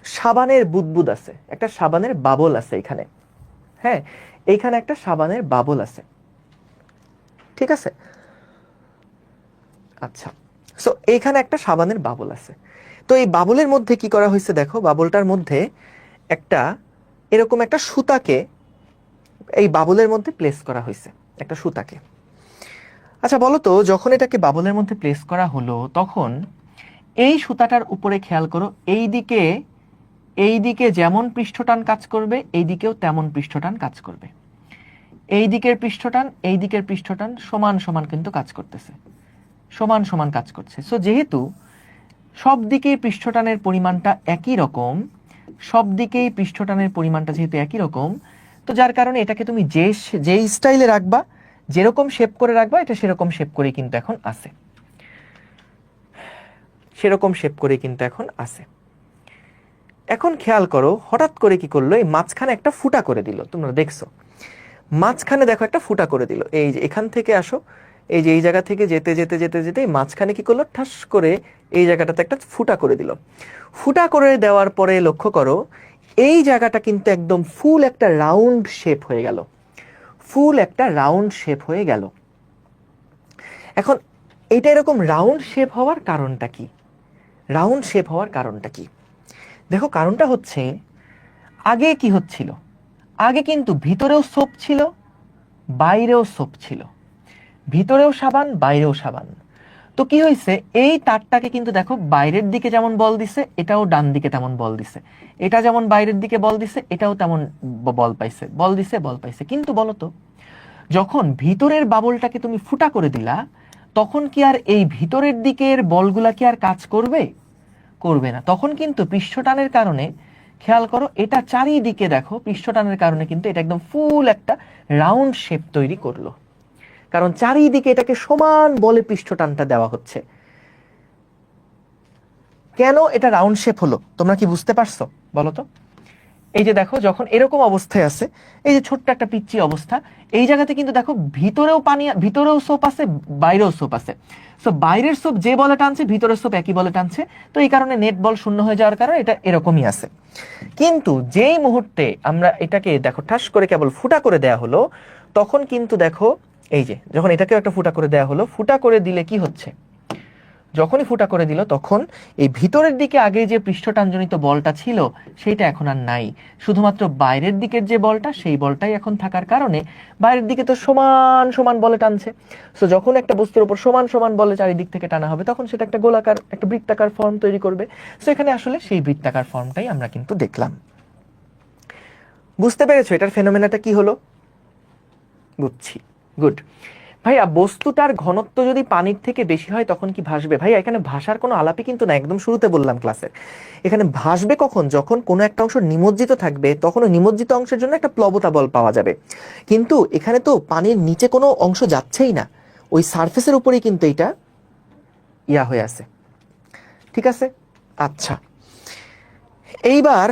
সাবানের বুদবুদ আছে, একটা সাবানের বাবল আছে এখানে। হ্যাঁ, এইখানে একটা সাবানের বাবল আছে, ঠিক আছে? আচ্ছা, সো এইখানে একটা সাবানের বাবল আছে। তো এই বাবলের মধ্যে কি করা হয়েছে দেখো, বাবলটার মধ্যে একটা এরকম একটা সুতাকে এই বাবলের মধ্যে প্লেস করা হয়েছে, একটা সুতাকে। আচ্ছা বলো তো, যখন এটাকে বাবলের মধ্যে প্লেস করা হলো তখন এই সুতাটার উপরে খেয়াল করো, এইদিকে যেমন পৃষ্ঠটান কাজ করবে এই দিকেও তেমন পৃষ্ঠটান কাজ করবে। এই দিকের পৃষ্ঠটান সমান সমান কিন্তু কাজ করতেছে, সমান সমান কাজ করছে। সো যেহেতু সব দিকেই পৃষ্ঠটানের পরিমাণটা একই রকম, সব দিকেই পৃষ্ঠটানের পরিমাণটা যেহেতু একই রকম, তো যার কারণে এটাকে তুমি যেই স্টাইলে রাখবা, যেরকম শেপ করে রাখবা, এটা সেরকম শেপ করে কিন্তু এখন আছে, সেরকম শেপ করে কিন্তু এখন আছে। এখন খেয়াল করো, হঠাৎ করে কি করলো, এই মাঝখানে একটা ফুটা করে দিল। তোমরা দেখছো মাঝখানে দেখো একটা ফুটা করে দিল। এই যে এখান থেকে আসো, এই যে এই জায়গা থেকে যেতে যেতে যেতে যেতে মাঝখানে কি করলো, ঠাস করে এই জায়গাটাতে একটা ফুটা করে দিল। ফুটা করে দেওয়ার পরে লক্ষ্য করো, এই জায়গাটা কিন্তু একদম ফুল একটা রাউন্ড শেপ হয়ে গেল, ফুল একটা রাউন্ড শেপ হয়ে গেল। এখন এটা এরকম রাউন্ড শেপ হওয়ার কারণটা কি? রাউন্ড শেপ হওয়ার কারণটা কি? দেখো কারণটা হচ্ছে, আগে কি হচ্ছিল, আগে কিন্তু ভিতরেও সোপ ছিল, বাইরেও সোপ ছিল, ভিতরেও সাবান বাইরেও সাবান। তো কি হয়েছে, এই তারটাকে কিন্তু দেখো বাইরের দিকে যেমন বল দিছে, এটাও ডান দিকে তেমন বল দিছে, এটা যেমন বাইরের দিকে বল দিছে, এটাও তেমন বল পাইছে, বল দিছে বল পাইছে। কিন্তু বলতো, যখন ভিতরের বাবলটাকে তুমি ফুটা করে দিলা, তখন কি আর এই ভিতরের দিকের বলগুলা কি আর কাজ করবে? করবে না। তখন কিন্তু পৃষ্ঠটানের কারণে, খেয়াল করো, এটা চারিদিকে দেখো পৃষ্ঠটানের কারণে কিন্তু এটা একদম ফুল একটা রাউন্ড শেপ তৈরি করলো, কারণ চারিদিকে এটাকে সমান বলে পৃষ্ঠটানটা দেওয়া হচ্ছে। কেন এটা রাউন্ড শেপ হলো তোমরা কি বুঝতে পারছো বলো তো? এই যে দেখো, যখন এরকম অবস্থায় আছে, এই যে ছোট্ট একটা পিচ্চি অবস্থা, এই জায়গাতে কিন্তু দেখো ভিতরেও পানি, ভিতরেও সোপ আছে, বাইরেও সোপ আছে। সো বাইরের সোপ যে বলে টানছে, ভিতরের সোপ একই বলে টানছে। তো এই কারণে নেট বল শূন্য হয়ে যাওয়ার কারণে এটা এরকমই আছে। কিন্তু যেই মুহূর্তে আমরা এটাকে দেখো ঠাস করে কেবল ফুটা করে দেয়া হলো, তখন কিন্তু দেখো, এই যে যখন এটাকেও একটা ফুটা করে দেয়া হলো, ফুটা করে দিলে কি হচ্ছে, যখনই ফুটা করে দিল তখন এই ভিতরের দিকে আগে যে পৃষ্ঠটানজনিত বলটা ছিল সেইটা এখন আর নাই, শুধুমাত্র বাইরের দিকের যে বলটা, সেই বলটাই এখন থাকার কারণে বাইরের দিকে তো সমান সমান বলে টানছে। সো যখন একটা বস্তুর উপর সমান সমান বলে চারিদিক থেকে টানা হবে, তখন সেটা একটা গোলাকার, একটা বৃত্তাকার ফর্ম তৈরি করবে। সো এখানে আসলে সেই বৃত্তাকার ফর্মটাই আমরা কিন্তু দেখলাম। বুঝতে পেরেছো এটার ফেনোমেনাটা কি হলো? বুঝছি, গুড। ভাইয়া বস্তুটার ঘনত্ব যদি পানির থেকে বেশি হয় তখন কি ভাসবে? ভাইয়া এখানে ভাষার কোনো আলাপই কিন্তু না, একদম শুরুতে বললাম ক্লাসের। এখানে ভাসবে কখন, যখন কোনো একটা অংশ নিমজ্জিত থাকবে, তখন ওই নিমজ্জিত অংশের জন্য একটা প্লবতা বল পাওয়া যাবে। কিন্তু এখানে তো পানির নিচে কোনো অংশ যাচ্ছেই না, ওই সারফেসের উপরেই কিন্তু এটা ইয়া হয়ে আছে, ঠিক আছে? আচ্ছা, এইবার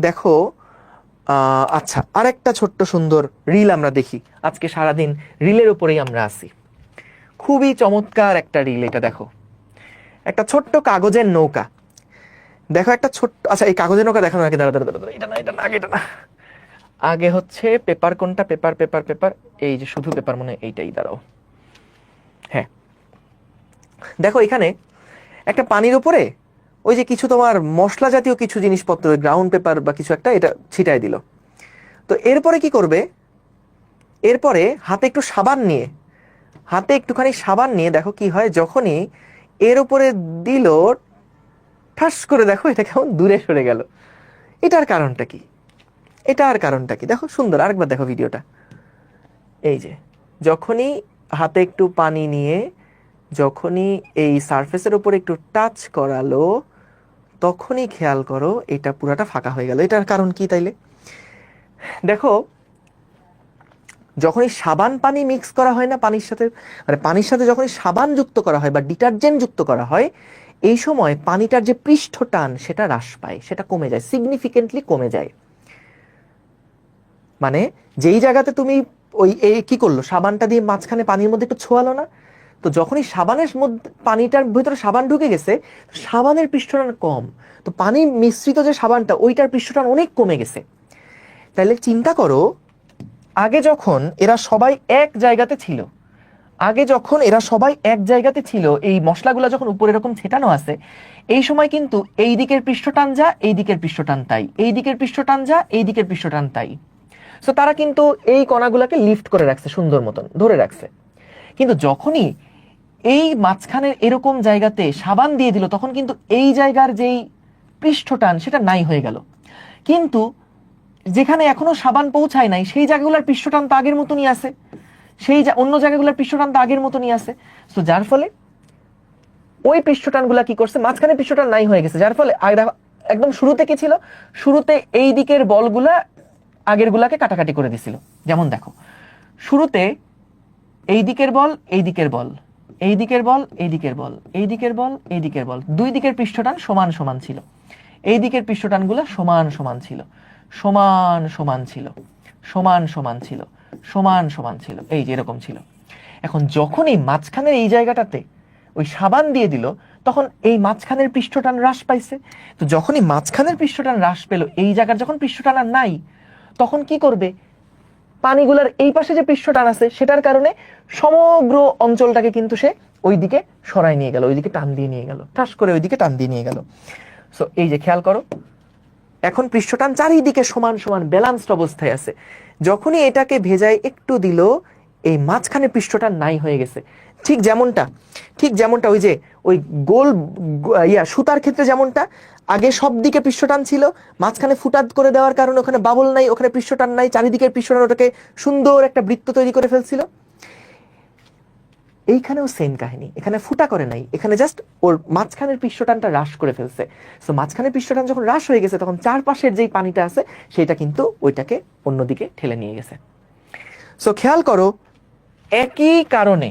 দেখো, আচ্ছা আরেকটা ছোট্ট সুন্দর রিল আমরা দেখি। আজকে সারাদিন রিলের উপরেই আমরা আছি। খুবই চমৎকার একটা রিল এটা। দেখো একটা ছোট্ট কাগজের নৌকা, দেখো একটা ছোট্ট, আচ্ছা এই কাগজের নৌকা দেখানো আগে, দাঁড়া দাঁড়া দাঁড়া, এটা না এটা না, আগে এটা না, আগে হচ্ছে পেপার কোনটা, পেপার পেপার পেপার, এই যে শুধু পেপার মনে হয় এইটাই, দাঁড়াও। হ্যাঁ দেখো এখানে একটা পানির উপরে ওই যে কিছু তোমার মশলা জাতীয় কিছু জিনিসপত্র, গ্রাউন্ড পেপার বা কিছু একটা, এটা ছিটাই দিল। তো এরপরে কি করবে, এরপরে হাতে একটু সাবান নিয়ে, হাতে একটুখানি সাবান নিয়ে দেখো কি হয়, যখনই এর উপরে দিল, ঠাস করে দেখো এটা কেমন দূরে সরে গেল। এটার কারণটা কি? এটার কারণটা কি দেখো, সুন্দর, আরেকবার দেখো ভিডিওটা। এই যে যখনই হাতে একটু পানি নিয়ে, যখনই এই সারফেসের উপর একটু টাচ করালো, তখনই খেয়াল করো এটা পুরাটা ফাঁকা হয়ে গেল। এটার কারণ কি তাইলে? দেখো যখনই সাবান পানি মিক্স করা হয় না পানির সাথে, মানে পানির সাথে যখনই সাবান যুক্ত করা হয় বা ডিটারজেন্ট যুক্ত করা হয়, এই সময় পানিটার যে পৃষ্ঠটান সেটা হ্রাস পায়, সেটা কমে যায়, সিগনিফিকেন্টলি কমে যায়। মানে যেই জায়গাতে তুমি ওই কি করলো, সাবানটা দিয়ে মাঝখানে পানির মধ্যে একটু ছোঁয়ালো না? তো যখনই সাবানের মধ্যে পানিটার ভিতরে সাবান ঢুকে গেছে, সাবানের পৃষ্ঠটান কম, তো পানি মিশ্রিত যে সাবানটা ওইটার পৃষ্ঠটান অনেক কমে গেছে। তাহলে চিন্তা করো, আগে যখন এরা সবাই এক জায়গাতে ছিল, এই মশলাগুলো যখন উপরে এরকম ছেটানো আছে, এই সময় কিন্তু এই দিকের পৃষ্ঠটান যা, এই দিকের পৃষ্ঠটান তাই, এই দিকের পৃষ্ঠটান যা, এই দিকের পৃষ্ঠটান তাই। সো তারা কিন্তু এই কণাগুলোকে লিফট করে রাখছে, সুন্দর মতন ধরে রাখছে। কিন্তু যখনই এই মাঝখানের এরকম জায়গাতে সাবান দিয়ে দিল, তখন কিন্তু এই জায়গার যেই পৃষ্ঠটান সেটা নাই হয়ে গেল। কিন্তু যেখানে এখনো সাবান পৌঁছায় নাই, সেই জায়গাগুলোর পৃষ্ঠটান তো আগের মতনই আছে, অন্য জায়গাগুলোর পৃষ্ঠটান তো আগের মতনই আছে। সো যার ফলে ওই পৃষ্ঠটানগুলা কি করছে, মাঝখানে পৃষ্ঠটান নাই হয়ে গেছে, যার ফলে একদম শুরুতে কি ছিল, শুরুতে এই দিকের বলগুলা আগের গুলাকে কাটাকাটি করে দিছিল। যেমন দেখো, শুরুতে এই দিকের বল, এই দিকের বল, এই দিকের বল, এই দিকের বল, এই দিকের বল, এই দিকের বল, দুই দিকের পৃষ্ঠটান সমান সমান ছিল। এই দিকের পৃষ্ঠটানগুলো সমান সমান ছিল, সমান সমান ছিল, সমান সমান ছিল, সমান সমান ছিল, এই যে এরকম ছিল। এখন যখনই মাঝখানের এই জায়গাটাতে ওই সাবান দিয়ে দিল, তখন এই মাঝখানের পৃষ্ঠটান হ্রাস পাইছে। তো যখনই মাঝখানের পৃষ্ঠটান হ্রাস পেল, এই জায়গার যখন পৃষ্ঠটান আর নাই, তখন কি করবে, পানিগুলার এই পাশে যে পৃষ্ঠটান আছে সেটার কারণে সমগ্র অঞ্চলটাকে কিন্তু সে ওইদিকে সরাই নিয়ে গেল, ওইদিকে টান দিয়ে নিয়ে গেল, ঠাস করে ওইদিকে টান দিয়ে নিয়ে গেল। সো এই যে খেয়াল করো, এখন পৃষ্ঠটান চারিদিকে সমান সমান ব্যালান্সড অবস্থায় আছে। যখনই এটাকে ভেজায় একটু দিল, এই মাঝখানে পৃষ্ঠটান নাই হয়ে গেছে। ঠিক যেমনটা ওই যে ওই গোল সুতার ক্ষেত্রে যেমনটা আগে সব দিকে পৃষ্ঠটান ছিল, মাঝখানে ফুটা করে দেওয়ার কারণে ওখানে বাবল নাই, ওখানে পৃষ্ঠটান নাই, চারিদিকের পৃষ্ঠটান ওটাকে সুন্দর একটা বৃত্ত তৈরি করে ফেলছিল। এইখানেও সেম কাহিনী, এখানে ফুটা করে নাই, এখানে জাস্ট ওর মাঝখানের পৃষ্ঠটানটা হ্রাস করে ফেলছে। সো মাঝখানের পৃষ্ঠটান যখন হ্রাস হয়ে গেছে, তখন চারপাশের যেই পানিটা আছে সেটা কিন্তু ওইটাকে অন্যদিকে ঠেলে নিয়ে গেছে। সো খেয়াল করো, একই কারণে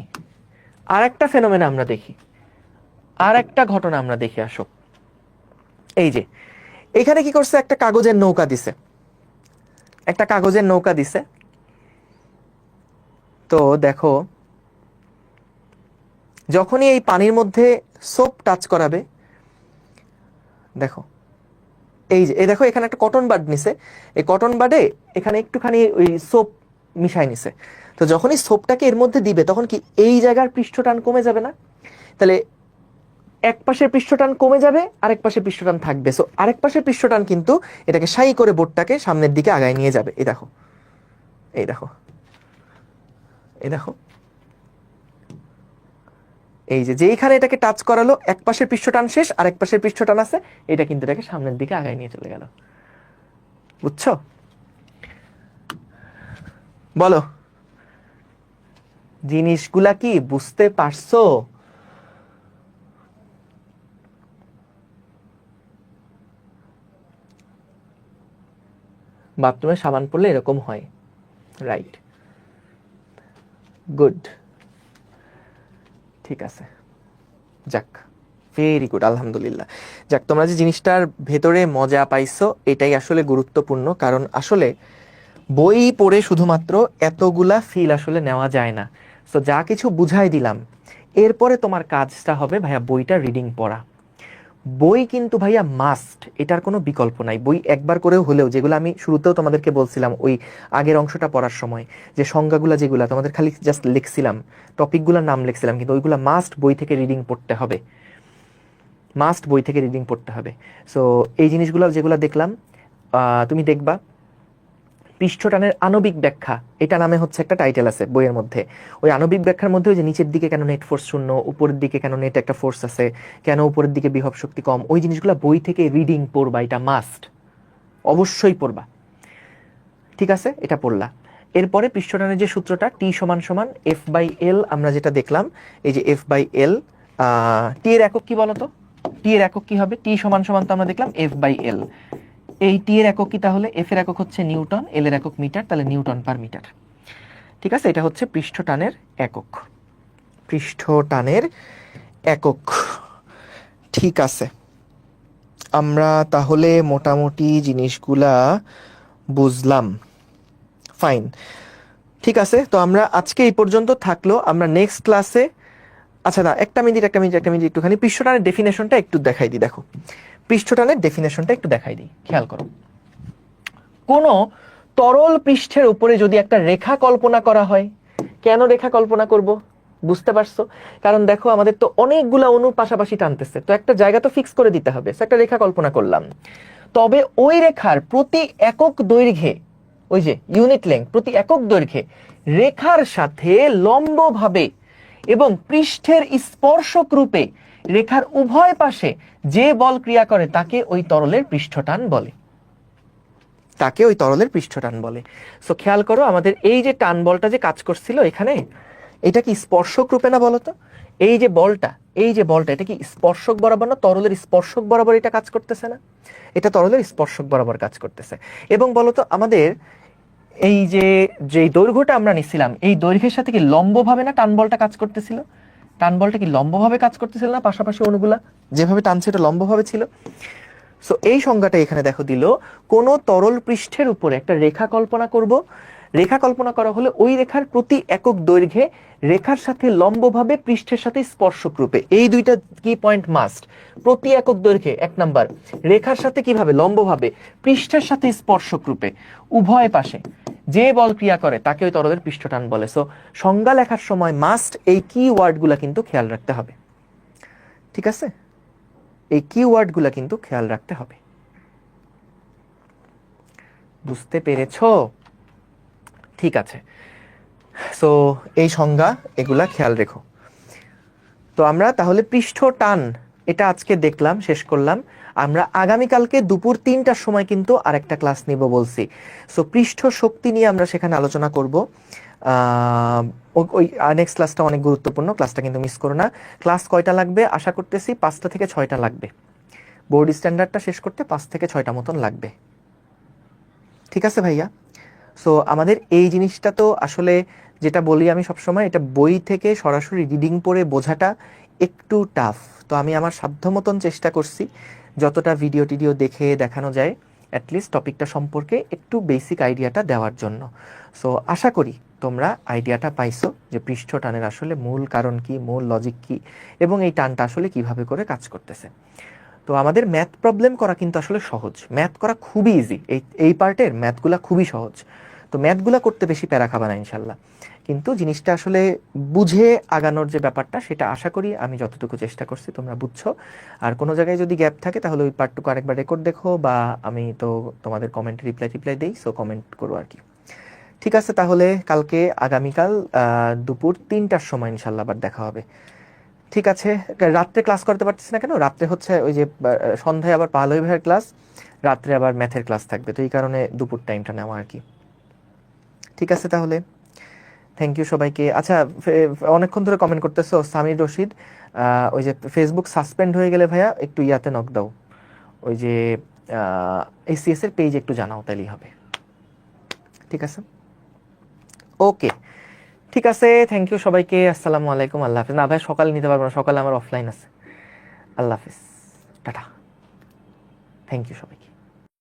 আর একটা ফেনোমেনা আমরা দেখি, আর একটা ঘটনা আমরা দেখে আসো। এই যে এখানে কি করছে, একটা কাগজের নৌকা দিছে, একটা কাগজের নৌকা দিছে। তো দেখো, যখনই এই পানির মধ্যে সোপ টাচ করাবে, দেখো এই যে দেখো এখানে একটা কটন বাড নিছে, এই কটন বাডে এখানে একটুখানি ওই সোপ মিশাই নিছে। তো যখনই সোপটাকে এর মধ্যে দিবে, তখন কি এই জায়গার পৃষ্ঠটান কমে যাবে না? তাহলে এক পাশের পৃষ্ঠটান কমে যাবে, আরেক পাশের পৃষ্ঠটান থাকবে। সো আরেক পাশের পৃষ্ঠটান কিন্তু এটাকে সাই করে বোর্ডটাকে সামনের দিকে আগায় নিয়ে যাবে। এই দেখো, এই দেখো, এই দেখো, এই যে যেইখানে এটাকে টাচ করালো, এক পাশের পৃষ্ঠটান শেষ, আরেক পাশের পৃষ্ঠটান আছে, এটা কিন্তু এটাকে সামনের দিকে আগায় নিয়ে চলে গেল। বুঝছো? বলো, জিনিসগুলা কি বুঝতে পারছো? বাথরুমে সাবান পড়লে এরকম হয়, রাইট? গুড, ঠিক আছে, যাক, ভেরি গুড, আলহামদুলিল্লাহ। যাক, তোমরা যে জিনিসটার ভেতরে মজা পাইছো এটাই আসলে গুরুত্বপূর্ণ, কারণ আসলে বই পড়ে শুধুমাত্র এতগুলা ফিল আসলে নেওয়া যায় না। সো যা কিছু বুঝাই দিলাম, এরপরে তোমার কাজটা হবে ভাইয়া বইটা রিডিং পড়া। বই কিন্তু ভাইয়া মাস্ট, এটার কোনো বিকল্প নাই। বই একবার করেও হলেও, যেগুলো আমি শুরুতেও তোমাদেরকে বলছিলাম ওই আগের অংশটা পড়ার সময়, যে সংজ্ঞাগুলো যেগুলো তোমাদের খালি জাস্ট লিখছিলাম, টপিকগুলোর নাম লিখছিলাম, কিন্তু ওইগুলো মাস্ট বই থেকে রিডিং পড়তে হবে, মাস্ট বই থেকে রিডিং পড়তে হবে। সো এই জিনিসগুলো যেগুলো দেখলাম, তুমি দেখবা পৃষ্ঠটানের আণবিক ব্যাখ্যা, এটা নামে হচ্ছে একটা টাইটেল আছে বইয়ের মধ্যে। ওই আণবিক ব্যাখ্যার মধ্যে ওই যে নিচের দিকে কেন নেট ফোর্স শূন্য, উপরের দিকে কেন নেট একটা ফোর্স আছে, কেন উপরের দিকে বিভব শক্তি কম, ওই জিনিসগুলো বই থেকে রিডিং পড়বা, এটা মাস্ট, অবশ্যই পড়বা। ঠিক আছে, এটা পড়লা। এরপরে পৃষ্ঠটানের যে সূত্রটা টি সমান সমান এফ বাই এল, আমরা যেটা দেখলাম, এই যে এফ বাই এল, টি এর একক কি বলতো, টি এর একক কি হবে, টি সমান সমান তো আমরা দেখলাম এফ বাই এল। এই টি এর একক কি তাহলে, এফ এর একক হচ্ছে নিউটন, এল এর একক মিটার, তাহলে নিউটন পার মিটার। ঠিক আছে, এটা হচ্ছে পৃষ্ঠটানের একক, পৃষ্ঠটানের একক। ঠিক আছে, আমরা তাহলে মোটামুটি জিনিসগুলা বুঝলাম, ফাইন। ঠিক আছে, তো আমরা আজকে এই পর্যন্ত থাকলো। আমরা নেক্সট ক্লাসে, আচ্ছা না, একটা মিনিট একটুখানি পৃষ্ঠটানের ডেফিনেশনটা একটু দেখাই দিই। দেখো, পৃষ্ঠটানের ডেফিনেশনটা একটু দেখাই দিই, খেয়াল করো। কোনো তরল পৃষ্ঠের উপরে যদি একটা রেখা কল্পনা করা হয়, কেন রেখা কল্পনা করব বুঝতে পারছো? কারণ দেখো আমাদের তো অনেকগুলা অণু পাশাপাশি টানতেছে, তো একটা জায়গা তো ফিক্স করে দিতে হবে। একটা রেখা কল্পনা করলাম, তবে ওই রেখার প্রতি একক দৈর্ঘ্যে, ওই যে ইউনিট লেংথ, প্রতি একক দৈর্ঘ্যে রেখার সাথে লম্বভাবে এবং পৃষ্ঠের স্পর্শক রূপে রেখার উভয় পাশে যে বল ক্রিয়া করে তাকে ওই তরলের পৃষ্ঠটান বলে, তাকে ওই তরলের পৃষ্ঠটান বলে। সো খেয়াল করো, আমাদের এই যে টান বলটা যে কাজ করছিল এখানে, এটা কি স্পর্শক রূপে না বলতো? এই যে বলটা, এটা কি স্পর্শক বরাবর না তরলের স্পর্শক বরাবর এটা কাজ করতেছে না? এটা তরলের স্পর্শক বরাবর কাজ করতেছে। এবং বলতো আমাদের এই যে যেই দৈর্ঘ্যটা আমরা নিছিলাম, এই দৈর্ঘ্যের সাথে কি লম্বভাবে না টান বলটা কাজ করতেছিল? টান বলটা কি লম্বভাবে কাজ করতেছিল না? পাশাপাশি অণুগুলা যেভাবে টানছে এটা লম্বভাবে ছিল। সো এই সংজ্ঞাটা এখানে দেখো দিল, কোন তরল পৃষ্ঠের উপরে একটা রেখা কল্পনা করব, রেখা কল্পনা করা হলে ওই রেখার প্রতি একক দৈর্ঘ্যে রেখার সাথে লম্বভাবে পৃষ্ঠের সাথে স্পর্শক রূপে, এই দুইটা কি পয়েন্ট মাস্ট। প্রতি একক দৈর্ঘ্যে এক নাম্বার, রেখার সাথে কিভাবে লম্বভাবে, পৃষ্ঠের সাথে স্পর্শক রূপে, উভয় পাশে যে বল ক্রিয়া করে তাকে ওই তরলের পৃষ্ঠটান বলে। সো সংজ্ঞা লেখার সময় মাস্ট এই কি ওয়ার্ডগুলা কিন্তু খেয়াল রাখতে হবে। ঠিক আছে, এই কিওয়ার্ডগুলো কিন্তু খেয়াল রাখতে হবে। বুঝতে পেরেছো? ঠিক আছে, সো এই সংজ্ঞা এগুলা খেয়াল রেখো। তো আমরা তাহলে পৃষ্ঠ টান এটা আজকে দেখলাম, শেষ করলাম। আমরা আগামীকালকে দুপুর 3টার সময় কিন্তু আরেকটা ক্লাস নিব বলছি। সো পৃষ্ঠ শক্তি নিয়ে আমরা সেখানে আলোচনা করব। ওই নেক্সট ক্লাসটা অনেক গুরুত্বপূর্ণ, ক্লাসটা কিন্তু মিস করো না। ক্লাস কয়টা লাগবে আশা করতেছি? 5টা থেকে 6টা লাগবে। বোর্ড স্ট্যান্ডার্ডটা শেষ করতে 5 থেকে 6টা মতন লাগবে। ঠিক আছে ভাইয়া? সো আমাদের এই জিনিসটা তো আসলে যেটা বলি আমি সবসময়, এটা বই থেকে সরাসরি রিডিং পড়ে বোঝাটা একটু টাফ। তো আমি আমার সাধ্য মতন চেষ্টা করছি যতটা ভিডিও টিডিও দেখে দেখানো যায় অ্যাটলিস্ট টপিকটা সম্পর্কে একটু বেসিক আইডিয়াটা দেওয়ার জন্য। সো আশা করি তোমরা আইডিয়াটা পাইছো যে পৃষ্ঠ টানের আসলে মূল কারণ কি, মূল লজিক কি, এবং এই টানটা আসলে কিভাবে করে কাজ করতেছে। তো আমাদের ম্যাথ প্রবলেম করা কিন্তু আসলে সহজ, ম্যাথ করা খুবই ইজি। এই পার্টের ম্যাথগুলা খুবই সহজ। তো ম্যাথগুলা করতে বেশি প্যারা খাবা না ইনশাল্লাহ। কিন্তু জিনিসটা আসলে বুঝে আগানোর যে ব্যাপারটা, সেটা আশা করি আমি যতটুকু চেষ্টা করছি তোমরা বুঝছো। আর কোনো জায়গায় যদি গ্যাপ থাকে তাহলে ওই পার্টটুকু আরেকবার রেকর্ড দেখো, বা আমি তো তোমাদের কমেন্টে রিপ্লাই দিই, সো কমেন্ট করো আর কি। ঠিক আছে, তাহলে কালকে আগামীকাল দুপুর 3টার সময় ইনশাল্লাহ আবার দেখা হবে। ঠিক আছে, রাত্রে ক্লাস করতে পারতেছি না কেন? রাত্রে হচ্ছে ওই যে সন্ধ্যায় আবার পাহলই ভাইয়ের ক্লাস, রাত্রে আবার ম্যাথের ক্লাস থাকবে, তো এই কারণে দুপুর টাইমটা নেওয়া আর কি। ঠিক আছে তাহলে, থ্যাংক ইউ সবাইকে। আচ্ছা, অনেকক্ষণ ধরে কমেন্ট করতেছো সামির রশিদ, ওই যে ফেসবুক সাসপেন্ড হয়ে গেলে ভাইয়া একটু ইয়াতে নক দাও, ওই যে এসিএস এর পেজ একটু জানাও, তাইলেই হবে। ঠিক আছে, ওকে, ঠিক আছে, থ্যাংক ইউ সবাইকে, আসসালামু আলাইকুম, আল্লাহ হাফিজ। না ভাই সকালে নিতে পারবো না, সকালে আমার অফলাইন আছে। আল্লাহ হাফিজ, টাটা, থ্যাংক ইউ সবাইকে।